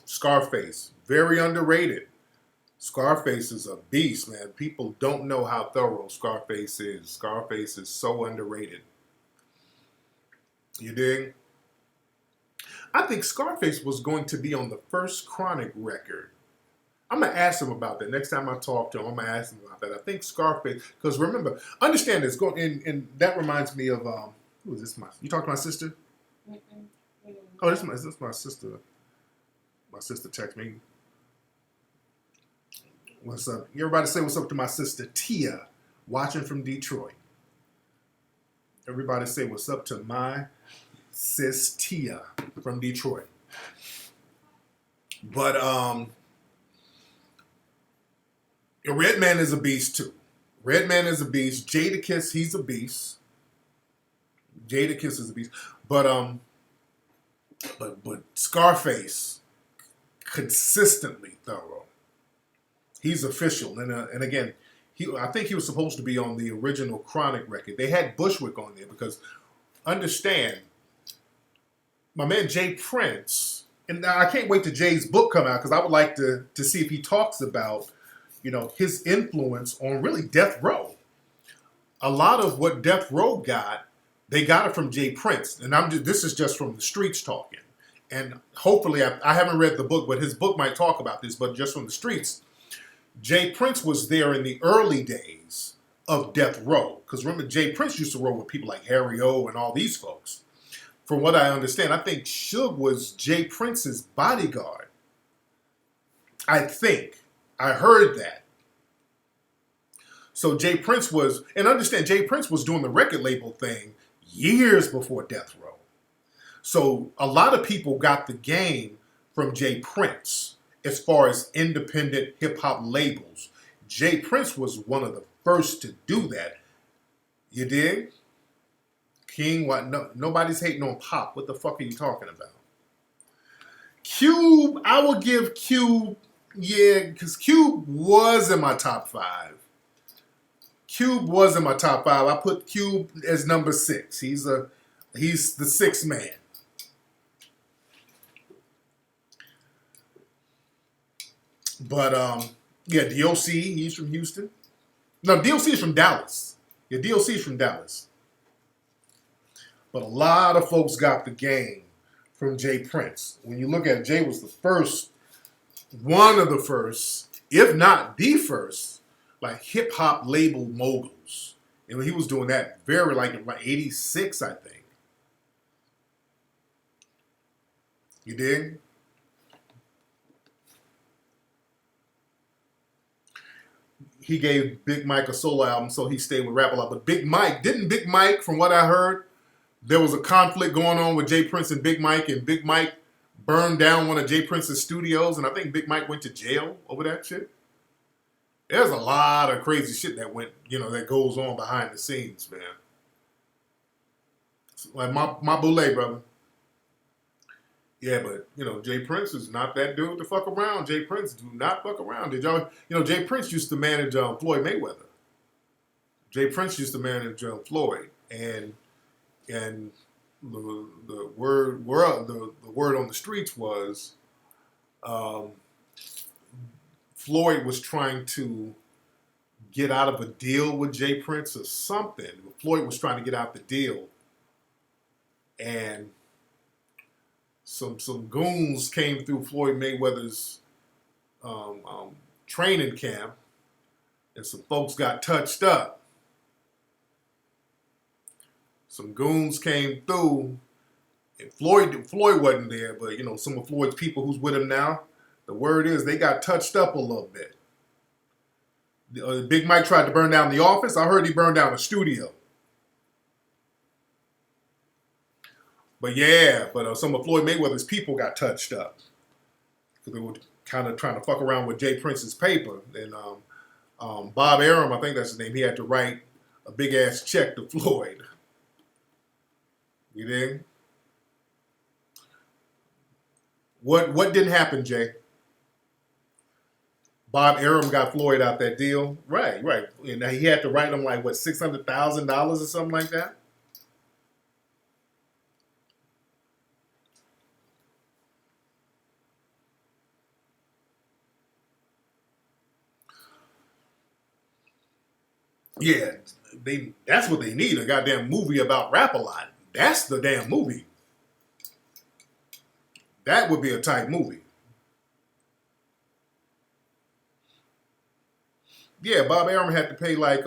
Scarface. Very underrated. Scarface is a beast, man. People don't know how thorough Scarface is. Scarface is so underrated. You dig? I think Scarface was going to be on the first Chronic record. I'm going to ask him about that. Next time I talk to him, I'm going to ask him about that. I think Scarface, because remember, understand this, and that reminds me of, who is this? You talk to my sister? Oh, this is my sister. My sister texted me. What's up? Everybody say what's up to my sister Tia, watching from Detroit. Everybody say what's up to my sis Tia from Detroit. But Redman is a beast too. Redman is a beast. Jadakiss, he's a beast. Jadakiss is a beast. But Scarface, consistently thorough. He's official, and again, I think he was supposed to be on the original Chronic record. They had Bushwick on there because, understand, my man Jay Prince, and I can't wait till Jay's book come out because I would like to see if he talks about, his influence on really Death Row. A lot of what Death Row got, they got it from Jay Prince, and this is just from the streets talking. And hopefully, I haven't read the book, but his book might talk about this, but just from the streets, Jay Prince was there in the early days of Death Row. Because remember, Jay Prince used to roll with people like Harry O and all these folks. From what I understand, I think Suge was Jay Prince's bodyguard. I think. I heard that. So Jay Prince was, and understand, Jay Prince was doing the record label thing years before Death Row. So a lot of people got the game from Jay Prince as far as independent hip-hop labels. Jay Prince was one of the first to do that. You dig? King, what? No, nobody's hating on Pop. What the fuck are you talking about? Cube, I will give Cube, yeah, because Cube was in my top 5. Cube was in my top 5. I put Cube as number 6. He's the 6th man. But, yeah, DOC, he's from Houston. No, DOC is from Dallas. Yeah, DOC is from Dallas. But a lot of folks got the game from Jay Prince. When you look at it, Jay was the first, one of the first, if not the first, like hip-hop label moguls. And he was doing that very, in 86, I think. You dig? He gave Big Mike a solo album, so he stayed with Rap a lot. But Big Mike, from what I heard, there was a conflict going on with Jay Prince and Big Mike burned down one of Jay Prince's studios, and I think Big Mike went to jail over that shit. There's a lot of crazy shit that that goes on behind the scenes, man. Like my boule, brother. Yeah, but, Jay Prince is not that dude to fuck around. Jay Prince do not fuck around. Did y'all, Jay Prince used to manage Floyd Mayweather. Jay Prince used to manage Floyd. And the word on the streets was Floyd was trying to get out of a deal with Jay Prince or something. Floyd was trying to get out the deal. And some goons came through Floyd Mayweather's training camp, and some folks got touched up. Some goons came through, Floyd wasn't there, but you know, some of Floyd's people who's with him now, the word is they got touched up a little bit. Big Mike tried to burn down the office. I heard he burned down the studio. But yeah, some of Floyd Mayweather's people got touched up because they were kind of trying to fuck around with Jay Prince's paper. And Bob Arum, I think that's his name, he had to write a big ass check to Floyd. You dig? What didn't happen, Jay? Bob Arum got Floyd out that deal. Right. And he had to write him like, what, $600,000 or something like that? Yeah, that's what they need, a goddamn movie about Rap-A-Lot. That's the damn movie. That would be a tight movie. Yeah, Bob Arum had to pay like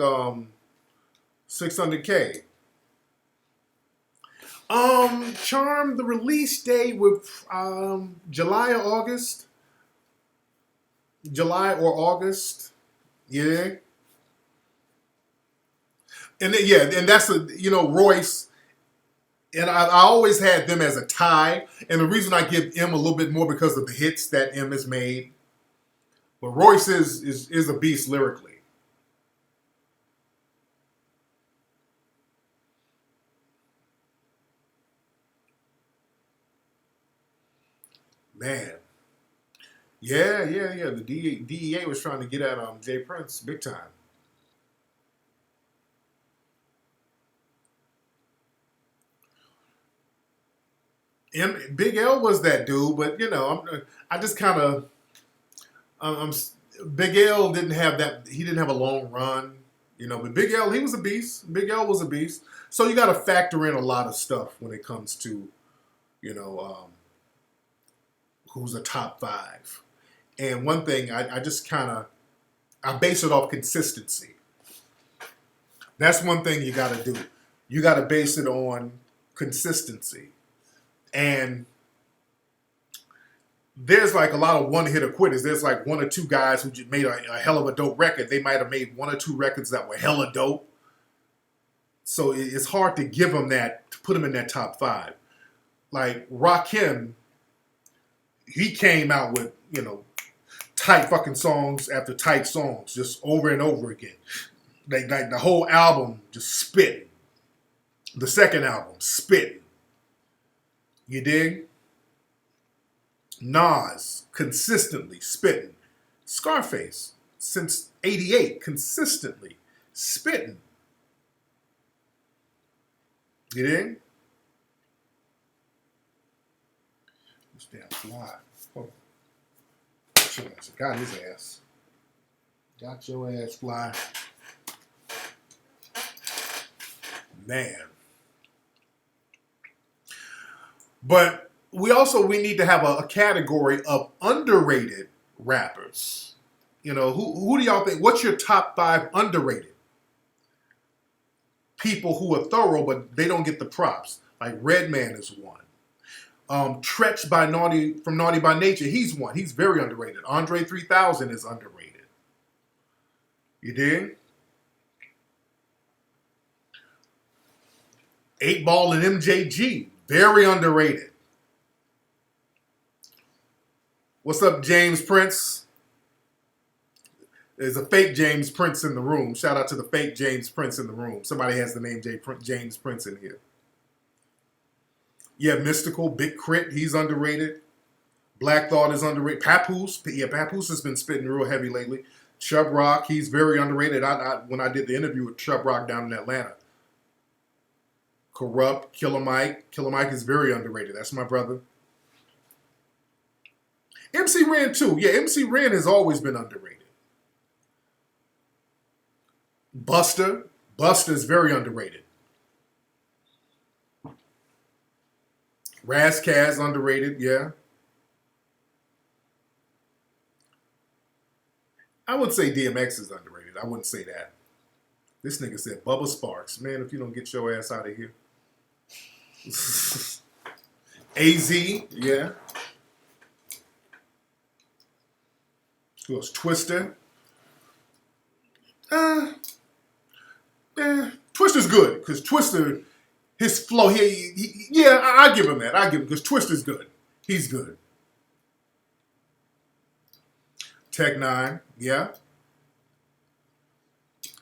$600K. Charm, the release date with July or August. July or August. Yeah. And then, yeah, and that's Royce, and I always had them as a tie. And the reason I give M a little bit more because of the hits that M has made. But Royce is a beast lyrically. Man. Yeah. The DEA was trying to get at Jay Prince big time. Big L was that dude, but I just kind of, Big L didn't have that. He didn't have a long run, But Big L, he was a beast. Big L was a beast. So you got to factor in a lot of stuff when it comes to, who's a top five. And one thing, I just kind of, I base it off consistency. That's one thing you got to do. You got to base it on consistency. And there's like a lot of one-hitter quitters. There's like one or two guys who just made a hell of a dope record. They might have made one or two records that were hella dope. So it's hard to give them that, to put them in that top five. Like Rakim, he came out with, tight fucking songs after tight songs, just over and over again. Like the whole album just spitting. The second album, spitting. You dig? Nas, consistently spitting. Scarface, since '88, consistently spitting. You dig? This damn fly. Oh. Got his ass. Got your ass, fly. Man. But we need to have a category of underrated rappers. Who do y'all think? What's your top five underrated people who are thorough but they don't get the props? Like Redman is one. Tretch from Naughty by Nature, he's one. He's very underrated. Andre 3000 is underrated. You dig? 8 Ball and MJG, very underrated. What's up, James Prince? There's a fake James Prince in the room. Shout out to the fake James Prince in the room. Somebody has the name James Prince in here. Yeah, Mystical, Big Crit, he's underrated. Black Thought is underrated. Papoose, Papoose has been spitting real heavy lately. Chubb Rock, he's very underrated. When I did the interview with Chubb Rock down in Atlanta. Corrupt, Killer Mike. Killer Mike is very underrated. That's my brother. MC Ren too. Yeah, MC Ren has always been underrated. Buster is very underrated. Razzcazz underrated, yeah. I would say DMX is underrated. I wouldn't say that. This nigga said Bubba Sparks. Man, if you don't get your ass out of here. AZ, yeah. Who else? Twister. Twister's good because Twister, his flow, yeah, I give him that. I give him because Twister's good. He's good. Tech Nine, yeah.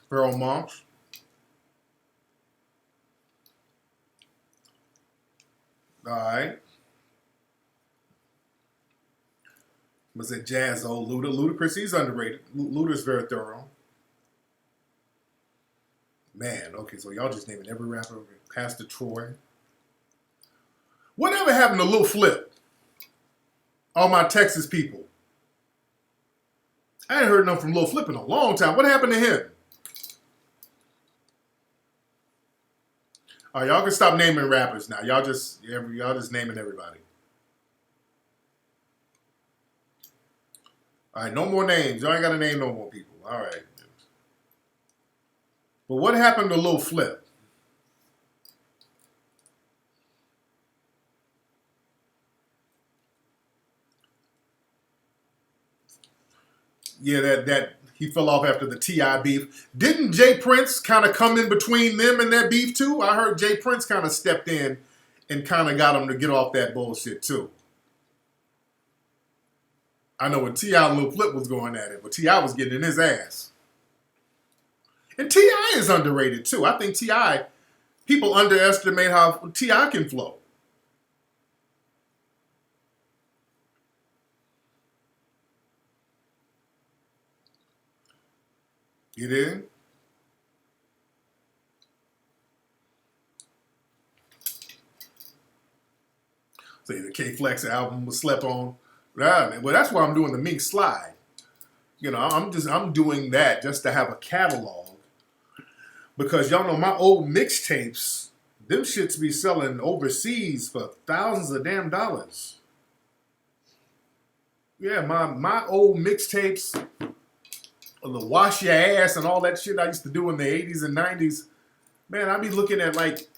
Pharoah Monch. All right. Was it Jazzo? Ludacris, he's underrated. Luda's very thorough. Man, okay, so y'all just naming every rapper. Pastor Troy. Whatever happened to Lil Flip? All my Texas people. I ain't heard nothing from Lil Flip in a long time. What happened to him? All right, y'all can stop naming rappers now. Y'all just naming everybody. All right, no more names. Y'all ain't got to name no more people. All right. But what happened to Lil Flip? Yeah, that he fell off after the T.I. beef. Didn't Jay Prince kind of come in between them and that beef too? I heard Jay Prince kind of stepped in and kind of got him to get off that bullshit too. I know when T.I. and Lil Flip was going at it, but T.I. was getting in his ass. And T.I. is underrated too. I think T.I., people underestimate how T.I. can flow. You did? Say the K-Flex album was slept on. Well, that's why I'm doing the Mink Slide. You know, I'm doing that just to have a catalog. Because y'all know my old mixtapes, them shits be selling overseas for thousands of damn dollars. Yeah, my old mixtapes, the Wash Your Ass and all that shit I used to do in the 80s and 90s, man, I'd be looking at like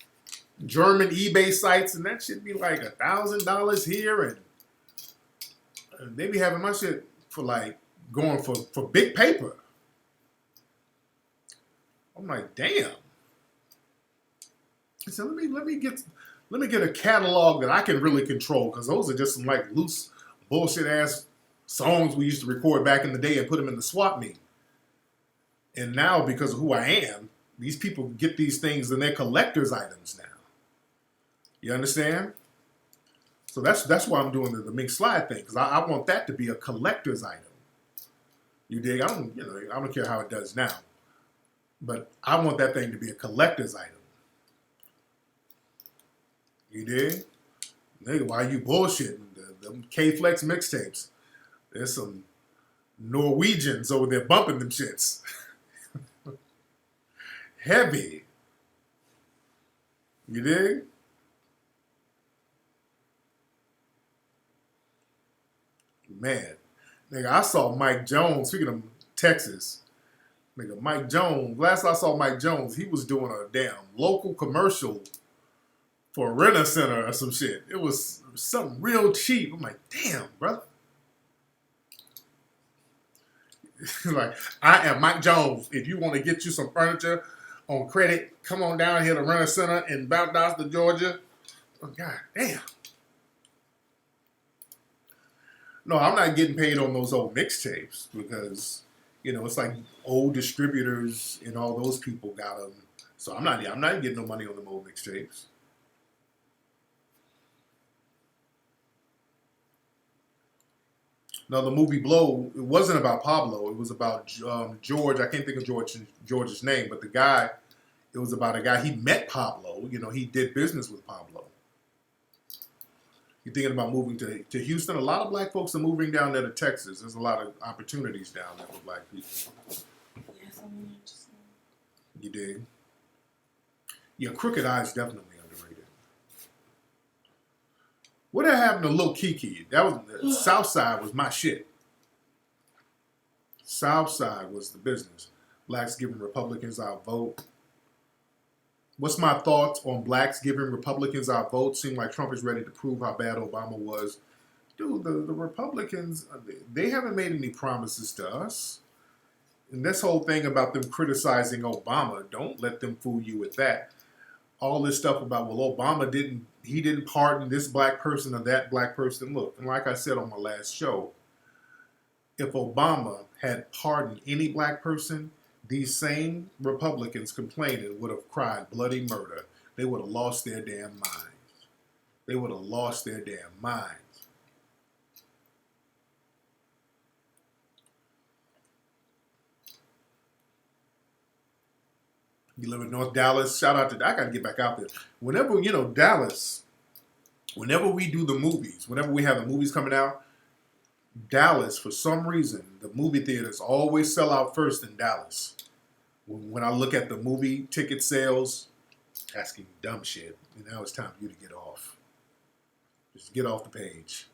German eBay sites and that shit be like $1,000 here and they be having my shit for like going for big paper. I'm like, damn. So let me get a catalog that I can really control because those are just some like loose bullshit ass songs we used to record back in the day and put them in the swap meet. And now because of who I am, these people get these things and they're collector's items now. You understand? So that's why I'm doing the Mink Slide thing because I want that to be a collector's item. You dig? I don't care how it does now, but I want that thing to be a collector's item. You dig? Nigga, why you bullshitting? The K-Flex mixtapes. There's some Norwegians over there bumping them shits. Heavy. You dig? Man. Nigga, I saw Mike Jones, speaking of Texas, nigga, Mike Jones, last I saw Mike Jones, he was doing a damn local commercial for a renter center or some shit. It was something real cheap. I'm like, damn, brother. Like, I am Mike Jones. If you want to get you some furniture on credit, come on down here to Renter Center in Valdosta, Georgia. Oh, God damn. No, I'm not getting paid on those old mixtapes because, you know, it's like old distributors and all those people got them. So I'm not getting no money on them old mixtapes. No, the movie Blow, it wasn't about Pablo. It was about George. I can't think of George's name, but the guy, it was about a guy. He met Pablo. You know, he did business with Pablo. You're thinking about moving to Houston. A lot of black folks are moving down there to Texas. There's a lot of opportunities down there for black people. Yes, I mean, just... You dig? Yeah, Crooked Eye is definitely underrated. What happened to Lil Kiki? That was Southside was my shit. Southside was the business. Blacks giving Republicans our vote. What's my thoughts on blacks giving Republicans our vote? Seem like Trump is ready to prove how bad Obama was. Dude, the Republicans, they haven't made any promises to us. And this whole thing about them criticizing Obama, don't let them fool you with that. All this stuff about, well, Obama didn't pardon this black person or that black person. Look, and like I said on my last show, if Obama had pardoned any black person, these same Republicans complaining would have cried bloody murder. They would have lost their damn minds. They would have lost their damn minds. You live in North Dallas. Shout out to, I got to get back out there. Whenever, Dallas, whenever we do the movies, whenever we have the movies coming out, Dallas, for some reason, the movie theaters always sell out first in Dallas. When I look at the movie ticket sales, asking dumb shit, and now it's time for you to get off. Just get off the page.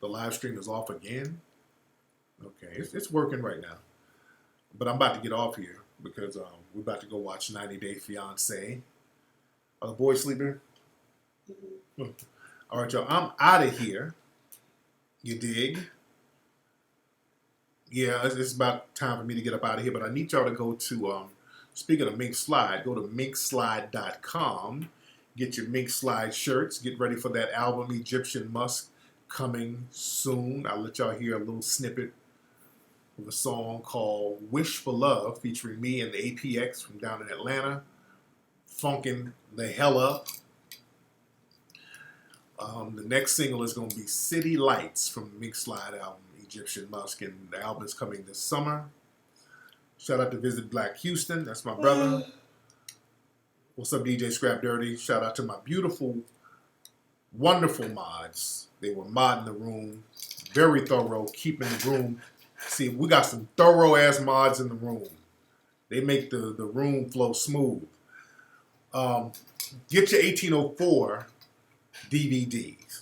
The live stream is off again. Okay, it's working right now. But I'm about to get off here because we're about to go watch 90 Day Fiancé. Are the boys sleeping? Mm-hmm. All right, y'all. I'm out of here. You dig? Yeah, it's about time for me to get up out of here. But I need y'all to go to, speaking of Mink Slide, go to minkslide.com. Get your Mink Slide shirts. Get ready for that album, Egyptian Musk, coming soon. I'll let y'all hear a little snippet of a song called Wish for Love, featuring me and the APX from down in Atlanta, funking the hell up. The next single is going to be City Lights from the Mink Slide album, Egyptian Musk, and the album is coming this summer. Shout out to Visit Black Houston, that's my brother. What's up, DJ Scrap Dirty? Shout out to my beautiful, wonderful mods. They were modding the room, very thorough, keeping the room. See, we got some thorough ass mods in the room. They make the room flow smooth. Get your 1804 DVDs.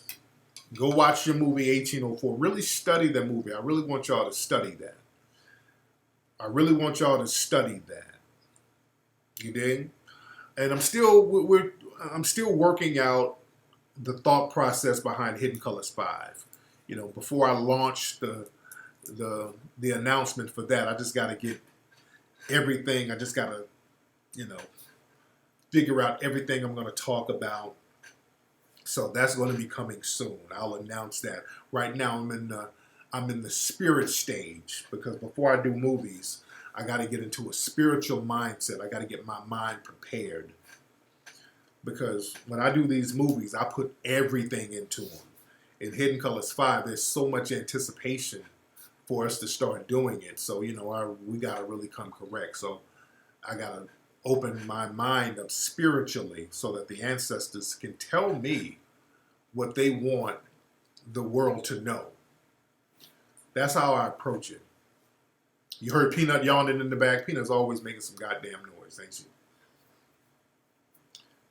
Go watch your movie 1804. Really study that movie. I really want y'all to study that. You dig? And I'm still working out the thought process behind Hidden Colors 5. Before I launch the announcement for that, I just got to get everything. I just got to, figure out everything I'm going to talk about. So that's going to be coming soon. I'll announce that. Right now, I'm in the spirit stage, because before I do movies, I got to get into a spiritual mindset. I got to get my mind prepared, because when I do these movies, I put everything into them. In Hidden Colors 5, there's so much anticipation for us to start doing it. So, we got to really come correct. So I got to open my mind up spiritually so that the ancestors can tell me what they want the world to know. That's how I approach it. You heard Peanut yawning in the back. Peanut's always making some goddamn noise, ain't she?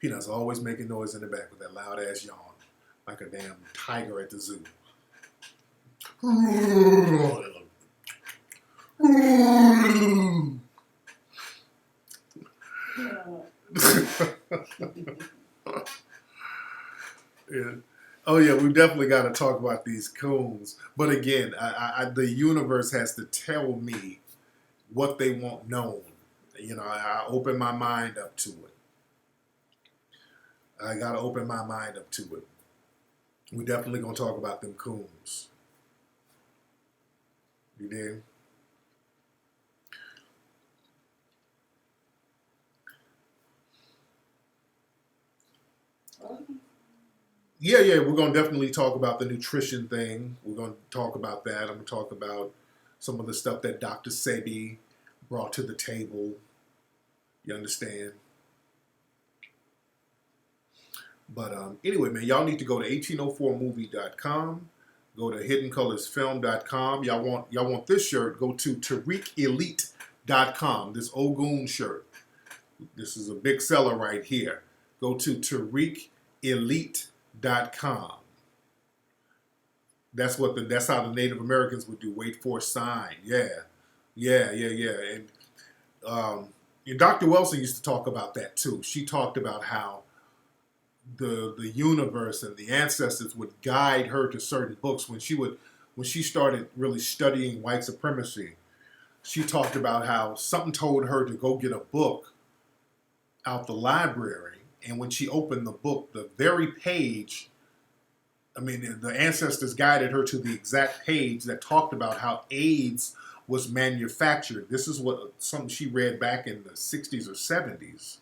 Peanut's always making noise in the back with that loud ass yawn, like a damn tiger at the zoo. Yeah. Oh yeah, we definitely got to talk about these coons. But again, the universe has to tell me what they want known. I open my mind up to it. I got to open my mind up to it. We definitely gonna talk about them coons. You did. Yeah, we're going to definitely talk about the nutrition thing. We're going to talk about that. I'm going to talk about some of the stuff that Dr. Sebi brought to the table. You understand? But anyway, man, y'all need to go to 1804movie.com. Go to hiddencolorsfilm.com. Y'all want this shirt, go to tariqelite.com. This Ogun shirt. This is a big seller right here. Go to tariqelite.com. That's how the Native Americans would do. Wait for a sign. Yeah. And And Dr. Wilson used to talk about that too. She talked about how the universe and the ancestors would guide her to certain books when she started really studying white supremacy. She talked about how something told her to go get a book out the library, and when she opened the book, the very page, I mean, the ancestors guided her to the exact page that talked about how AIDS was manufactured. This is what something she read back in the 60s or 70s,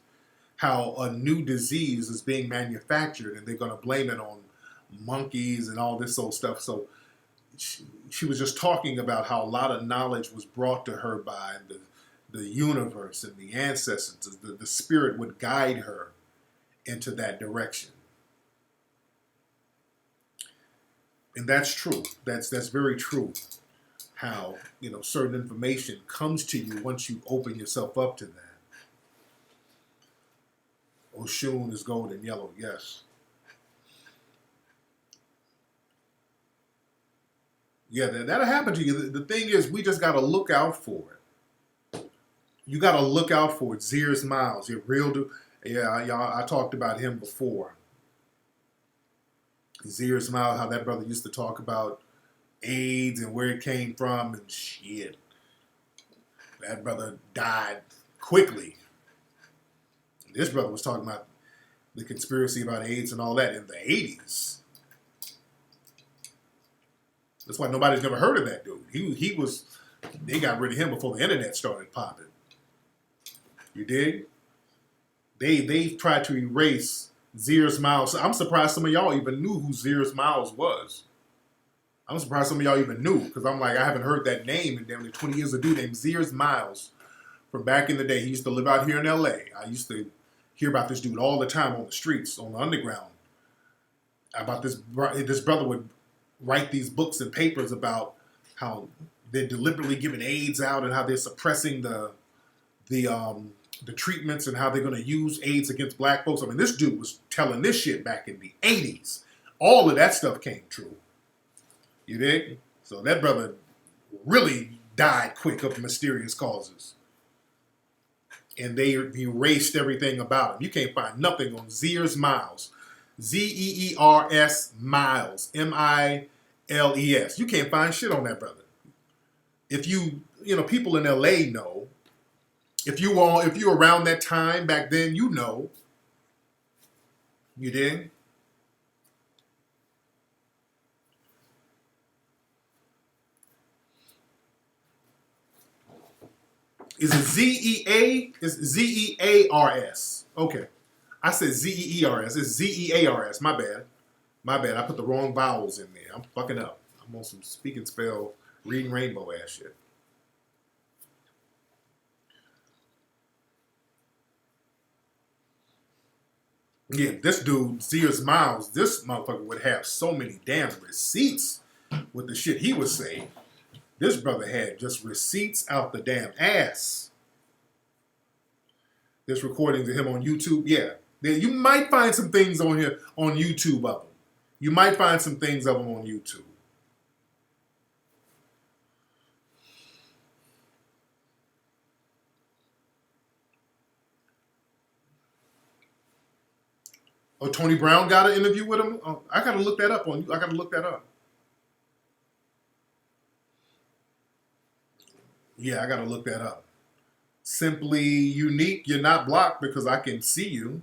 how a new disease is being manufactured and they're going to blame it on monkeys and all this old stuff. So she was just talking about how a lot of knowledge was brought to her by the universe and the ancestors. The spirit would guide her into that direction. And that's true. That's very true. How, certain information comes to you once you open yourself up to that. Oshun is gold and yellow, yes. Yeah, that'll happen to you. The thing is, we just got to look out for it. You got to look out for it. Zeers Miles, y'all, I talked about him before. Zeers Miles, how that brother used to talk about AIDS and where it came from and shit. That brother died quickly. This brother was talking about the conspiracy about AIDS and all that in the 80s. That's why nobody's never heard of that dude. They got rid of him before the internet started popping. You dig? They tried to erase Zeers Miles. I'm surprised some of y'all even knew who Zeers Miles was. I'm surprised some of y'all even knew, because I'm like, I haven't heard that name in damn near 20 years. A dude named Zeers Miles from back in the day. He used to live out here in LA. I used to hear about this dude all the time on the streets, on the underground. About this brother would write these books and papers about how they're deliberately giving AIDS out and how they're suppressing the treatments and how they're going to use AIDS against black folks. I mean, this dude was telling this shit back in the 80s. All of that stuff came true. You dig? So that brother really died quick of mysterious causes. And they erased everything about him. You can't find nothing on Zeers Miles. Zeers Miles. Miles. You can't find shit on that brother. If people in LA know. If you're around that time back then, you know. You dig? Is it Z-E-A? It's Z-E-A-R-S. Okay. I said Z-E-E-R-S. It's Z-E-A-R-S. My bad. I put the wrong vowels in there. I'm fucking up. I'm on some speak and spell, reading rainbow ass shit. Yeah, this dude, Zeers Miles, this motherfucker would have so many damn receipts with the shit he was saying. This brother had just receipts out the damn ass. There's recordings of him on YouTube. Yeah. You might find some things on here on YouTube of him. You might find some things of him on YouTube. Oh, Tony Brown got an interview with him? Oh, I got to look that up on you. I got to look that up. Yeah, I got to look that up. Simply unique. You're not blocked because I can see you.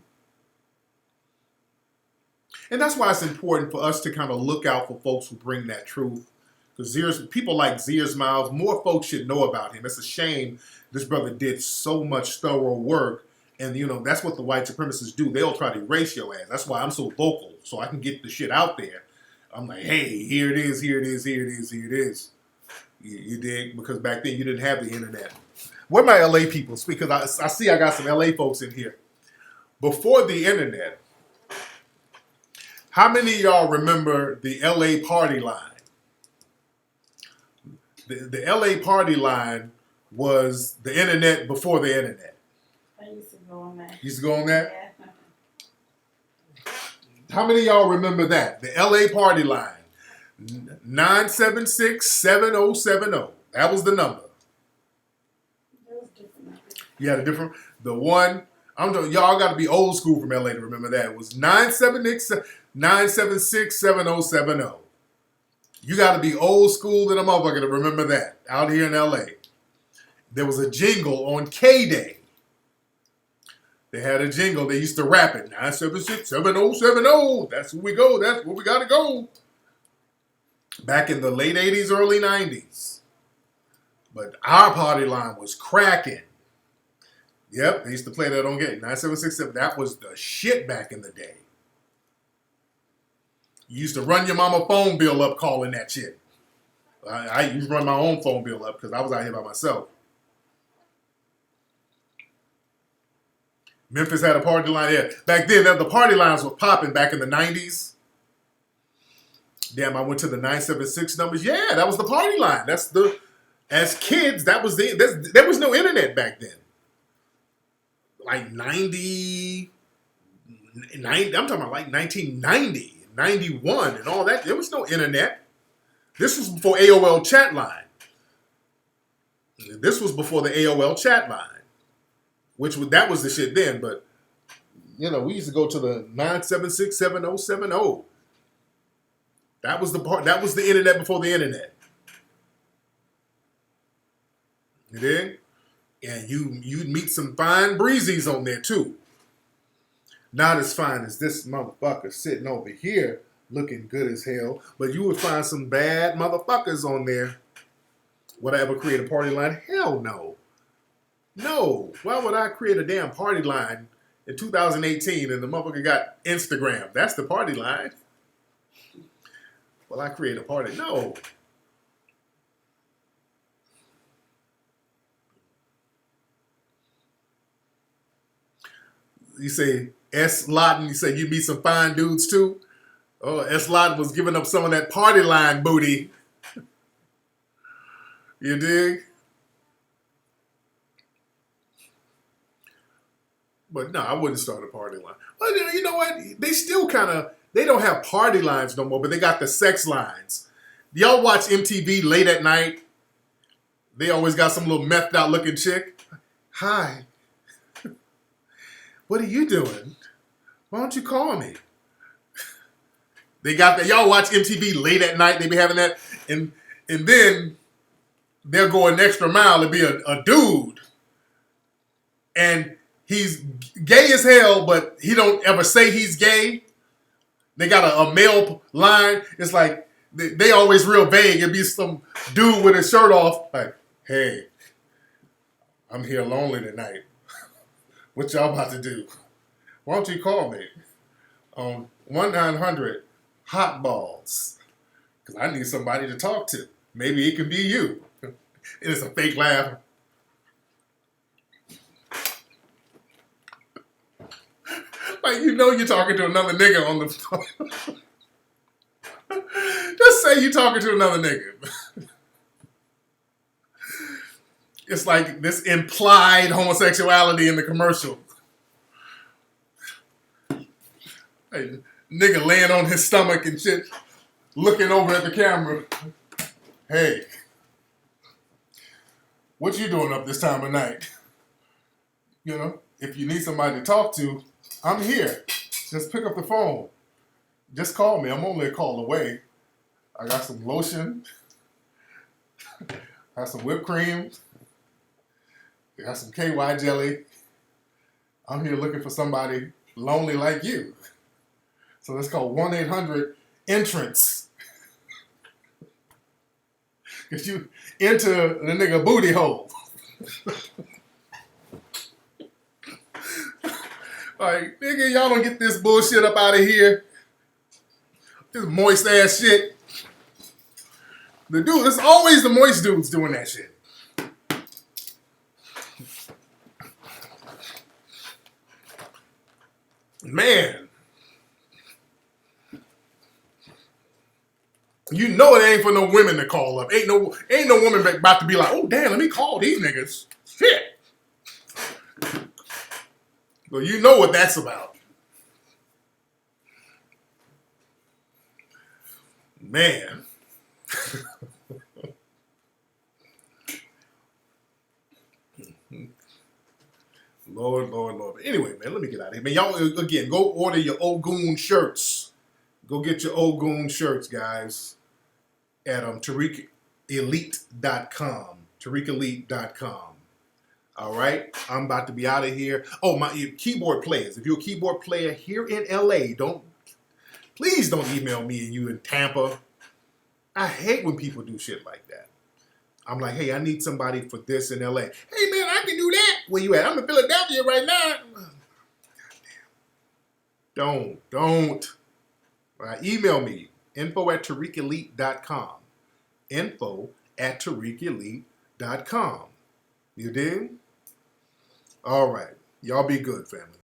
And that's why it's important for us to kind of look out for folks who bring that truth. Because people like Zeers Miles, more folks should know about him. It's a shame this brother did so much thorough work. And, that's what the white supremacists do. They'll try to erase your ass. That's why I'm so vocal, so I can get the shit out there. I'm like, hey, here it is, here it is, here it is, here it is. You dig? Because back then you didn't have the internet. Where my LA people? Because I see I got some LA folks in here. Before the internet, how many of y'all remember the LA party line? The LA party line was the internet before the internet. I used to go on that. You used to go on that? Yeah. How many of y'all remember that? The LA party line. 976-7070. That was the number. That was different. You had a different. The one, y'all got to be old school from LA to remember that. It was 976-7070. You got to be old school than a motherfucker to remember that out here in LA. There was a jingle on K-Day. They had a jingle. They used to rap it. 976-7070. That's where we go. That's where we got to go. Back in the late 80s, early 90s. But our party line was cracking. Yep, they used to play that on Gate. 9767. That was the shit back in the day. You used to run your mama phone bill up calling that shit. I used to run my own phone bill up because I was out here by myself. Memphis had a party line there. Back then, the party lines were popping back in the 90s. Damn, I went to the 976 numbers. Yeah, that was the party line. As kids, there was no internet back then. Like 90, I'm talking about like 1990, 91 and all that. There was no internet. This was before AOL chat line. This was before the AOL chat line. That was the shit then, but we used to go to the 976-7070. That was the internet before the internet. You dig? And you'd meet some fine breezies on there too. Not as fine as this motherfucker sitting over here looking good as hell, but you would find some bad motherfuckers on there. Would I ever create a party line? Hell no. No. Why would I create a damn party line in 2018 and the motherfucker got Instagram? That's the party line. Will I create a party? No. You say S. Lawton, you say you meet some fine dudes too? Oh, S. Lawton was giving up some of that party line booty. You dig? But no, I wouldn't start a party line. Well, you know what? They still they don't have party lines no more, but they got the sex lines. Y'all watch MTV late at night? They always got some little methed out looking chick. Hi. What are you doing? Why don't you call me? They got that. Y'all watch MTV late at night. They be having that. And then they'll go an extra mile to be a dude. And he's gay as hell, but he don't ever say he's gay. They got a male line. It's like they always real vague. It'd be some dude with his shirt off. Like, hey, I'm here lonely tonight. What y'all about to do? Why don't you call me on 1-900-HOT-BALLS? Because I need somebody to talk to. Maybe it could be you. It's a fake laugh. Like, you're talking to another nigga on the phone. Just say you're talking to another nigga. It's like this implied homosexuality in the commercial. Hey, nigga laying on his stomach and shit, looking over at the camera. Hey, what you doing up this time of night? If you need somebody to talk to, I'm here. Just pick up the phone. Just call me. I'm only a call away. I got some lotion. I got some whipped cream. I got some KY jelly. I'm here looking for somebody lonely like you. So let's call 1-800-ENTRANCE. Because you enter the nigga booty hole. Like, nigga, y'all don't get this bullshit up out of here. This moist ass shit. It's always the moist dudes doing that shit. Man. You know it ain't for no women to call up. Ain't no woman about to be like, oh damn, let me call these niggas. Shit. So you know what that's about. Man. Lord. But anyway, man, let me get out of here. Man, y'all, again, go order your Ogun shirts. Go get your Ogun shirts, guys, at TariqElite.com. TariqElite.com. All right, I'm about to be out of here. Oh, my keyboard players. If you're a keyboard player here in LA, please don't email me and you in Tampa. I hate when people do shit like that. I'm like, hey, I need somebody for this in LA. Hey, man, I can do that. Where you at? I'm in Philadelphia right now. Don't. All right, email me, info@TariqElite.com. info@TariqElite.com. You dig? All right. Y'all be good, family.